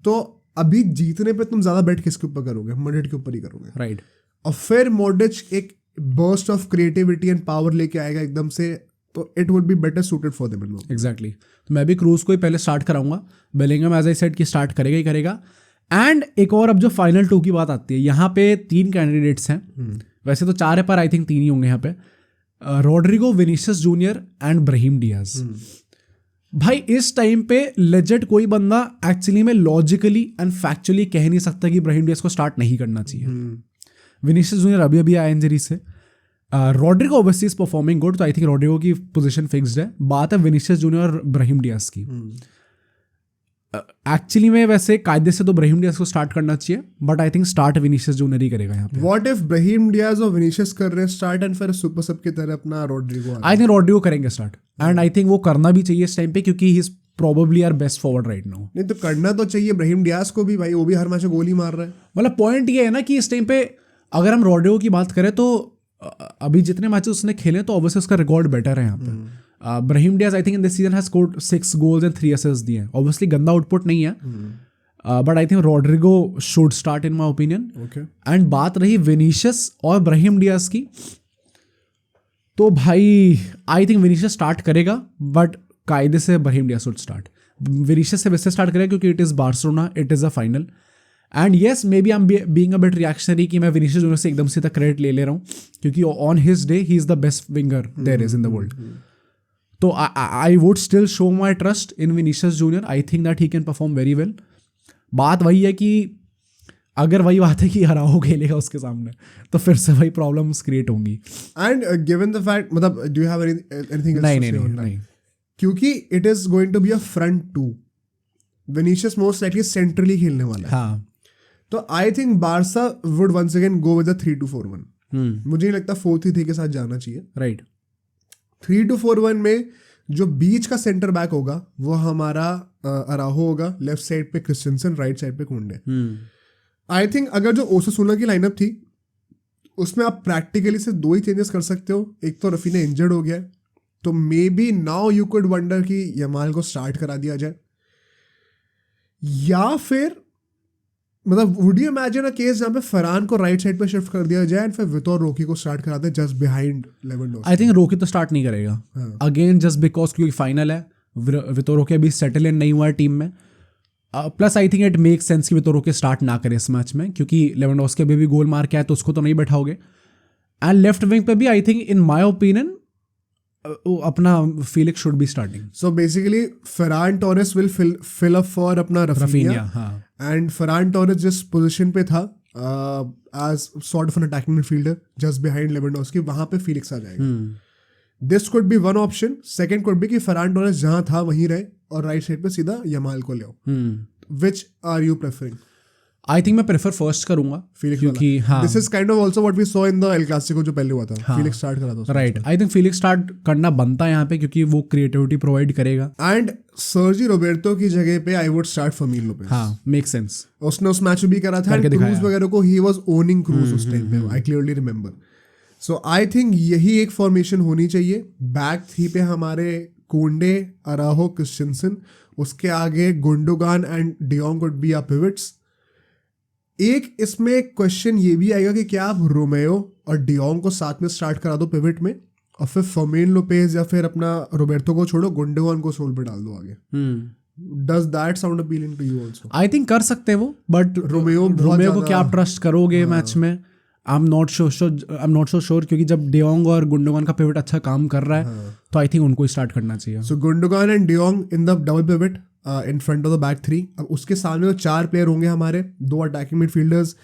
तो अभी जीतने पे तुम ज्यादा बेट किसके ऊपर करोगे? मैड्रिड के ऊपर ही करोगे, राइट। और फिर मॉड्रिच एक burst of creativity and power लेके आएगा एकदम से, तो it would be better suited for them. Exactly. तो मैं भी क्रूज को ही पहले स्टार्ट कराऊंगा, बेलिंगम एज आई सेड कि स्टार्ट करेगा ही करेगा। एंड एक और अब जो फाइनल 2 की बात आती है, यहाँ पे 3 कैंडिडेट्स हैं, वैसे तो 4 है पर आई थिंक 3 ही होंगे यहाँ पे, Rodrygo, Vinicius Junior and Brahim Diaz. भाई इस टाइम पे लेजेंड कोई बंदा एक्चुअली में लॉजिकली एंड फैक्चुअली कह नहीं सकता कि ब्राहिम डियाज को स्टार्ट नहीं करना चाहिए। विनीसियस जूनियर अभी अभी आया इंजरी से, Rodrygo obviously is performing good, तो आई थिंक रोड्रिगो की पोजीशन फिक्स्ड है। बात है विनीसियस जूनियर और ब्राहिम डियाज की। एक्चुअली में वैसे कायदे से तो ब्राहिम डियाज को स्टार्ट करना चाहिए, but I think start Vinicius Junior ही करेगा यहाँ पे। व्हाट इफ ब्राहिम डियाज और विनीसियस कर रहे हैं स्टार्ट एंड फिर सुपर सब की तरह अपना रोड्रिगो? आई थिंक रोड्रिगो करेंगे स्टार्ट, एंड आई थिंक वो करना भी चाहिए इस टाइम पे, क्योंकि he is probably our best forward right now. नहीं तो करना तो चाहिए ब्राहिम डियाज को भी भाई, वो भी हर मैच में गोल ही मार रहा है। मतलब पॉइंट ये है ना कि इस टाइम पे अगर हम रोड्रिगो की बात करें तो अभी जितने मैचेस उसने खेले तो ऑब्वियसली उसका रिकॉर्ड बेटर है यहाँ पे। Brahim Diaz I think in this season has scored 6 goals and 3 assist दिए हैं, ऑब्वियसली गंदा आउटपुट नहीं है, but I think Rodrygo should start in my opinion. And बात रही विनीशियस और ब्राहिम डियाज की, तो भाई आई थिंक विनीशियस स्टार्ट करेगा, बट कायदे से Brahim Diaz should start. Vinicius से वैसे स्टार्ट करेगा क्योंकि it is Barcelona, it is a final. And yes maybe I am being a bit reactionary कि मैं विनीशियस जूनियर से एकदम से तक क्रेडिट ले रहा हूँ, क्योंकि on his day he is the best winger there is in the world. तो I would still show my trust in Vinicius Junior. I think that he can perform very well. बात वही है कि अगर वही बात है कि हराओ खेलेगा उसके सामने तो फिर से वही प्रॉब्लम्स क्रिएट होंगी. एंड गिवन द फैक्ट, मतलब डू यू हैव एनीथिंग नहीं. क्योंकि it is going to be a front two. Vinicius most likely centrally खेलने वाला है. हाँ. तो I think Barca would once again go with 3-2-4-1. मुझे नहीं लगता 4-3-3 के साथ जाना चाहिए. राइट. 3-2-4-1 में जो बीच का सेंटर बैक होगा वो हमारा अराहो होगा, लेफ्ट साइड पे क्रिस्टियनसन, राइट साइड पे कुंडे. आई थिंक अगर जो ओसासुना की लाइनअप थी उसमें आप प्रैक्टिकली से 2 ही चेंजेस कर सकते हो. एक तो रफीना इंजर्ड हो गया है, तो may be now you could wonder कि यमाल को स्टार्ट करा दिया जाए, या फिर मतलब would you imagine a case जहाँ पे फरहान को राइट साइड पे शिफ्ट कर दिया जाए एंड फिर वितोर रोकी को स्टार्ट कराते just behind Lewandowski. I think रोकी तो स्टार्ट नहीं करेगा अगेन, जस्ट बिकॉज क्योंकि फाइनल है. वितोर रोकी अभी सेटल इन नहीं हुआ है टीम में. Plus I think it make sense कि वितोर रोकी स्टार्ट ना करे इस मैच में, क्योंकि लेवेंडोव्स्की अभी भी गोल मार के आया तो उसको तो नहीं बैठाओगे. एंड लेफ्ट विंग पे भी I think in my opinion अपना Felix should be starting. So basically Ferran Torres will fill up for अपना रफीनिया. एंड फरहान टोरेस जिस पोजीशन पे था as sort of an attacking midfielder just behind Lewandowski, वहां पे फीलिक्स आ जाएगा. This could be one option. Second could be कि फरहान टोरेस जहां था वहीं रहे और राइट साइड पे सीधा यमाल को ले आओ. Which are you preferring? I think मैं प्रेफर फर्स्ट करूंगा फीलिक्स, क्योंकि हाँ, this is kind of also what we saw in the El Clasico जो पहले हुआ था. फीलिक्स स्टार्ट करा था. Right. I think Felix start करना बनता है यहाँ पे, क्योंकि वो क्रिएटिविटी प्रोवाइड करेगा. एंड सर्जी रोबर्टो की जगह पे I would start Fermin Lopez. हाँ, मेक सेंस. उसने उस मैच में भी करा था, क्रूज वगैरह को ही वाज ओनिंग क्रूज उस टाइम पे. I clearly remember. So I think यही एक फॉर्मेशन होनी चाहिए. बैक थ्री पे हमारे कोंडे, अराहो, क्रिस्टियनसन, उसके आगे Gundogan and de Jong would be our pivots. एक इसमें क्वेश्चन ये भी आएगा कि क्या आप रोमेयो और डियोंग को साथ में स्टार्ट करा दो पिवट में, और फिर फर्मीन लोपेज या फिर अपना रोबर्टो को छोड़ो, गुंडोगान को सोल पे डाल दो आगे. Does that sound appealing to you also? I think कर सकते हैं वो, बट रोमेयो को क्या आप ट्रस्ट करोगे मैच में? I am not so sure, क्योंकि जब डियोंग और गुंडोगान का पिवट अच्छा काम कर रहा है तो आई थिंक उनको ही स्टार्ट करना चाहिए. So Gundogan and de Jong in the double pivot in front of the back three. अब उसके सामने तो 4 प्लेयर होंगे हमारे, 2 अटैकिंग मिडफील्डर्स,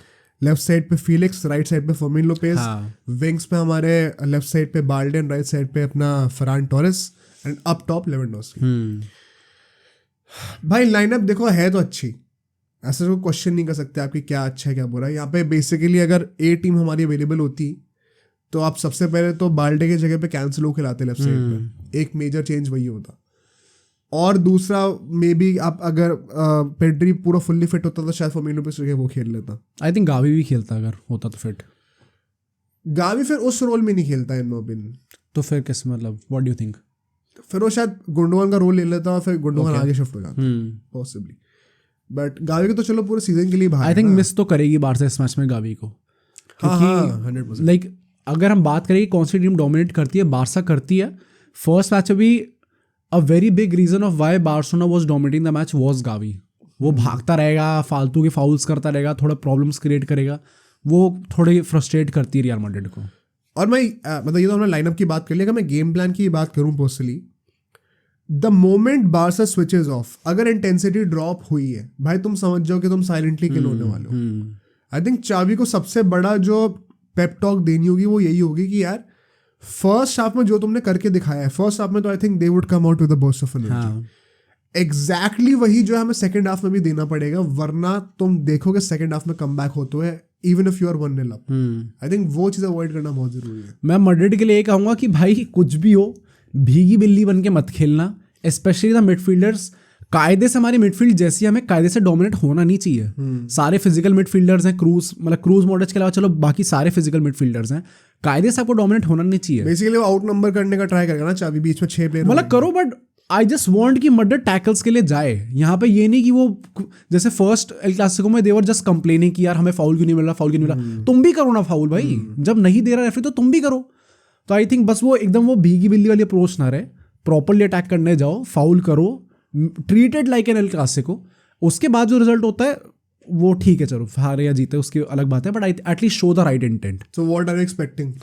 लेफ्ट साइड पे फीलिक्स, राइट साइड पे फर्मीन लोपेज, विंग्स पे हमारे लेफ्ट साइड पे बाल्डे एंड राइट साइड पे अपना Ferran Torres, and up top Lewandowski. भाई लाइनअप देखो है तो अच्छी, ऐसा कोई क्वेश्चन नहीं कर सकते आपकी क्या अच्छा है क्या बुरा है. यहाँ पे बेसिकली अगर ए टीम हमारी अवेलेबल होती तो आप सबसे पहले तो बाल्डे की जगह पे कैंसिल हो खिलाते लेफ्ट साइड पे. एक मेजर चेंज वही होता. और दूसरा मे बी आप अगर पेड्री पूरा फुल्ली फिट होता तो शायद फर्मीनो पे जगह वो खेल लेता. आई थिंक गावी भी खेलता अगर होता तो फिट. गावी फिर उस रोल में नहीं खेलता इन नो बिन. तो फिर किस मतलब व्हाट डू यू थिंक? फिर वो शायद गुंडोगान का रोल ले लेता और फिर गुंडोगान आगे शिफ्ट हो जाता पॉसिबली. बट गावी को तो चलो पूरे सीजन के लिए बाहर. आई थिंक मिस तो करेगी बार्सा इस मैच में गावी को, क्योंकि 100%. लाइक अगर हम बात करें कि कौन सी टीम डोमिनेट करती है, बार्सा करती है. फर्स्ट मैच में भी a very big reason of why Barcelona was dominating the match was Gavi. वो भागता रहेगा, फालतू के फाउल्स करता रहेगा, थोड़ा प्रॉब्लम्स क्रिएट करेगा, वो थोड़ी फ्रस्ट्रेट करती है रियल मैड्रिड को. और मैं मतलब ये तो हमने लाइनअप की बात कर ली. अगर मैं गेम प्लान की बात करूं personally, the moment Barca switches off, अगर इंटेंसिटी ड्रॉप हुई है भाई, तुम समझ जाओ कि तुम साइलेंटली किल होने वाले हो. आई थिंक चावी को सबसे बड़ा जो पेप टॉक देनी होगी वो यही होगी कि यार फर्स्ट हाफ में जो तुमने करके दिखाया है, फर्स्ट हाफ में तो I think they would come out with a burst of energy. Exactly वही जो हमें सेकंड हाफ में भी देना पड़ेगा, वरना तुम देखोगे सेकंड हाफ में कम बैक होते हुए even if you are 1-0 up. I think वो चीज़ अवॉइड करना बहुत जरूरी है. मैं मैड्रिड के लिए ये कहूँगा कि भाई कुछ भी हो, भीगी बिल्ली बन के मत खेलना, स्पेशली द मिडफील्डर्स. कायदे से हमारी मिडफील्ड जैसी हमें कायदे से डोमिनेट होना नहीं चाहिए. सारे फिजिकल मिडफील्डर्स हैं, क्रूज मॉडर्स के अलावा चलो बाकी सारे फिजिकल मिडफील्डर्स हैं, कायदे से आपको डोमिनेट होना नहीं चाहिए. बेसिकली वो आउट नंबर करने का ट्राई करेगा ना चावी, बीच में 6 प्लेयर मतलब करो, बट आई जस्ट वांट कि मैड्रिड टैकल्स के लिए जाए. यहाँ पे ये नहीं कि वो जैसे फर्स्ट एल क्लासिको में दे वर जस्ट कंप्लेनिंग कि यार हमें फाउल क्यों नहीं मिल रहा, फाउल क्यों नहीं मिल रहा. तुम भी करो ना फाउल भाई, जब नहीं दे रहा रेफरी तो तुम भी करो. तो आई थिंक बस वो एकदम वो भीगी बिल्ली वाली अप्रोच ना रहे, प्रॉपरली अटैक करने जाओ, फाउल करो, treated like an El Clasico. उसके बाद जो रिजल्ट होता है वो ठीक है, चलो हारे या जीते उसकी अलग बात है, but I at least show the right intent. So what are you expecting?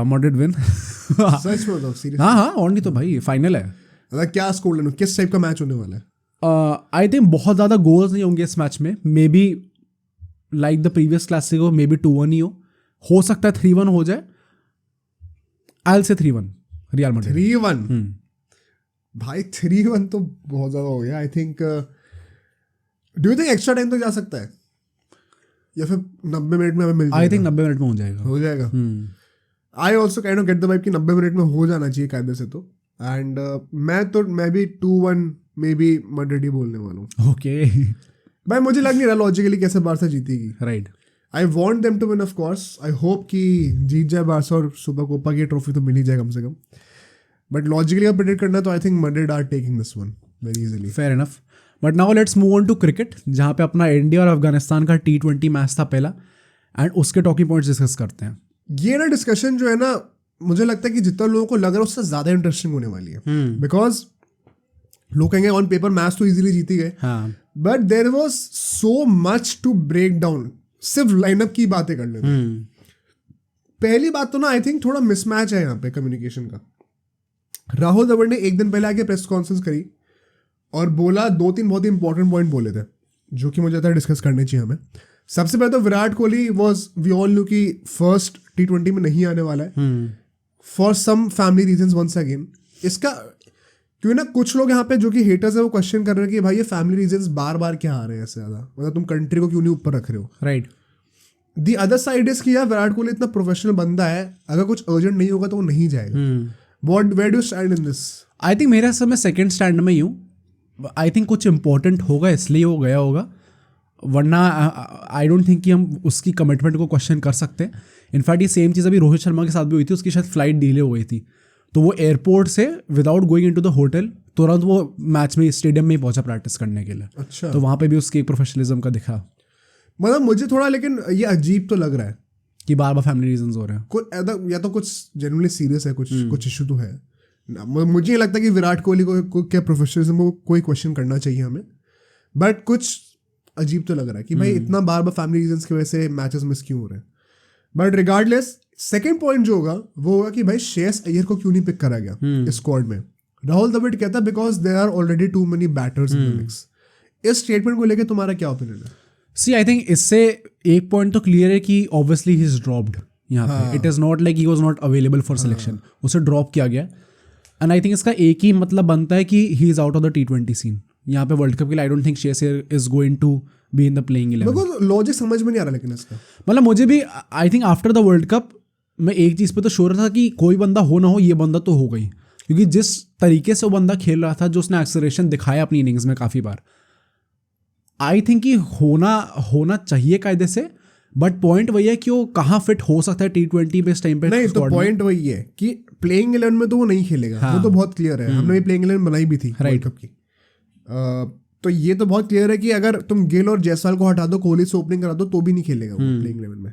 Madrid win. सच में तो सीरियसली? हाँ और नहीं तो भाई फाइनल है. मतलब क्या स्कोर लेना, किस टाइप का मैच होने वाला है? आई थिंक बहुत ज़्यादा गोल्स नहीं होंगे इस मैच में. May be like the previous Clasico may be 2-1 ही हो सकता है 3-1 हो जाए. आई से 3-1 रियल मैड्रिड. 3-1 भाई 3-1 तो बहुत ज्यादा हो गया. I think do you think extra time तो जा सकता है या फिर 90 मिनट में हमें मिल जाएगा? आई थिंक 90 मिनट में हो जाएगा. I also kind of get the vibe कि 90 मिनट में हो जाना चाहिए कायदे से तो. एंड मैं भी 2-1 मे बी मैड्रिड ही बोलने वाला हूँ. ओके भाई मुझे लग नहीं रहा लॉजिकली कैसे बारसा जीतेगी. Right. I want them to win of course. I hope कि जीत जाए बारसा और सुपर कोपा की ट्रॉफी तो मिल ही जाए कम से कम. बट लॉजिकली अगर प्रेडिक्ट करना तो I think Madrid are taking this one very easily. Fair enough. But now let's move on to cricket, जहाँ पे अपना इंडिया और अफगानिस्तान का T20 मैच था पहला, एंड उसके टॉकिंग पॉइंट्स डिस्कस करते हैं. ये ना डिस्कशन जो है ना, मुझे लगता है कि जितना लोगों को लग रहा है उससे ज्यादा इंटरेस्टिंग होने वाली है. बिकॉज लोग कहेंगे ऑन पेपर मैच तो इजीली जीती गए, but there was so much to break down. सिर्फ लाइनअप की बातें कर लेते हैं. पहली बात तो ना आई थिंक थोड़ा मिसमैच है यहाँ पे कम्युनिकेशन का. राहुल द्रविड़ ने एक दिन पहले आके प्रेस कॉन्फ्रेंस करी और बोला 2-3 बहुत ही इंपॉर्टेंट पॉइंट बोले थे जो कि मुझे लगता है डिस्कस करने चाहिए हमें. सबसे पहले तो Virat Kohli was we all knew कि फर्स्ट T20 में नहीं आने वाला है for some family reasons. Once again इसका क्यों ना कुछ लोग यहाँ पे जो कि हेटर्स है वो क्वेश्चन कर रहे हैं कि भाई ये फैमिली रीजंस बार बार क्या आ रहे हैं ऐसे ज्यादा, मतलब तुम कंट्री को क्यों नहीं ऊपर रख रहे हो. Right. The other side is कि यार विराट कोहली इतना प्रोफेशनल बंदा है, अगर कुछ अर्जेंट नहीं होगा तो वो नहीं जाएगा. What where do stand in this? I think मेरे हिसाब में सेकंड स्टैंड में ही हूँ. आई थिंक कुछ इंपॉर्टेंट होगा इसलिए वो गया होगा, वरना आई डोंट थिंक कि हम उसकी कमिटमेंट को क्वेश्चन कर सकते हैं. इनफैक्ट ये सेम चीज़ अभी रोहित शर्मा के साथ भी हुई थी. उसकी शायद फ्लाइट डिले हो गई थी, तो वो एयरपोर्ट से without going into the hotel तुरंत वो मैच में स्टेडियम में ही पहुंचा प्रैक्टिस करने के लिए. अच्छा. तो वहाँ पे भी उसके प्रोफेशनलिज्म का दिखा. मतलब मुझे थोड़ा लेकिन ये अजीब तो लग रहा है कि बार बार फैमिली रीजंस हो रहे हैं. कुछ या तो कुछ जेन्युइनली सीरियस है, कुछ इशू तो है. मुझे नहीं लगता कि विराट कोहली को क्या प्रोफेशनलिज्म को कोई क्वेश्चन करना चाहिए हमें, बट कुछ अजीब तो लग रहा है कि भाई इतना बार बार फैमिली रीजंस की वजह से मैचेस मिस क्यों हो रहे हैं. बट रिगार्डलेस सेकंड पॉइंट जो होगा वो होगा कि भाई श्रेयस अय्यर को क्यों नहीं पिक करा गया इस स्क्वाड में. राहुल द्रविड़ कहता है because there are already too many batters in the mix. इस स्टेटमेंट को लेकर तुम्हारा क्या ओपिनियन है? सी आई थिंक इससे एक पॉइंट तो क्लियर है कि ऑब्वियसली ही इज ड्रॉप्ड यहाँ पे. It is not like he was not available for selection. उसे ड्रॉप किया गया. एंड आई थिंक इसका एक ही मतलब बनता है कि he is out of the T20 scene यहाँ पे वर्ल्ड कप के लिए. I don't think Shreyas Iyer is going to be in the playing 11. Because logic समझ में नहीं आ रहा लेकिन इसका. मतलब मुझे भी I think after the world cup मैं एक चीज़ पे तो श्योर था कि कोई बंदा हो ना हो ये बंदा तो हो गई, क्योंकि जिस तरीके से वो बंदा खेल रहा था, जो उसने एक्सेलरेशन दिखाया अपनी इनिंग्स में काफ़ी बार, आई थिंक कि होना चाहिए कायदे से. बट पॉइंट वही है कि वो कहाँ फिट हो सकता है T20 पे इस टाइम पे. नहीं तो पॉइंट वही है कि प्लेइंग 11 में तो वो नहीं खेलेगा. हाँ. वो तो बहुत क्लियर है. हमने भी प्लेइंग 11 बनाई भी थी वर्ल्ड कप की. तो ये तो बहुत क्लियर है कि अगर तुम गिल और जायसवाल को हटा दो, कोहली से ओपनिंग करा दो, तो भी नहीं खेलेगा वो प्लेइंग 11 में.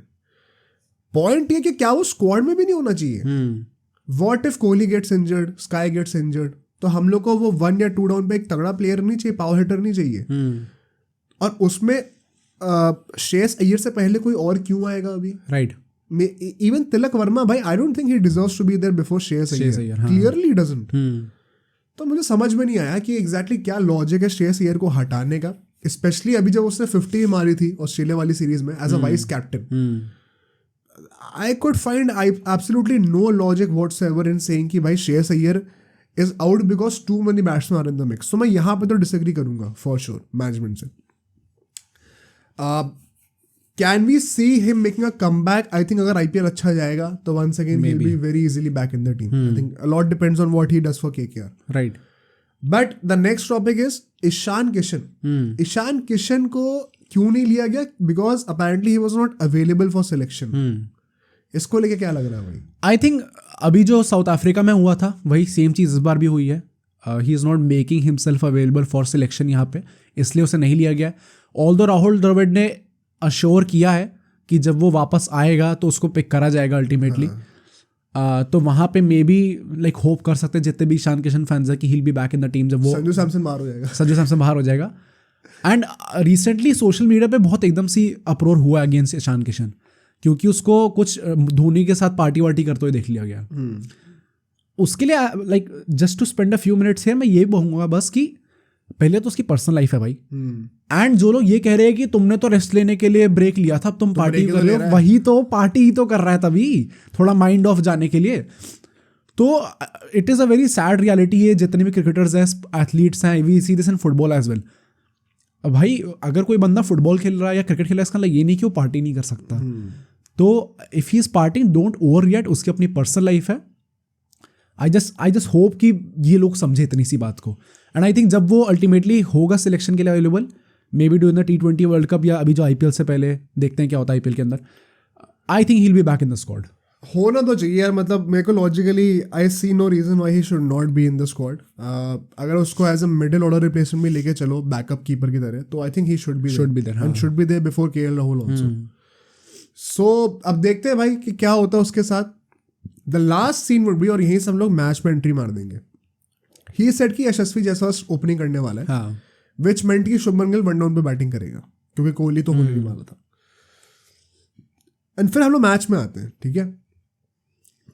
पॉइंट ये कि क्या वो स्क्वाड में भी नहीं होना चाहिए. What if Kohli gets injured, Sky gets injured, तो हम लोग को वो 1 या 2 डाउन पे एक तगड़ा प्लेयर नहीं चाहिए, पावर हिटर नहीं चाहिए. और उसमें श्रेयस अय्यर से पहले कोई और क्यों आएगा अभी? राइट. इवन तिलक वर्मा, भाई I don't think he deserves to be there before Shreyas Iyer. Clearly doesn't. तो मुझे समझ में नहीं आया कि एग्जैक्टली क्या लॉजिक है श्रेयस अय्यर को हटाने का, स्पेशली अभी जब उसने 50 मारी थी ऑस्ट्रेलिया वाली सीरीज में as a vice captain. I could find absolutely no logic whatsoever in saying कि भाई Shreyas Iyer is out because too many batsmen are in the mix. So मैं यहाँ पे तो disagree करूँगा for sure मैनेजमेंट से. Can we see him making a comeback? I think अगर IPL अच्छा जाएगा तो once again he'll be very easily back in the team. I think a lot depends on what he does for KKR. Right. But the next topic is Ishan Kishan. Ishan Kishan को क्यों नहीं लिया गया? Because apparently he was not available for selection. इसको लेके क्या लग रहा है भाई? आई थिंक अभी जो साउथ अफ्रीका में हुआ था वही सेम चीज़ इस बार भी हुई है. ही is not making himself available for selection यहाँ पे, इसलिए उसे नहीं लिया गया. ऑल्दो राहुल द्रविड़ ने अश्योर किया है कि जब वो वापस आएगा तो उसको पिक करा जाएगा अल्टीमेटली. तो वहाँ पे मे बी लाइक होप कर सकते हैं जितने भी ईशान किशन फैंस है कि ही will be back in the team जब वो संजू सैमसन बाहर हो जाएगा. एंड रिसेंटली सोशल मीडिया पे बहुत एकदम सी अप्रोर हुआ अगेंस्ट ईशान किशन, क्योंकि उसको कुछ धोनी के साथ पार्टी वार्टी करते हुए देख लिया गया. उसके लिए like just to spend a few minutes here मैं ये कहूँगा बस कि पहले तो उसकी पर्सनल लाइफ है भाई, एंड जो लोग ये कह रहे हैं कि तुमने तो रेस्ट लेने के लिए ब्रेक लिया था, अब तुम पार्टी कर रहे हो, वही तो पार्टी ही तो कर रहा है तभी, थोड़ा माइंड ऑफ जाने के लिए। तो it is a very sad reality है, जितने भी क्रिकेटर्स हैं, एथलीट्स हैं, we see this in football as well. भाई अगर कोई बंदा फुटबॉल खेल रहा है या क्रिकेट खेल रहा है, इसका ये नहीं कि वो पार्टी नहीं कर सकता। तो if he is parting, don't over react, उसकी अपनी पर्सनल लाइफ है। आई जस्ट होप कि ये लोग समझे इतनी सी बात को। एंड आई थिंक जब वो अल्टीमेटली होगा सिलेक्शन के लिए available, may be doing the T20 world cup, या अभी जो IPL से पहले देखते हैं क्या होता है IPL के अंदर, I think he will be back in the squad. होना तो चाहिए यार, मतलब मेरे को logically I see no reason why he should not be in the squad. अगर उसको as a middle order replacement में लेके चलो बैकअप कीपर की तरह, तो I think he should be there and should be there before KL Rahul also. So अब देखते हैं भाई कि क्या होता है उसके साथ। The last scene would be, और यहीं से हम लोग मैच में एंट्री मार देंगे। ही सेड कि यशस्वी जायसवाल ओपनिंग करने वाला है, विच मेंट कि शुभमन गिल वन डाउन पे बैटिंग करेगा, क्योंकि कोहली तो होने नहीं वाला था। एंड फिर हम लोग मैच में आते हैं, ठीक है।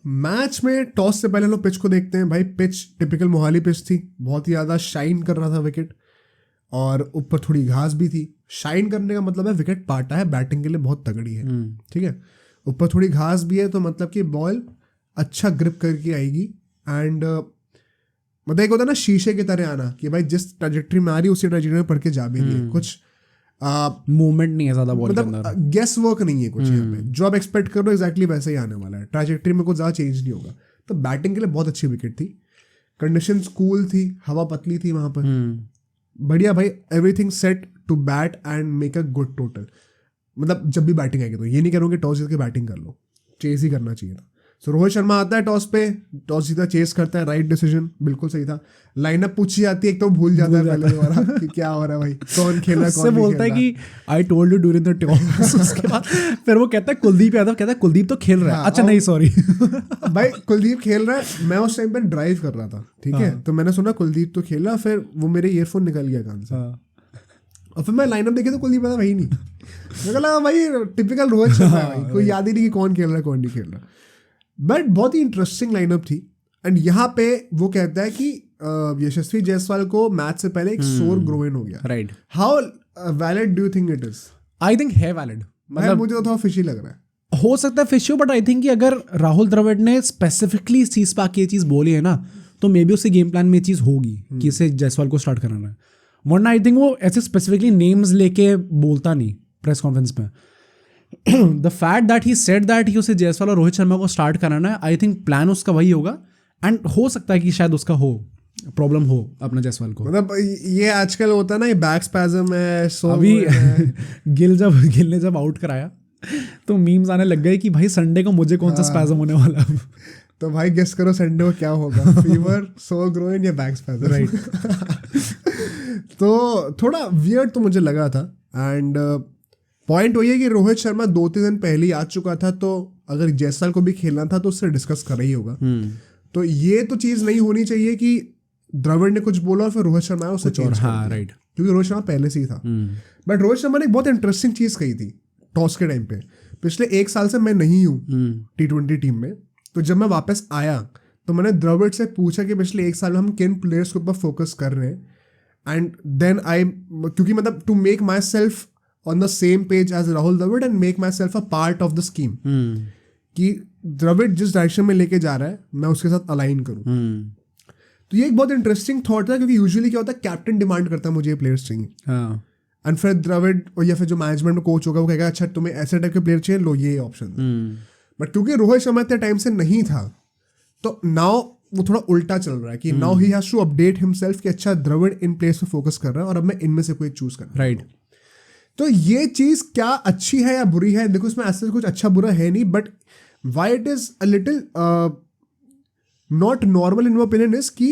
मैच में टॉस से पहले हम लोग पिच को देखते हैं। भाई पिच टिपिकल मोहाली पिच थी, बहुत ही ज़्यादा शाइन कर रहा था विकेट, और ऊपर थोड़ी घास भी थी। शाइन करने का मतलब है विकेट पाटा है, बैटिंग के लिए बहुत तगड़ी है, ठीक है। ऊपर थोड़ी घास भी है, तो मतलब कि बॉल अच्छा ग्रिप करके आएगी। एंड मतलब एक होता है ना शीशे की तरह आना, कि भाई जिस ट्रैजेक्टरी में आ रही है उसी ट्रैजेक्टरी में पढ़ के जा भी रही है। कुछ मूवमेंट नहीं है ज़्यादा बॉल के अंदर, मतलब गेस वर्क नहीं है कुछ यहाँ पे। जो आप एक्सपेक्ट कर रहे हो एग्जैक्टली वैसे ही आने वाला है, ट्रैजेक्टरी में कुछ ज़्यादा चेंज नहीं होगा। तो बैटिंग के लिए बहुत अच्छी विकेट थी, कंडीशंस कूल थी, हवा पतली थी वहाँ पर, बढ़िया भाई। Everything set to bat and make a good total. मतलब जब भी बैटिंग आएगी, तो ये नहीं करूँगी टॉस जीत के बैटिंग कर लो, चेस ही करना चाहिए था। सो रोहित शर्मा आता है टॉस पे, टॉस जीता, चेस करता है, राइट डिसीजन, बिल्कुल सही था। लाइनअप पूछी जाती है, एक तो भूल जाता है पहले वाला कि क्या हो रहा है भाई, कौन खेला कौन नहीं बोलता है कि I told you during the toss. उसके बाद फिर वो कहता है कुलदीप यादव, कहता है कुलदीप तो खेल रहा है। अच्छा नहीं सॉरी भाई कुलदीप खेल रहा है। मैं उस टाइम पे ड्राइव कर रहा था, ठीक है, तो मैंने सुना कुलदीप तो खेल रहा, फिर वो मेरे ईयरफोन निकल गया कान से, और फिर मैं लाइनअप देखे तो कुलदीप था वही नहीं। मैं कहा भाई टिपिकल रोहित शर्मा है भाई, कोई याद ही नहीं कि कौन खेल रहा है कौन नहीं खेल रहा। बट बहुत ही इंटरेस्टिंग लाइनअप थी। एंड यहाँ पे वो कहता है कि यशस्वी जायसवाल को मैच से पहले एक सोर ग्रोइन हो गया। Right, how valid do you think it is? I think है वैलिड, मतलब मुझे तो थोड़ा फिशी लग रहा है। हो सकता है फिशो, बट आई थिंक कि अगर राहुल द्रविड़ ने स्पेसिफिकली इस चीज़ पर आके ये चीज़ बोली है ना, तो मे बी उसके गेम प्लान में ये चीज़ होगी कि इसे जायसवाल को स्टार्ट कराना है। वरना आई थिंक वो ऐसे स्पेसिफिकली नेम्स लेके बोलता नहीं प्रेस कॉन्फ्रेंस में। The fact that he said that he उसे जायसवाल और रोहित शर्मा को स्टार्ट कराना है, आई थिंक प्लान उसका वही होगा। एंड हो सकता है कि शायद उसका हो प्रॉब्लम हो अपना जायसवाल को। मतलब ये आजकल होता है ना, ये बैक स्पैज़म है, सो अभी गिल ने जब आउट कराया तो मीम्स आने लग गए कि भाई संडे को मुझे कौन सा स्पैज़म होने वाला है। तो भाई गेस करो संडे को क्या होगा, फीवर, सोर ग्रोइन या बैक स्पैज़म, राइट। तो थोड़ा वियर्ड तो मुझे लगा था। एंड पॉइंट वही है कि रोहित शर्मा 2-3 दिन पहले ही आ चुका था, तो अगर जायसवाल को भी खेलना था तो उससे डिस्कस कर ही होगा। तो ये तो चीज़ नहीं होनी चाहिए कि द्रविड़ ने कुछ बोला और फिर रोहित शर्मा उससे चेंज, हाँ राइट, क्योंकि रोहित शर्मा पहले से ही था। बट रोहित शर्मा ने एक बहुत इंटरेस्टिंग चीज़ कही थी टॉस के टाइम पे। पिछले 1 साल से मैं नहीं हूँ T20 टीम में, तो जब मैं वापस आया तो मैंने द्रविड़ से पूछा कि पिछले 1 साल में हम किन प्लेयर्स के ऊपर फोकस कर रहे हैं। एंड देन क्योंकि मतलब to make myself on the same page as Rahul Dravid and make myself a part of the scheme, कि द्रविड़ जिस डायरेक्शन में लेके जा रहा है मैं उसके साथ अलाइन करूं। तो ये एक बहुत इंटरेस्टिंग थॉट था, क्योंकि यूजुअली क्या होता है कैप्टन डिमांड करता है मुझे ये प्लेयर्स चाहिए, एंड फिर द्रविड़ और या फिर जो मैनेजमेंट में कोच होगा वो कहेगा अच्छा तुम्हें ऐसे टाइप के प्लेयर चाहिए, लो ये ऑप्शन। बट क्योंकि रोहित शर्मा इतने टाइम से नहीं था, तो नाउ वो थोड़ा उल्टा चल रहा है कि now he has to update himself कि अच्छा द्रविड़ इन प्लेयर्स पे फोकस कर रहा है और अब मैं इनमें से कोई चूज कर रहा हूं। तो ये चीज़ क्या अच्छी है या बुरी है, देखो इसमें ऐसे कुछ अच्छा बुरा है नहीं, but why it is a little not normal in my opinion is कि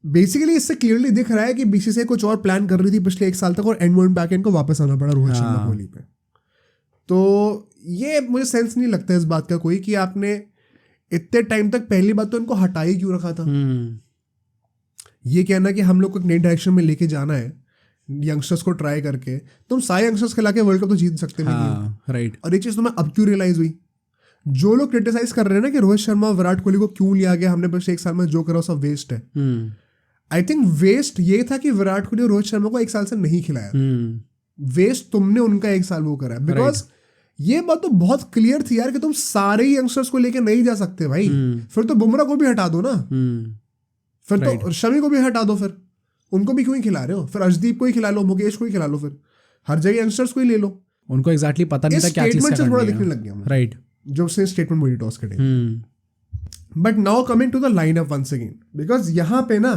बेसिकली इससे क्लियरली दिख रहा है कि बीसीसीआई कुछ और प्लान कर रही थी पिछले 1 साल तक, और एंड बैक एंड को वापस आना पड़ा रोहित शर्मा कोहली पे। तो ये मुझे सेंस नहीं लगता इस बात का कोई, कि आपने इतने टाइम तक पहली बात तो इनको हटा ही क्यों रखा था। ये कहना कि हम लोग को एक नई डायरेक्शन में लेके जाना है यंगस्टर्स को ट्राई करके, तुम सारे यंगस्टर्स खिला के वर्ल्ड कप तो जीत सकते भी नहीं, राइट। और ये चीज़ तुम्हें अब क्यों रियलाइज हुई? जो लोग क्रिटिसाइज कर रहे हैं ना कि रोहित शर्मा विराट कोहली को क्यों लिया गया, हमने पिछले 1 साल में जो करा सब वेस्ट है, आई थिंक वेस्ट ये था कि विराट कोहली और रोहित शर्मा को 1 साल से नहीं खिलाया। वेस्ट तुमने उनका 1 साल वो करा, बिकॉज ये बात तो बहुत क्लियर थी यार कि तुम सारे ही यंगस्टर्स को लेके नहीं जा सकते भाई। फिर तो बुमराह को भी हटा दो ना, फिर तो शमी को भी हटा दो, फिर उनको भी क्यों ही खिला रहे हो? फिर अर्शदीप को ही खिला लो, मुकेश को ही खिला लो, फिर हर जगह यंगस्टर्स को ही ले लो। उनको एग्जैक्टली पता नहीं था क्या चीज से थोड़ा दिखने लग गया, राइट, जब से स्टेटमेंट बोली टॉस के time. But now coming to the lineup once again, because यहाँ पे ना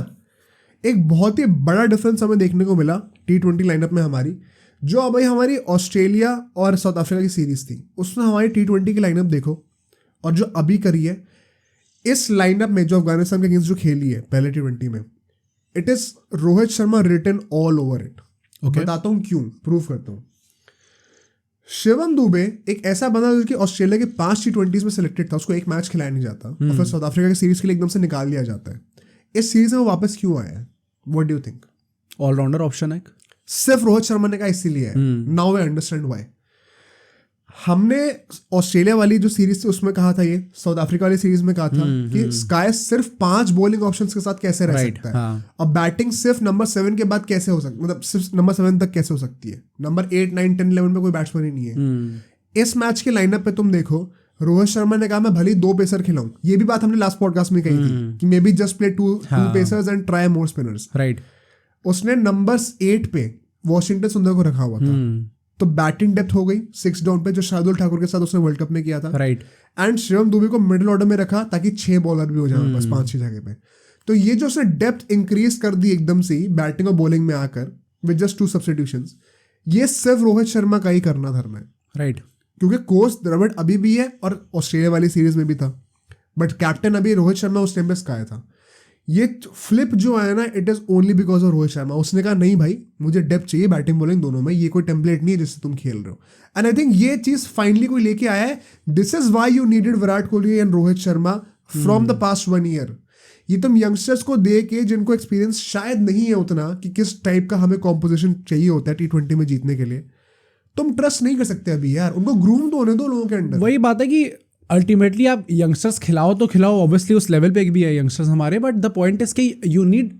एक बहुत ही बड़ा डिफरेंस हमें देखने को मिला T20 लाइनअप में हमारी। जो अभी हमारी ऑस्ट्रेलिया और साउथ अफ्रीका की सीरीज थी, उसमें हमारी T20 की लाइनअप देखो, और जो अभी करी है इस लाइनअप में जो अफगानिस्तान के अगेंस्ट जो खेली है पहले T20 में, it is Rohit Sharma written all over it. बताता हूँ क्यों, प्रूव करता हूँ। शिवम दुबे एक ऐसा बंदा जो कि ऑस्ट्रेलिया के 5 T20s में सिलेक्टेड था, उसको एक मैच खिलाया नहीं जाता, और फिर साउथ अफ्रीका की सीरीज के लिए एकदम से निकाल दिया जाता है। इस सीरीज में वो वापस क्यों आया है? What do you think? Allrounder option है, सिर्फ रोहित शर्मा ने कहा इसीलिए है। Now I understand why. हमने ऑस्ट्रेलिया वाली जो सीरीज थी उसमें कहा था, ये साउथ अफ्रीका वाली सीरीज में कहा था कि स्काई सिर्फ 5 बॉलिंग ऑप्शंस के साथ कैसे रह सकता है, और बैटिंग सिर्फ नंबर 7 के बाद कैसे हो सकती, मतलब सिर्फ नंबर 7 तक कैसे हो सकती है, नंबर 8, 9, 10, 11 में कोई बैट्समैन ही नहीं है। इस मैच के लाइनअप पे तुम देखो, रोहित शर्मा ने कहा मैं भले 2 पेसर खिलाऊं, ये भी बात हमने लास्ट पॉडकास्ट में कही थी कि may be just play 2 pacers and try more spinners, right. उसने नंबर 8 पे वॉशिंगटन सुंदर को रखा हुआ था, तो बैटिंग डेप्थ हो गई 6 डाउन पे, जो शार्दुल ठाकुर के साथ उसने वर्ल्ड कप में किया था, राइट। एंड शिवम दुबे को मिडिल ऑर्डर में रखा ताकि 6 बॉलर भी हो जाए बस 5-6 जगह पे। तो ये जो उसने डेप्थ इंक्रीज कर दी एकदम से ही बैटिंग और बॉलिंग में आकर विद जस्ट 2 सब्स्टिट्यूशंस, ये सिर्फ रोहित शर्मा का ही करना धरना है, राइट। क्योंकि कोच द्रविड़ अभी भी है और ऑस्ट्रेलिया वाली सीरीज में भी था, बट कैप्टन अभी रोहित शर्मा उस टाइम पे स्काई था। ये फ्लिप जो आया ना, it is only because of Rohit Sharma. उसने कहा नहीं भाई, मुझे डेप्थ चाहिए बैटिंग बॉलिंग दोनों में, ये कोई टेम्पलेट नहीं है जिससे तुम खेल रहे हो। एंड आई थिंक ये चीज फाइनली कोई लेके आया है। This is why you needed Virat Kohli and Rohit Sharma from the past 1 year. ये तुम यंगस्टर्स को दे के, जिनको एक्सपीरियंस शायद नहीं है उतना कि किस टाइप का हमें कॉम्पोजिशन चाहिए होता है T20 में जीतने के लिए, तुम ट्रस्ट नहीं कर सकते अभी यार। उनको ग्रूम तो होने दो लोगों के अंदर। वही बात है कि अल्टीमेटली आप यंगस्टर्स खिलाओ तो खिलाओ, ऑब्वियसली उस लेवल पे भी है यंगस्टर्स हमारे, बट द पॉइंट इज कि you need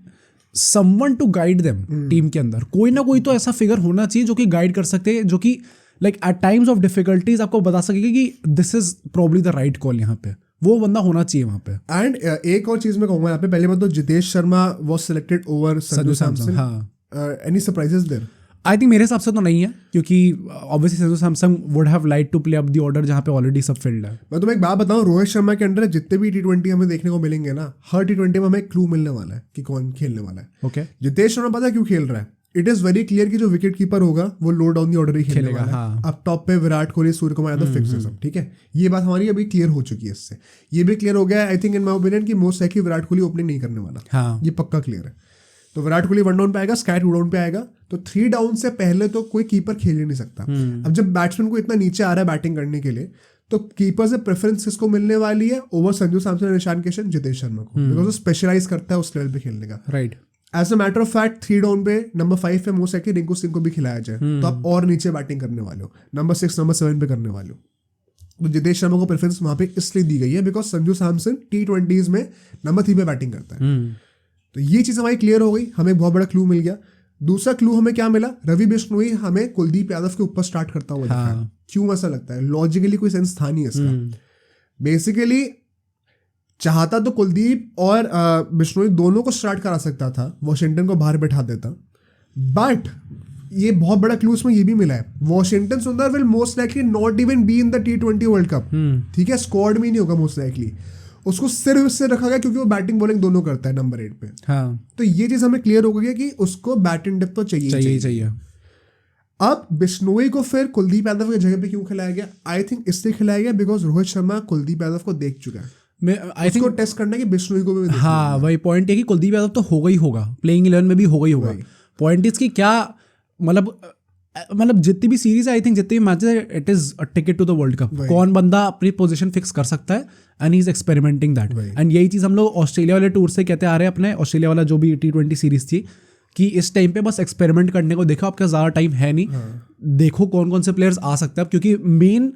someone to guide them. Team के अंदर कोई ना कोई तो ऐसा फिगर होना चाहिए जो कि गाइड कर सकते हैं, जो कि like at times of difficulties आपको बता सकेगा कि this is probably the right call. यहाँ पे वो बंदा होना चाहिए वहाँ पे। एंड एक और चीज मैं कहूँगा यहाँ पे, पहले बात तो Jitesh Sharma was selected over Sanju Samson. हाँ, any surprises there? I think मेरे हिसाब से तो नहीं है, क्योंकि obviously Sanju Samson would have like to play up the order जहाँ पे ऑलरेडी सब फील्ड है। मैं तुम्हें एक बात बताऊं, रोहित शर्मा के अंडर जितने भी T20 हमें देखने को मिलेंगे ना, हर T20 में हमें एक क्लू मिलने वाला है कि कौन खेलने वाला है। ओके, जितेश शर्मा पता है क्यों खेल रहा है? इट इज वेरी क्लियर कि जो विकेट कीपर होगा वो लो डाउन द ऑर्डर ही खेलने वाला है। अब टॉप पे विराट कोहली, सूर्य कुमार यादव फिक्स है सब, ठीक है। ये बात हमारी अभी क्लियर हो चुकी है। इससे ये भी क्लियर हो गया I think in my opinion कि most likely Virat Kohli opening नहीं करने वाला। ये पक्का क्लियर है। तो विराट कोहली 1 डाउन पे आएगा, स्काई 2 डाउन पे आएगा, तो 3 डाउन से पहले तो कोई कीपर खेल ही नहीं सकता। अब जब बैट्समैन को इतना नीचे आ रहा है बैटिंग करने के लिए, तो कीपर से प्रेफरेंस किसको मिलने वाली है ओवर संजू सैमसन, ईशान किशन, जितेश शर्मा को, बिकॉज वो स्पेशलाइज करता है उस लेवल पे खेलने का, right. As a matter of fact 3 down पे नंबर 5 पे मोस्ट लाइकली रिंकू सिंह को भी खिलाया जाए, तो आप और नीचे बैटिंग करने वाले हो, नंबर 6 नंबर 7 पे करने वाले हो। तो जितेश शर्मा को प्रेफरेंस वहां पे इसलिए दी गई है बिकॉज संजू सैमसन T20s में नंबर 3 पे बैटिंग करता है। तो ये चीज हमारी क्लियर हो गई, हमें एक बहुत बड़ा क्लू मिल गया। दूसरा क्लू हमें क्या मिला? रवि बिश्नोई हमें कुलदीप यादव के ऊपर स्टार्ट करता हुआ दिखा। क्यों ऐसा लगता है? लॉजिकली कोई सेंस था नहीं इसका। बेसिकली चाहता तो कुलदीप और बिश्नोई दोनों को स्टार्ट करा सकता था, वॉशिंगटन को बाहर बैठा देता, बट ये बहुत बड़ा क्लू इसमें ये भी मिला है, वॉशिंगटन सुंदर will most likely not even be in the T20 world cup. ठीक है, स्क्वाड में ही नहीं होगा मोस्ट लाइकली। उसको सिर्फ इससे रखा गया क्योंकि वो बैटिंग बॉलिंग दोनों करता है नंबर 8 पे। हाँ, तो ये चीज हमें क्लियर हो गई कि उसको बैटिंग डेप्थ तो चाहिए। अब बिश्नोई को फिर कुलदीप यादव की जगह पे क्यों खिलाया गया? आई थिंक इसलिए खिलाया गया बिकॉज रोहित शर्मा कुलदीप यादव को देख चुका है। आई थिंक टेस्ट करना है कि बिश्नोई को भी। हाँ, वही पॉइंट है कि कुलदीप यादव तो होगा ही होगा, प्लेइंग 11 में भी होगा ही होगा। पॉइंट इज कि क्या मतलब जितनी भी सीरीज है, आई थिंक जितने भी मैचेस है, it is a ticket to the world cup. कौन बंदा अपनी पोजीशन फिक्स कर सकता है, and he is experimenting that. And यही चीज हम लोग ऑस्ट्रेलिया वाले टूर से कहते आ रहे हैं, अपने ऑस्ट्रेलिया वाला जो भी T20 सीरीज थी, कि इस टाइम पे बस एक्सपेरिमेंट करने को देखो, आपका ज़्यादा टाइम है नहीं। देखो कौन कौन से प्लेयर्स आ सकते हैं, क्योंकि मेन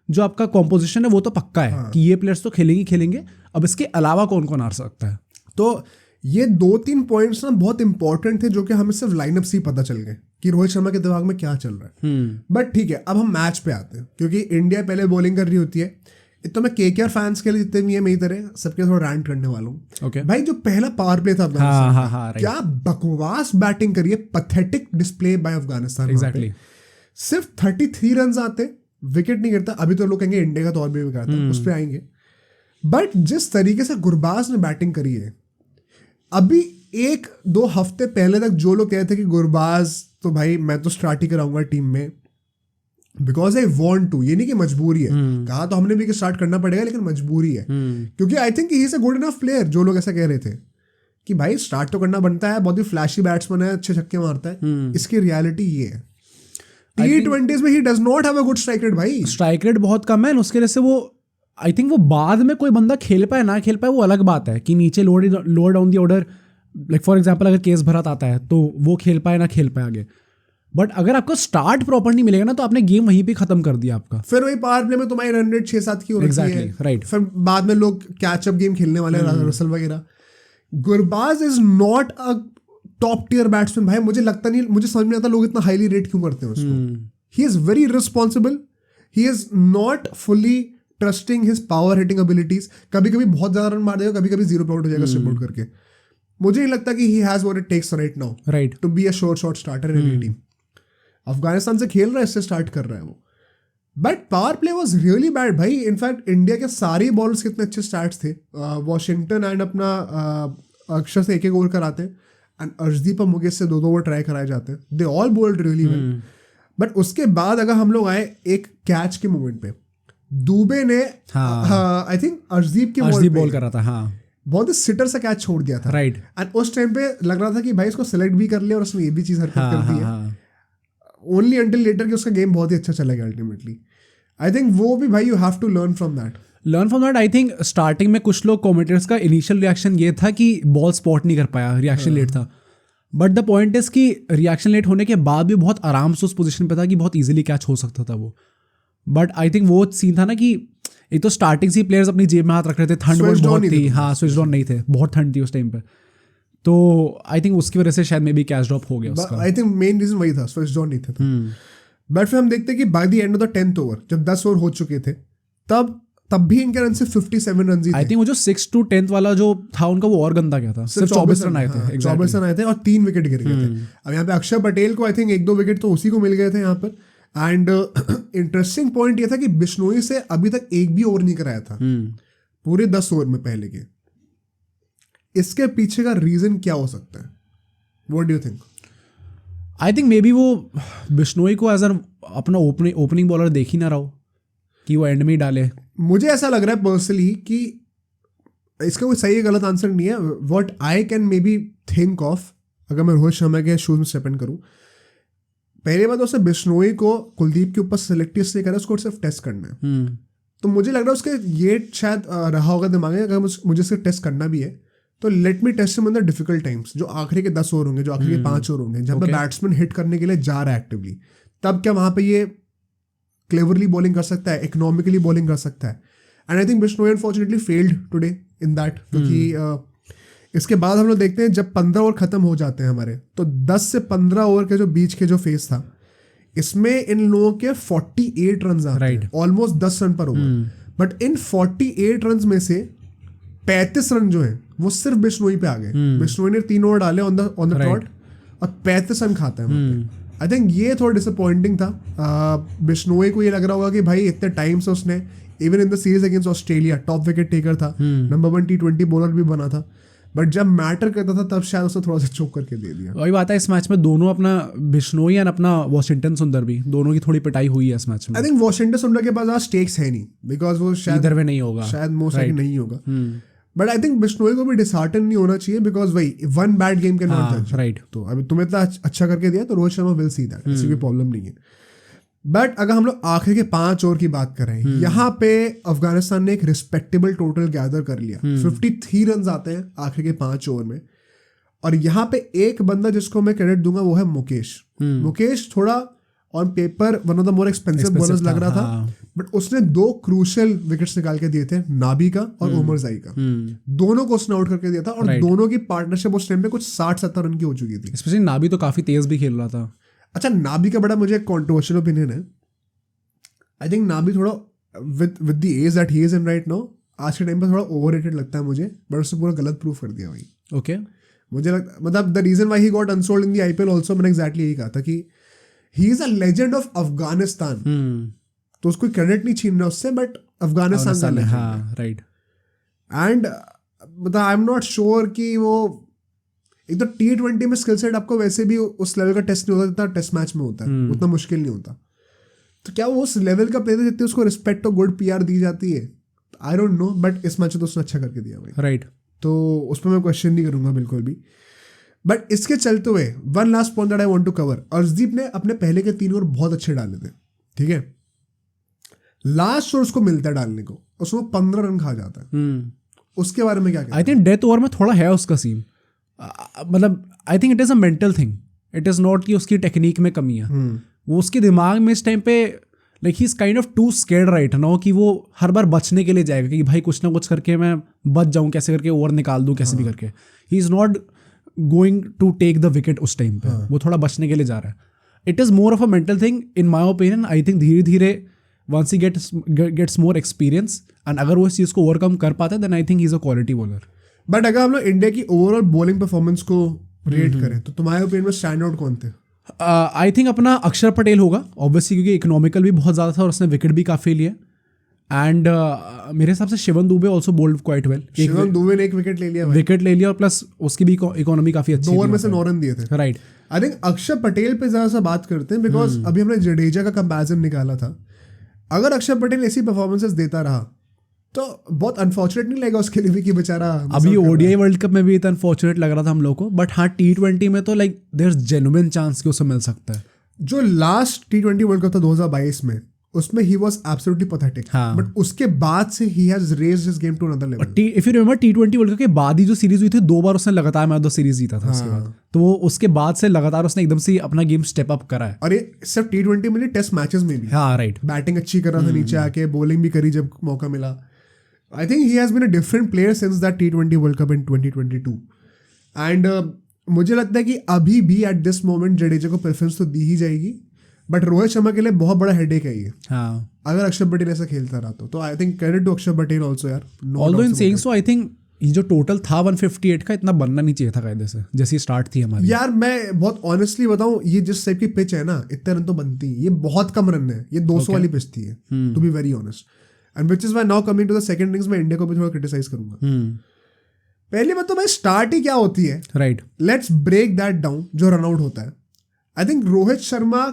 जो आपका कॉम्पोजिशन है वो तो पक्का है कि ये प्लेयर्स तो खेलेंगे। अब इसके अलावा कौन कौन आ सकता है? तो ये 2-3 पॉइंट्स ना बहुत इंपॉर्टेंट थे जो कि हमें सिर्फ लाइनअप से ही पता चल गए कि रोहित शर्मा के दिमाग में क्या चल रहा है। बट ठीक है, अब हम मैच पे आते हैं क्योंकि इंडिया पहले बॉलिंग कर रही होती है। तो मैं केकेआर फैंस के लिए जितने भी है मेरी तरह सबके थोड़ा रैंट करने वाला हूँ। भाई जो पहला पावर प्ले था अफगानिस्तान, क्या बकवास बैटिंग करी है, pathetic display bye Afghanistan. Exactly, सिर्फ 33 रन आते, विकेट नहीं गिरता। अभी तो लोग कहेंगे इंडिया का तो और भी बिगाड़ता है, उस पर आएंगे। बट जिस तरीके से गुरबाज ने बैटिंग करी है, अभी 1-2 हफ्ते पहले तक जो लोग कहते थे कि गुरबाज तो भाई मैं तो स्टार्ट ही कराऊंगा टीम में बिकॉज आई वॉन्ट टू, ये नहीं कि मजबूरी है, कहा तो हमने भी कि स्टार्ट करना पड़ेगा लेकिन मजबूरी है क्योंकि आई think he is a good enough player. जो लोग ऐसा कह रहे थे कि भाई स्टार्ट तो करना बनता है, बहुत ही फ्लैशी बैट्समैन है, अच्छे छक्के मारता है, इसकी रियलिटी ये है T20s में he does not have a good strike rate. भाई स्ट्राइक रेट बहुत कम है, उसके लिए से वो आई थिंक वो बाद में कोई बंदा खेल पाए ना खेल पाए वो अलग बात है कि नीचे lower down the order, like for example अगर केस भरत आता है तो वो खेल पाए ना खेल पाए आगे। बट अगर आपको स्टार्ट प्रॉपर नहीं मिलेगा ना तो आपने गेम वहीं पे खत्म कर दिया आपका। फिर वही पावर प्ले में तुम्हारी रन रेट 6-7 की हो रही है, राइट। फिर बाद में लोग कैचअप गेम खेलने वाले रसल वगैरह। Gurbaz is not a top tier batsman. भाई मुझे लगता नहीं, मुझे समझ में आता लोग इतना हाईली रेट क्यों करते हैं उसको। He is very responsible, he is not fully trusting his power hitting abilities. कभी कभी बहुत ज्यादा रन मार देगा, कभी कभी 0 पे आउट हो जाएगा स्ट्रिप आउट करके। मुझे नहीं लगता कि he has what it takes right now right to be a short starter in any team. Afghanistan से खेल रहा है, इससे स्टार्ट कर रहा है वो। But power play was really bad भाई। इनफैक्ट इंडिया के सारे बॉलर्स कितने अच्छे स्टार्ट्स थे। वॉशिंगटन एंड अपना अक्षर से 1-1 ओवर कराते हैं एंड अर्शदीप और मुकेश से 2-2 ओवर ट्राई कराए जाते हैं। They all bowled really well. But उसके बाद अगर हम लोग आए एक कैच के मोमेंट पे, दुबे ने आई थिंक अर्शदीप के बॉल कर रहा था, हाँ बहुत ही सिटर सा कैच छोड़ दिया था। राइट। एंड उस टाइम पे लग रहा था कि भाई इसको सेलेक्ट भी कर लिया और उसने ये भी चीज हरकत कर दी है। ओनली अंटिल लेटर कि उसका गेम बहुत ही अच्छा चलेगा अल्टीमेटली। आई थिंक वो भी भाई you have to learn from that. I think starting में कुछ लोग कमेंटेटर्स का इनिशियल रिएक्शन ये था कि बॉल स्पॉट नहीं कर पाया, रिएक्शन लेट था। बट द पॉइंट इज कि रिएक्शन लेट होने के बाद भी बहुत आराम से उस पोजीशन पे था कि बहुत इजीली कैच हो सकता था वो। बट आई थिंक वो सीन था ना कि एक तो स्टार्टिंग से प्लेयर्स अपनी जेब में हाथ रख रहे थे, ठंड बहुत थी, हाँ स्विच ऑन नहीं थे, बहुत ठंड थी उस टाइम पे, तो आई थिंक उसकी वजह से शायद मे बी कैच ड्रॉप हो गया उसका। आई थिंक मेन रीजन वही था, स्विच ऑन नहीं थे। बट फिर हम देखते हैं कि by the end of the 10th over जब 10 ओवर हो चुके थे तब भी इनके रन से 57 रन ही थे। आई थिंक वो जो 6 to 10th वाला जो था उनका वो और गंदा क्या था, सिर्फ 24 रन आए थे। 24 रन आए थे और 3 विकेट गिर गए थे। अब यहाँ पे अक्षर पटेल को आई थिंक 1-2 विकेट तो उसी को मिल गए थे यहाँ पर। एंड इंटरेस्टिंग पॉइंट ये था कि बिश्नोई से अभी तक एक भी ओवर नहीं कराया था पूरे 10 ओवर में पहले के। इसके पीछे का रीजन क्या हो सकता है? What do you think? I think may be वो बिश्नोई को एज अपना ओपनिंग बॉलर देख ही ना रहा हो कि वो एंड में ही डाले। मुझे ऐसा लग रहा है पर्सनली कि इसका कोई सही गलत आंसर नहीं है। What I can may be think of, अगर मैं रोहित शर्मा के शूज में स्टेप इन करूँ, पहली बात उसने बिश्नोई को कुलदीप के ऊपर सेलेक्ट इसलिए करा उसको सिर्फ टेस्ट करना है। तो मुझे लग रहा है उसके ये शायद रहा होगा दिमाग में, अगर मुझे सिर्फ टेस्ट करना भी है तो let me test him in the difficult times, जो आखिरी के 10 ओवर होंगे, जो आखिरी के 5 ओवर होंगे, जहाँ पे बैट्समैन हिट करने के लिए जा रहा है एक्टिवली, तब क्या वहाँ पे ये क्लेवरली बॉलिंग कर सकता है, इकोनॉमिकली बॉलिंग कर सकता है। And I think Bishnoi unfortunately failed today in that, क्योंकि इसके बाद हम लोग देखते हैं जब 15 ओवर खत्म हो जाते हैं हमारे, तो 10 से 15 ओवर के जो बीच के जो फेज था, इसमें इन लोगों के 48 रन आते हैं, ऑलमोस्ट 10 रन पर ओवर। बट इन 48 रन में से 35 रन जो है वो सिर्फ बिश्नोई पे आ गए। बिश्नोई ने 3 ओवर डाले ऑन द ट्रॉट और 35 रन खाता है वहाँ पे। आई थिंक ये थोड़ा डिसअपॉइंटिंग था। बिश्नोई को ये लग रहा होगा कि भाई इतने टाइम से उसने even in the series against Australia top wicket taker था, नंबर 1 T20 बॉलर भी बना था, बट जब मैटर करता था तब शायद उसने थोड़ा सा चोक करके दे दिया। वही बात है, इस मैच में दोनों अपना बिश्नोई एंड अपना वॉशिंगटन सुंदर भी दोनों की थोड़ी पिटाई हुई है इस मैच में। आई थिंक वॉशिंगटन सुंदर के पास स्टेक्स है नहीं, बिकॉज वो शायद इधर में नहीं होगा, शायद मोस्ट लाइकली नहीं होगा। बट आई थिंक बिश्नोई को भी डिसहार्टन नहीं होना चाहिए, बिकॉज वही one bad game can not जज, राइट। तो अभी तुम्हें इतना अच्छा करके दिया तो Rohit Sharma will see that, ऐसी कोई प्रॉब्लम नहीं है। बट अगर हम लोग आखिर के 5 ओवर की बात करें, यहाँ पे अफगानिस्तान ने एक रिस्पेक्टेबल टोटल गैदर कर लिया। 53 रन आते हैं आखिर के 5 ओवर में। और यहाँ पे एक बंदा जिसको मैं क्रेडिट दूंगा वो है मुकेश। मुकेश थोड़ा on paper one of the more expensive bowlers लग रहा था, बट उसने 2 क्रूशियल विकेट्स निकाल के दिए थे, नाबी का और उमर जाई का। दोनों को उसने आउट करके दिया था, और दोनों की पार्टनरशिप उस टाइम पे कुछ 60-70 रन की हो चुकी थी। स्पेशली नाबी तो काफी तेज भी खेल रहा था। अच्छा, नाबी का बड़ा मुझे कंट्रोवर्शियल ओपिनियन है। आई थिंक नाबी थोड़ा with the age that he is in right now, आज के टाइम पे थोड़ा ओवररेटेड लगता है मुझे, बट उसने पूरा गलत प्रूफ कर दिया भाई। ओके, मुझे लगता, मतलब the reason why he got unsold in the IPL also, मैंने एग्जैक्टली यही कहा था कि he is a legend of Afghanistan. तो उसको क्रेडिट नहीं छीन रहा उससे, बट अफगानिस्तान का लेजेंड है, राइट। एंड मतलब आई एम नॉट श्योर कि वो, एक तो T20 में स्किल सेट आपको वैसे भी उस लेवल का टेस्ट नहीं होता जितना टेस्ट मैच में होता है, उतना मुश्किल नहीं होता। तो क्या वो उस लेवल का प्लेयर है जितनी उसको रिस्पेक्ट और गुड पीआर दी जाती है? आई डोंट नो, बट इस मैच में तो उसने अच्छा करके दिया भाई, राइट। तो उस पर मैं क्वेश्चन नहीं करूंगा बिल्कुल भी। बट इसके चलते हुए one last point that I want to cover, Arshdeep ने अपने पहले के 3 ओवर बहुत अच्छे डाले थे, ठीक है। लास्ट ओवर उसको मिलता है डालने को, उसमें 15 रन खा जाता है। उसके बारे में क्या कहते हैं? आई थिंक डेथ ओवर में थोड़ा है उसका सीन, मतलब आई think it is a mental thing, it is not कि उसकी टेक्निक में कमी है। वो उसके दिमाग में इस टाइम पे like he is kind of too scared right now, कि वो हर बार बचने के लिए जाएगा कि भाई कुछ ना कुछ करके मैं बच जाऊं, कैसे करके ओवर निकाल दूं, कैसे भी करके। He is not going to take the wicket उस टाइम पे, वो थोड़ा बचने के लिए जा रहा है। It is more of a mental thing in my opinion. I think धीरे धीरे once he gets more experience and अगर वो इस चीज़ को ओवरकम कर पाता है, then I think he is a quality bowler. But अगर हम लोग इंडिया की ओवरऑल बॉलिंग परफॉर्मेंस को रेट करें तो तुम्हारे ओपिनियन में स्टैंड आउट कौन थे? आई थिंक अपना अक्षर पटेल होगा ऑब्वियसली, क्योंकि इकोनॉमिकल भी बहुत ज़्यादा था और उसने विकेट भी काफ़ी लिए। एंड मेरे हिसाब से Shivam Dube also bowled quite well. Shivam Dube ने 1 विकेट ले लिया, विकेट ले लिया, और प्लस उसकी भी इकोनॉमी काफ़ी अच्छी 2 ओवर में से 9 रन दिए थे, राइट। आई थिंक अक्षर पटेल पे ज़रा सा बात करते हैं, बिकॉज अभी हमने जडेजा का कंपैरिजन निकाला था। अगर अक्षर पटेल ऐसी परफॉर्मेंसेस देता रहा तो बहुत अनफॉर्चुनेट नहीं लगेगा उसके लिए भी कि बेचारा अभी ओडीआई वर्ल्ड कप में भी इतना अनफॉर्चुनेट लग रहा था हम लोग को, बट हाँ T20 में तो like there is genuine chance कि उसे मिल सकता है। जो लास्ट T20 वर्ल्ड कप था 2022 में, उसमें he was absolutely pathetic, but उसके बाद से he has raised his game to another level. If you remember T20 world cup के बाद ही जो सीरीज हुई थी, 2 बार उसने लगातार मैच ऑफ द सीरीज जीता था उसके बाद, तो वो उसके बाद से लगातार उसने एकदम से अपना गेम स्टेप अप करा है। और ये सिर्फ T20 में नहीं, टेस्ट मैचेस में भी। हाँ, राइट। बैटिंग अच्छी कर रहा था, नीचे आके बॉलिंग भी करी जब मौका मिला। I think he has been a different player since that T20 World Cup in 2022. And मुझे लगता है कि अभी भी at this moment जडेजा को प्रेफरेंस तो दी ही जाएगी, बट रोहित शर्मा के लिए बहुत बड़ा हेडेक है ये। हाँ, अगर अक्षर पटेल ऐसा खेलता रहा तो आई थिंक क्रेडिट टू अक्षर पटेल ऑल्सो यार। Although in saying so I think ये जो टोटल था 158 का, इतना बनना नहीं चाहिए था कायदे से, जैसी स्टार्ट थी हमारी। यार मैं बहुत ऑनेस्टली बताऊं, ये जिस टाइप की पिच है ना, इतने रन तो बनती है, ये बहुत कम रन है, ये 200 वाली पिच थी, to be very honest. And which is why now coming to the second innings में इंडिया को भी थोड़ा क्रिटिसाइज करूंगा। पहली बात तो भाई स्टार्ट ही क्या होती है, right. Let's break that down. जो रन आउट होता है, आई थिंक रोहित शर्मा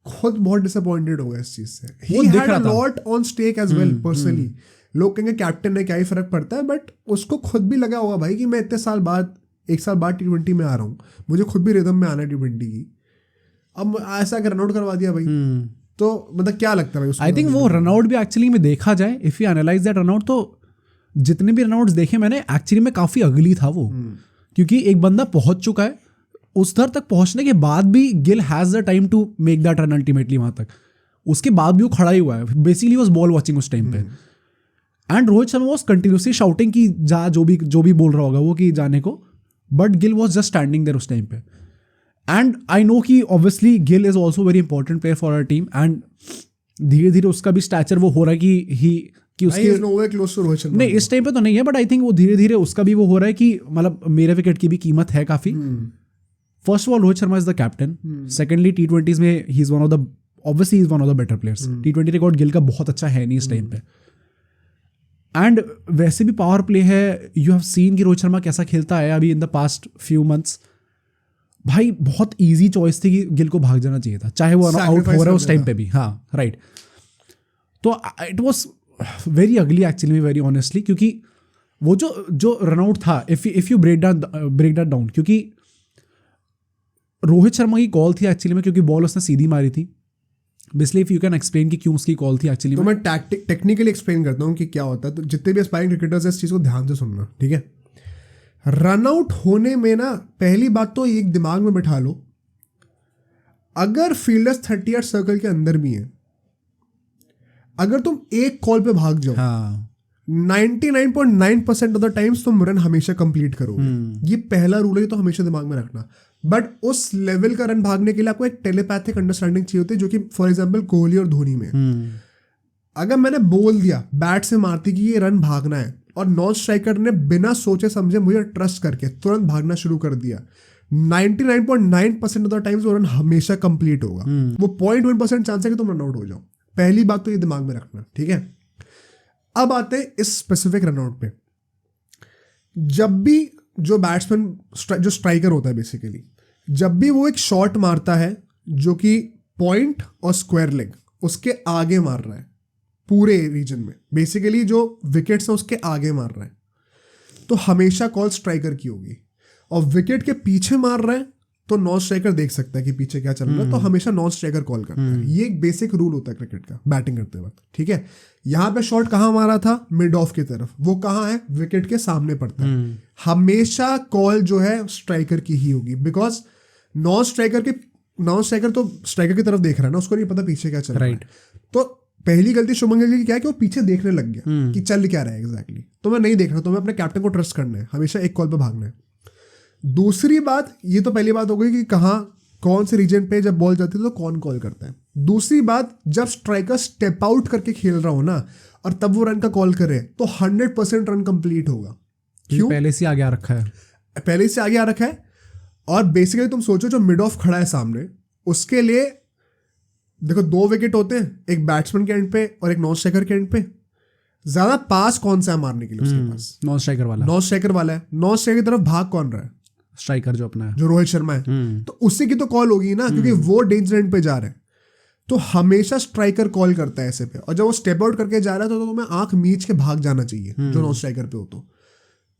खुद बहुत डिसअपॉइंटेड हो गया इस चीज से। He had a lot on stake as well personally. लोग कहेंगे कैप्टन है क्या ही फर्क पड़ता है, बट उसको खुद भी लगा होगा भाई कि मैं इतने साल बाद, 1 साल बाद T20 में आ रहा हूँ, मुझे खुद भी रिदम में आना है T20 की। अब ऐसा रन आउट करवा दिया भाई, तो मतलब क्या लगता है भाई? आई थिंक वो रनआउट भी एक्चुअली में देखा जाए, if you analyse that run out, तो जितने भी रनआउट्स देखे मैंने एक्चुअली में काफ़ी अगली था वो। क्योंकि एक बंदा पहुंच चुका है, उस दर तक पहुंचने के बाद भी Gill has the time to make that run ultimately वहाँ तक, उसके बाद भी वो खड़ा ही हुआ है। बेसिकली वॉज बॉल वॉचिंग उस टाइम पे, and Rohit Sharma was continuously shouting की जा, जो भी बोल रहा होगा वो कि जाने को, but Gill was just standing there उस टाइम पे। एंड आई नो कि obviously Gill is also very important player for our team, and धीरे धीरे उसका भी स्टैचर वो हो रहा है कि उसके नहीं इस टाइम पे तो नहीं है, बट आई थिंक वो धीरे धीरे उसका भी वो हो रहा है कि मतलब मेरे विकेट की भी कीमत है काफ़ी। First of all Rohit Sharma is the captain, secondly T20s में he is one of the, obviously is one of the better players. T20 record Gill का बहुत अच्छा है नहीं इस टाइम पे, एंड वैसे भी पावर प्ले है। यू हैव सीन कि रोहित शर्मा कैसा खेलता है अभी in the past few months. भाई बहुत इजी चॉइस थी कि गिल को भाग जाना चाहिए था, चाहे वो आउट हो रहा है उस टाइम पे भी। हाँ, राइट। तो it was very ugly actually, very honestly, क्योंकि वो जो रनआउट था, if you break that down, क्योंकि रोहित शर्मा की कॉल थी एक्चुअली में, क्योंकि बॉल उसने सीधी मारी थी। Basically if you can explain कि क्यों उसकी कॉल थी एक्चुअली। तो मैं टेक्निकली एक्सप्लेन करता हूँ कि क्या होता है। तो जितने भी एस्पायरिंग क्रिकेटर्स हैं इस चीज़ को ध्यान से सुनना, ठीक है। रन आउट होने में ना, पहली बात तो एक दिमाग में बिठा लो, अगर फील्डर्स 38 सर्कल के अंदर भी हैं, अगर तुम एक कॉल पे भाग जाओ, 99.9% ऑफ द टाइम्स तुम रन हमेशा कंप्लीट करोगे। ये पहला रूल है, तो हमेशा दिमाग में रखना। बट उस लेवल का रन भागने के लिए आपको एक टेलीपैथिक अंडरस्टैंडिंग चाहिए होती है, जो कि फॉर एग्जांपल कोहली और धोनी में। अगर मैंने बोल दिया बैट से मारती कि ये रन भागना है, और नॉन स्ट्राइकर ने बिना सोचे समझे मुझे ट्रस्ट करके तुरंत भागना शुरू कर दिया, 99.9% ऑफ द टाइम्स वो रन हमेशा कंप्लीट होगा। वो 0.1% चांस है कि तुम रन आउट हो जाओ। पहली बात तो ये दिमाग में रखना, ठीक है। अब आते हैं इस स्पेसिफिक रनआउट पे। जब भी जो बैट्समैन जो स्ट्राइकर होता है बेसिकली, जब भी वो एक शॉट मारता है जो कि पॉइंट और स्क्वायर लेग उसके आगे मार रहा है, पूरे रीजन में बेसिकली जो विकेट्स है उसके आगे मार रहा है, तो हमेशा कॉल स्ट्राइकर की होगी। और विकेट के पीछे मार रहा है तो नॉन स्ट्राइकर देख सकता है कि पीछे क्या चल रहा है, तो हमेशा नॉन स्ट्राइकर कॉल करता है। ये एक बेसिक रूल होता है क्रिकेट का बैटिंग करते वक्त, ठीक है। यहाँ पे शॉट कहाँ मारा था, मिड ऑफ की तरफ, वो कहाँ है, विकेट के सामने पड़ता है। हमेशा कॉल जो है स्ट्राइकर की ही होगी, बिकॉज नॉन स्ट्राइकर तो स्ट्राइकर की तरफ देख रहा है ना, उसको नहीं पता पीछे क्या चल रहा है। तो पहली गलती शुभमन गिल की क्या है कि वो पीछे देखने लग गया कि चल क्या रहा है एग्जैक्टली। तो मैं नहीं देख रहा, तो मैं अपने कैप्टन को ट्रस्ट करना है, हमेशा एक कॉल पे भागना है। दूसरी बात, ये तो पहली बात हो गई कि कहाँ कौन से रीजन पे जब बॉल जाती है तो कौन कॉल करता है। दूसरी बात, जब स्ट्राइकर स्टेप आउट करके खेल रहा हो ना और तब वो रन का कॉल करे तो 100% रन कंप्लीट होगा। क्यों? पहले से आगे आ रखा है, पहले से आगे आ रखा है। और बेसिकली तुम सोचो जो मिड ऑफ खड़ा है सामने, उसके लिए देखो 2 विकेट होते हैं, एक बैट्समैन के एंड पे और एक नॉन स्ट्राइकर के एंड पे। ज्यादा पास कौन सा है मारने के लिए उसके पास? नॉन स्ट्राइकर वाला। नॉन स्ट्राइकर वाला है। नॉन स्ट्राइकर की तरफ भाग कौन रहा है? स्ट्राइकर जो अपना है, जो रोहित शर्मा है। तो उससे की तो कॉल होगी ना, क्योंकि वो डेंजर एंड पे जा रहा है। तो हमेशा स्ट्राइकर कॉल करता है ऐसे पे, और जब वो स्टेप आउट करके जा रहा है तो तुम्हें आंख मीच के भाग जाना चाहिए जो नॉन स्ट्राइकर पे हो।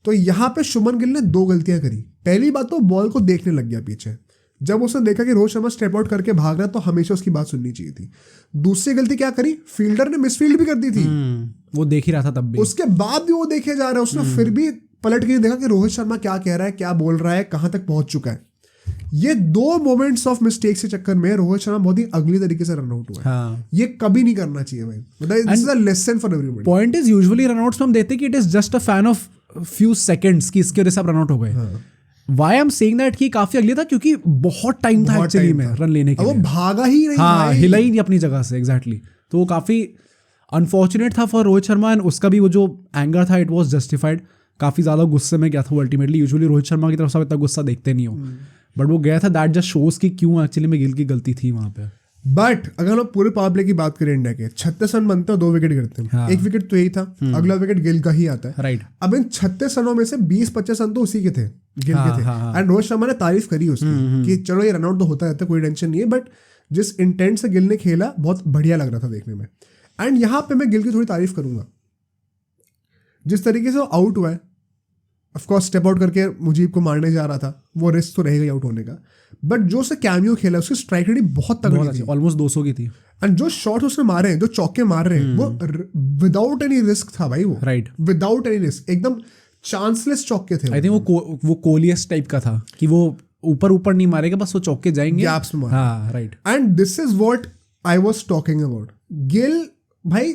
तो यहाँ पे शुभमन गिल ने 2 गलतियां करी। पहली बात तो बॉल को देखने लग गया पीछे, जब उसने देखा कि रोहित शर्मा स्टेप आउट करके भाग रहा है तो हमेशा उसकी बात सुननी चाहिए थी। दूसरी गलती क्या करी, फील्डर ने मिसफील्ड भी कर दी थी, वो देख ही रहा था तब भी, उसके बाद भी वो देखे जा रहा है, उसने फिर भी पलट के देखा कि रोहित शर्मा क्या कह रहा है, क्या बोल रहा है, कहां तक पहुंच चुका है। ये 2 मोमेंट्स ऑफ मिस्टेक्स के चक्कर में रोहित शर्मा बहुत ही अगली तरीके से रन आउट हुआ है। हाँ। ये कभी नहीं करना चाहिए भाई, मतलब this is a lesson for everybody. Point is usually run outs में हम देखते हैं कि it is just a fan of few seconds की इसके वजह से आप रनआउट हो गए। Why I am saying that कि काफी अगली था, क्योंकि बहुत टाइम था एक्चुअली में रन लेने के लिए, वो भागा ही नहीं, हाँ हिला ही नहीं अपनी जगह से एग्जैक्टली। तो वो काफी अनफॉर्चुनेट था फॉर रोहित शर्मा, एंड उसका भी वो जो एंगर था इट वाज जस्टिफाइड। काफी ज्यादा गुस्से में गया था वो अल्टीमेटली। यूजुअली रोहित शर्मा की तरफ से इतना गुस्सा देखते नहीं हो, बट वो गया था। दैट जस्ट शोज कि क्यों एक्चुअली में गिल की गलती थी वहां पे। बट अगर हम पूरे पावर प्ले की बात करें, इंडिया के 36 रन बनते हैं, 2 विकेट गिरते हैं। हाँ। 1 विकेट तो यही था, अगला विकेट गिल का ही आता है। राइट। अब इन 36 रनों में से 20-25 रन तो उसी के थे, गिल के थे। एंड रोहित शर्मा ने तारीफ करी उसकी कि चलो ये रनआउट तो होता रहता है, कोई टेंशन नहीं है, बट जिस इंटेंट से गिल ने खेला बहुत बढ़िया लग रहा था देखने में। एंड यहाँ पे मैं गिल की थोड़ी तारीफ करूंगा, जिस तरीके से वो आउट हुआ है। ऑफकोर्स स्टेप आउट करके मुजीब को मारने जा रहा था, वो रिस्क तो रहेगा आउट होने का, बट जो उसने कैमियो खेला उसकी स्ट्राइक रेट बहुत तगड़ी थी, ऑलमोस्ट 200 की थी। एंड जो शॉट उसने मारे हैं, जो चौके मार रहे हैं, वो विदाउट एनी रिस्क था भाई, वो राइट, विदाउट एनी रिस्क, एकदम चांसलेस चौके थे। आई थिंक वो कोलियस टाइप का था कि वो ऊपर नहीं मारेगा, बस वो चौके जाएंगे, गैप्स में। हाँ right. And this is what I was talking about. Gill भाई,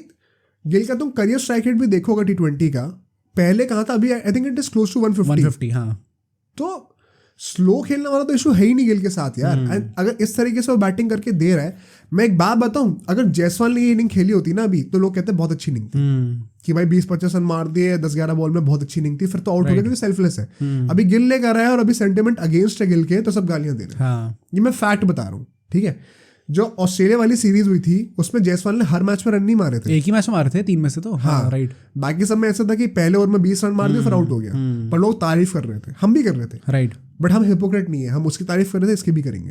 गिल का तुम करियर स्ट्राइक रेट भी देखोगा T20 का, पहले कहाँ था, अभी I think it is close to 150। हाँ, तो स्लो खेलने वाला तो इशू है ही नहीं गिल के साथ यार। एंड अगर इस तरीके से वो बैटिंग करके दे रहा है, मैं एक बात बताऊं, अगर जायसवाल ने ये इनिंग खेली होती ना अभी, तो लोग कहते हैं बहुत अच्छी इनिंग थी, कि भाई 20-25 रन मार दिए 10-11 बॉल में, बहुत अच्छी इनिंग थी, फिर तो आउट हो गया क्योंकि सेल्फलेस है। अभी गिल ने कर रहा है और अभी सेंटिमेंट अगेंस्ट है गिल के, तो सब गालियां दे रहे हैं। ये मैं फैक्ट बता रहा हूँ, ठीक है। जो ऑस्ट्रेलिया वाली सीरीज हुई थी उसमें जायसवाल ने हर मैच में रन नहीं मारे थे, एक ही मैच में मारे थे 3 में से तो। हाँ राइट। बाकी सब में ऐसा था कि पहले ओवर में 20 रन मार दिए फिर आउट हो गया, पर लोग तारीफ कर रहे थे, हम भी कर रहे थे, राइट। बट हम हिपोक्रेट नहीं है, हम उसकी तारीफ कर रहे थे, इसकी भी करेंगे।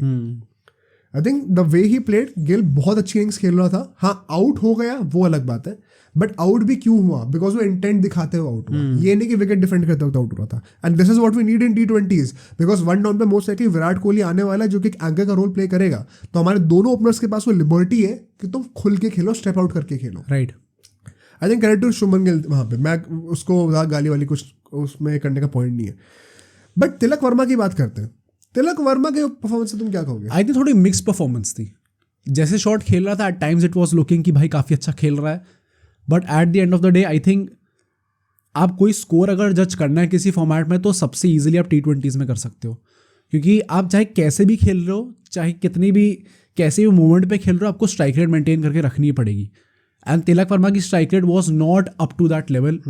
I think the way he played, Gill बहुत अच्छी इनिंग्स खेल रहा था। हाँ आउट हो गया वो अलग बात है, बट आउट भी क्यों हुआ, बिकॉज वो इंटेंट दिखाते हुए आउट हुआ, ये नहीं कि विकेट डिफेंड करते वक्त आउट हुआ था। And this is what we need in T20s, because 1 down पे मोस्ट लाइकली विराट कोहली आने वाला है जो कि एंकर का रोल प्ले करेगा, तो हमारे दोनों ओपनर्स के पास वो लिबर्टी है कि तुम खुल के खेलो, स्टेप आउट करके खेलो, right. I think credit to Shubman Gill वहाँ पे, मैं उसको गाली वाली कुछ उसमें करने का पॉइंट नहीं है। बट तिलक वर्मा की बात करते हैं। तिलक वर्मा के परफॉर्मेंस से तुम क्या कहोगे? आई थिंक थोड़ी मिक्स परफॉर्मेंस थी. जैसे शॉट खेल रहा था at times it was looking कि भाई काफ़ी अच्छा खेल रहा है, but at the end of the day I think आप कोई स्कोर अगर जज करना है किसी फॉर्मेट में तो सबसे ईजिली आप T20s में कर सकते हो, क्योंकि आप चाहे कैसे भी खेल रहे हो, चाहे कितनी भी कैसे भी मूवमेंट पे खेल रहे हो, आपको स्ट्राइक रेट मेंटेन करके रखनी ही पड़ेगी. एंड तिलक वर्मा की strike rate was not up to that level.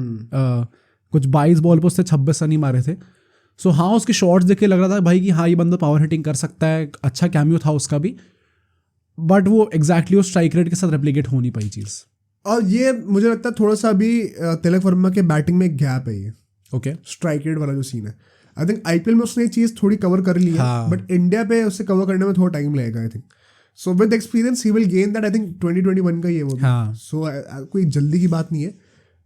कुछ 22 बॉल पे उससे 26 रन ही मारे थे. सो हाँ, उसके शॉट्स देख के लग रहा था भाई कि हाँ ये बंदा पावर हिटिंग कर सकता है, अच्छा कैमियो था उसका भी, बट वो एग्जैक्टली वो स्ट्राइक रेट के साथ रेप्लिकेट हो नहीं पाई चीज़. और ये मुझे लगता है थोड़ा सा अभी तिलक वर्मा के बैटिंग में एक गैप है ये. ओके, स्ट्राइक रेट वाला जो सीन है, आई थिंक आईपीएल में उसने ये चीज़ थोड़ी कवर कर ली है, बट इंडिया पे उससे कवर करने में थोड़ा टाइम लगेगा I think. So with experience he will gain that. I think 2021 का ये वो भी. सो कोई जल्दी की बात नहीं है,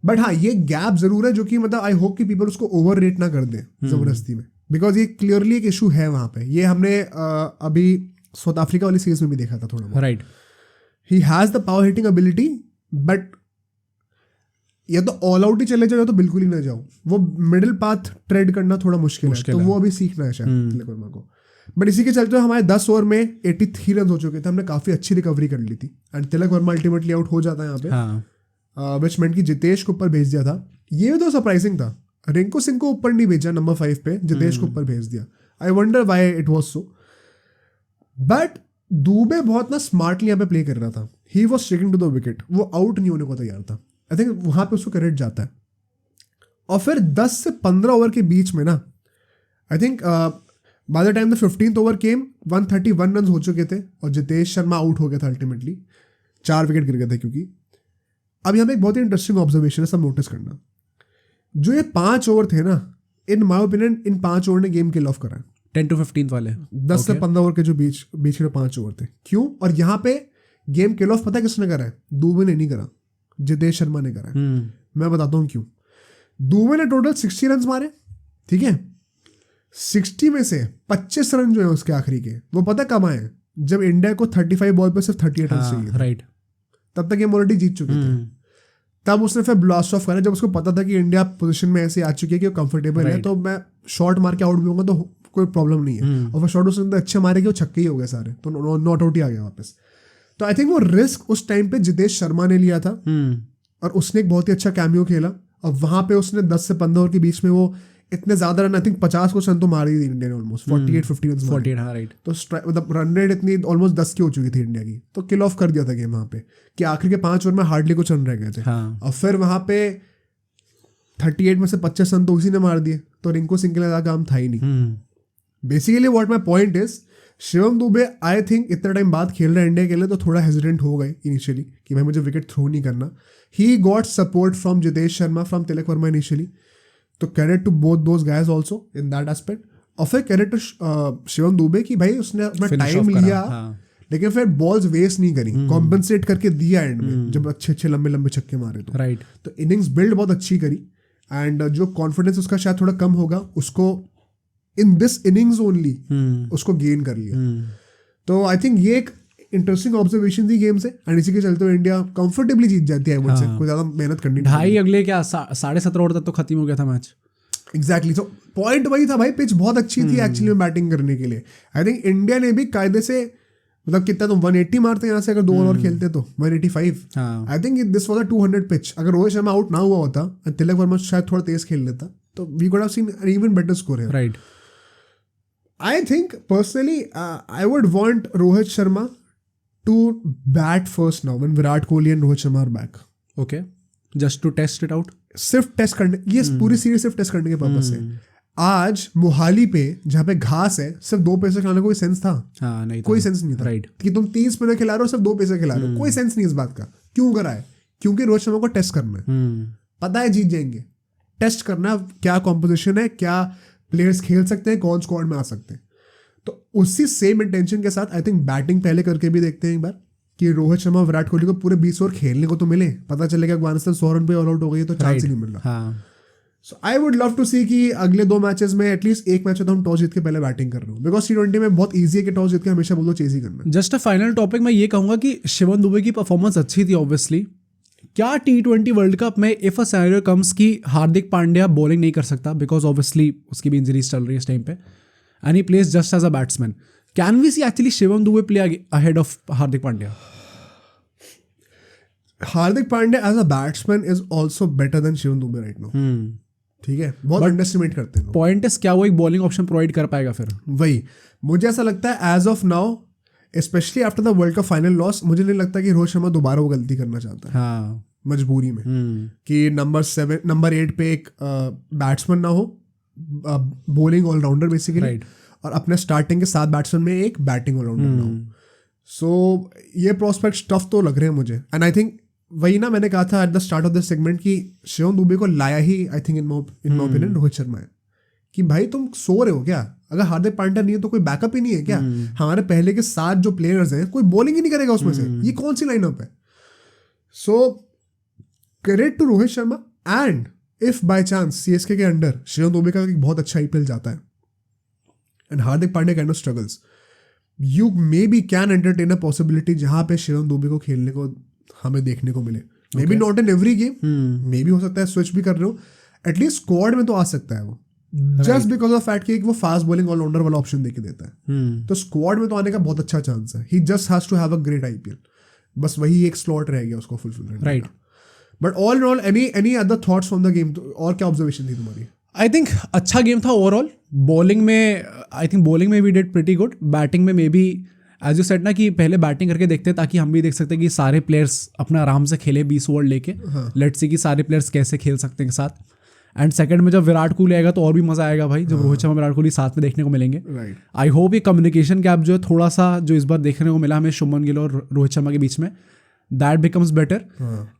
बट हाँ ये गैप जरूर है जो कि मतलब आई होप कि पीपल उसको ओवर रेट ना कर दें जबरदस्ती में, बिकॉज ये क्लियरली एक इशू है वहाँ पे. ये हमने अभी साउथ अफ्रीका वाली सीरीज में भी देखा था थोड़ा. Right, he has the power hitting ability, but या तो ऑल आउट ही चले जाओ या तो बिल्कुल ही ना जाओ. वो मिडिल पाथ ट्रेड करना थोड़ा मुश्किल है, तो वो अभी सीखना है शायद तिलक वर्मा को. बट इसी के चलते हमारे 10 ओवर में 83 रन हो चुके थे, हमने काफ़ी अच्छी रिकवरी कर ली थी, and Tilak Verma ultimately out हो जाता है यहाँ पे. विच मेंट की जितेश को ऊपर भेज दिया था. ये तो सरप्राइजिंग था, रिंकू सिंह को ऊपर नहीं भेजा नंबर 5 पे, जितेश को ऊपर भेज दिया. I wonder why it was so. But Dube बहुत ना स्मार्टली यहाँ पे प्ले कर रहा था. He was sticking to the wicket, वो आउट नहीं होने को तैयार था. आई थिंक वहाँ पे उसको क्रेडिट जाता है. और फिर 10 से 15 ओवर के बीच में ना, I think by the time the 15th over came 131 run हो चुके थे और जितेश शर्मा आउट हो गया था अल्टीमेटली. 4 विकेट गिर गए थे. क्योंकि अब यहाँ पे एक बहुत ही इंटरेस्टिंग ऑब्जर्वेशन है, सब नोटिस करना. जो ये 5 ओवर थे ना, इन माई ओपिनियन इन 5 ओवर ने गेम किल ऑफ करा. 10 to 15 वाले 10 से 15 ओवर के जो बीच के 5 ओवर थे. क्यों? और यहाँ पे गेम किल ऑफ पता है किसने करा है? दुबे ने नहीं करा, जितेश शर्मा ने करा है. मैं बताता हूँ क्यों. दुबे ने टोटल 60 रन मारे, ठीक है. 60 में से 25 रन जो है उसके आखिरी के, वो पता कब आए? जब इंडिया को 35 बॉल पे सिर्फ 38 रन चाहिए. राइट, तब तक गेम ऑलरेडी जीत चुके थे. तब उसने फिर ब्लास्ट ऑफ करा जब उसको पता था कि इंडिया पोजीशन में ऐसे आ चुकी है कि वो कंफर्टेबल है, तो मैं शॉट मार के आउट भी होऊंगा तो कोई प्रॉब्लम नहीं है. और फिर शॉट उसने अच्छे मारे कि वो छक्के ही हो गए सारे, तो नॉट आउट ही आ गया वापस. तो आई थिंक वो रिस्क उस टाइम पे जितेश शर्मा ने लिया था, और उसने एक बहुत ही अच्छा कैमियो खेला. और वहां पे उसने 10 से 15 ओवर के बीच में वो इतने ज्यादा रन, आई थिंक 50 कुछ रन तो मार ही थी इंडिया ने, ऑलमोस्ट 48-50 रन. 48, हाँ राइट. तो मतलब रन रेट इतनी ऑलमोस्ट 10 की हो चुकी थी इंडिया की, तो किल ऑफ कर दिया था गेम वहाँ पे कि आखिर के 5 ओवर में हार्डली कुछ रन रह गए थे. और फिर वहाँ पे 38 में से 25 रन तो उसी ने मार दिए, तो रिंकू सिंह के लिए काम था ही नहीं. Basically what my point is, Shivam Dubey I think इतना टाइम बाद खेल रहा है इंडिया के लिए, तो थोड़ा हेजिटेंट हो गए इनिशियली कि भाई मुझे विकेट थ्रो नहीं करना. He got support from Jitesh Sharma, from Tilak Varma initially, तो credit to both those guys also in that aspect. और फिर क्रेडिट टू शिवम दुबे कि भाई उसने अपना टाइम लिया, लेकिन फिर बॉल्स वेस्ट नहीं करी, कॉम्पनसेट करके दिया एंड में जब अच्छे लंबे लंबे छक्के मारे तो. राइट, तो इनिंग्स बिल्ड बहुत अच्छी करी. एंड जो कॉन्फिडेंस उसका शायद थोड़ा कम होगा, उसको इन दिस इनिंग्स ओनली उसको गेन कर लिया. तो आई थिंक ये एक इंटरेस्टिंग ऑब्जर्वेशन थी गेम से, एंड इसी के चलते इंडिया कंफर्टेबली जीत जाती है मुझसे. कोई ज्यादा मेहनत करनी नहीं. ढाई अगले क्या 17.5 ओवर तक तो खत्म हो गया था मैच. एग्जैक्टली. तो पॉइंट वही था भाई, पिच बहुत अच्छी थी एक्चुअली में बैटिंग करने के लिए. आई थिंक इंडिया ने भी कायदे से, मतलब कितना तुम 180 मारते यहाँ से अगर 2 ओवर खेलते तो 185. I think this was a 200 pitch. अगर रोहित शर्मा आउट ना हुआ होता, तिलक वर्मा शायद थोड़ा तेज खेल लेता, तो we could have seen an even better score है. Right. I think personally, I would want Rohit Sharma to bat first now when Virat Kohli and Rohit Sharma are back. Okay, just to test it out. सिर्फ टेस्ट करने, ये पूरी सीरीज सिर्फ टेस्ट करने के पर्पस से. आज मोहाली पे जहाँ पे घास है, सिर्फ 2 पैसे खिलाने कोई सेंस था? हाँ, नहीं, कोई सेंस नहीं था. राइट. कि तुम 30 स्पिनर खिला रहे हो, सिर्फ 2 पैसे खिला रहे हो, कोई सेंस नहीं इस बात का. क्यों करा है? क्योंकि रोहित शर्मा को टेस्ट करना है. पता है जीत जाएंगे, टेस्ट करना क्या कॉम्पोजिशन है, क्या प्लेयर्स खेल सकते हैं, कौन स्क्वाड में आ सकते हैं. तो उसी सेम इंटेंशन के साथ आई थिंक बैटिंग पहले करके भी देखते हैं एक बार, कि रोहित शर्मा विराट कोहली को पूरे 20 ओवर खेलने को तो मिले. पता चलेगा अफगानिस्तान 100 रन पे ऑल आउट हो गई तो चांस ही नहीं मिल रहा. सो I would love to see कि अगले 2 मैचेस में एटलीस्ट एक मैच में तो हम टॉस जीत के पहले बैटिंग कर रहे हो, बिकॉज T20 में बहुत ईजी है कि टॉस जीत के हमेशा बोलो चेज ही करना. जस्ट अ फाइनल टॉपिक मैं ये कहूँगा कि शिवम दुबे की परफॉर्मेंस अच्छी थी ऑब्वियसली. क्या T20 वर्ल्ड कप में इफ अ सिनेरियो कम्स कि हार्दिक पांड्या बॉलिंग नहीं कर सकता, बिकॉज ऑब्वियसली उसकी भी इंजरीज चल रही है इस टाइम पे, and he plays just as a batsman. Can we see actually Shivam Dube play ahead of Hardik Pandya? Hardik Pandya as a batsman is also better than Shivam Dube right now. ठीक है, बहुत अंडरस्टिमेट करते हैं. पॉइंट इज क्या वो एक बॉलिंग ऑप्शन प्रोवाइड कर पाएगा फिर? वही मुझे ऐसा लगता है as of now, specially after the world cup final loss, मुझे नहीं लगता कि रोहित शर्मा दोबारा वो गलती करना चाहता है. हाँ, मजबूरी में कि नंबर 8 पे एक बैट्समैन ना हो, बॉलिंग ऑलराउंडर बेसिकली, और अपने स्टार्टिंग के 7 बैट्समैन में एक बैटिंग ऑलराउंडर ना हो. सो ये प्रोस्पेक्ट टफ तो लग रहे हैं मुझे. एंड आई थिंक वही ना मैंने कहा था at the start of this segment कि शिवम दुबे को लाया ही I think in my opinion Rohit Sharma है. कि भाई तुम सो रहे हो क्या? अगर हार्दिक पांड्या नहीं है तो कोई बैकअप ही नहीं है क्या? हमारे पहले के 7 जो प्लेयर्स हैं कोई बॉलिंग ही नहीं करेगा उसमें से. ये कौन सी लाइनअप है? So credit to Rohit Sharma. And if by chance CSK के अंडर शिवम दुबे का एक बहुत अच्छा आईपीएल जाता है and Hardik Pandya kind of struggles, you may be can entertain a possibility जहां पे शिवम दुबे को खेलने को हमें देखने को मिले. May be not in every game, may be हो सकता है स्विच भी कर रहे हो, एटलीस्ट स्क्वाड में तो आ सकता है वो, जस्ट बिकॉज ऑफ फैक्ट कि वो फास्ट बॉलिंग ऑलराउंडर वाला ऑप्शन देके देता है. तो स्क्वाड में तो आने का बहुत अच्छा चांस है. He just has to have a great IPL. बस वही एक स्लॉट रह गया उसको फुलफिल करना. Right. But all in all any other thoughts from the game? और क्या ऑब्जर्वेशन थी तुम्हारी? आई थिंक अच्छा गेम था ओवरऑल. बॉलिंग में आई थिंक बॉलिंग में we did pretty good. Batting में maybe as you said ना कि पहले बैटिंग करके देखते हैं ताकि हम भी देख सकते हैं कि सारे प्लेयर्स अपना आराम से खेले 20 ओवर लेके. लेट्स सी कि सारे प्लेयर्स कैसे खेल सकते हैं एक साथ. एंड सेकंड में जब विराट कोहली आएगा तो और भी मजा आएगा भाई, जब रोहित शर्मा विराट कोहली साथ में देखने को मिलेंगे. आई होप ये कम्युनिकेशन गैप जो है थोड़ा सा जो इस बार देखने को मिला हमें शुभमन गिल और रोहित शर्मा के बीच में, that becomes better.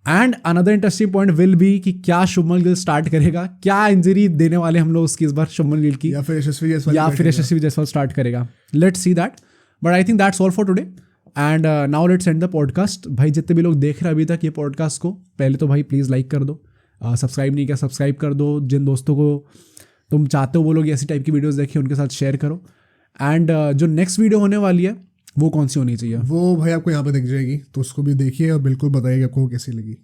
And another interesting point will be कि क्या शुभमन गिल स्टार्ट करेगा, क्या इंजरी देने वाले हम लोग उसकी इस बार शुभमन गिल की, या फिर यशस्वी जायसवाल स्टार्ट करेगा. Let's see that. But I think that's all for today and now let's end the podcast. भाई जितने भी लोग देख रहे हैं अभी तक ये पॉडकास्ट को, पहले तो भाई प्लीज़ लाइक कर दो, सब्सक्राइब नहीं किया सब्सक्राइब कर दो. जिन दोस्तों को तुम चाहते हो वो लोग ऐसी टाइप की वीडियोस देखें, उनके साथ शेयर करो. एंड जो नेक्स्ट वीडियो होने वाली है वो कौन सी होनी चाहिए? वो भाई आपको यहाँ पे दिख जाएगी, तो उसको भी देखिए और बिल्कुल बताइए आपको कैसी लगी.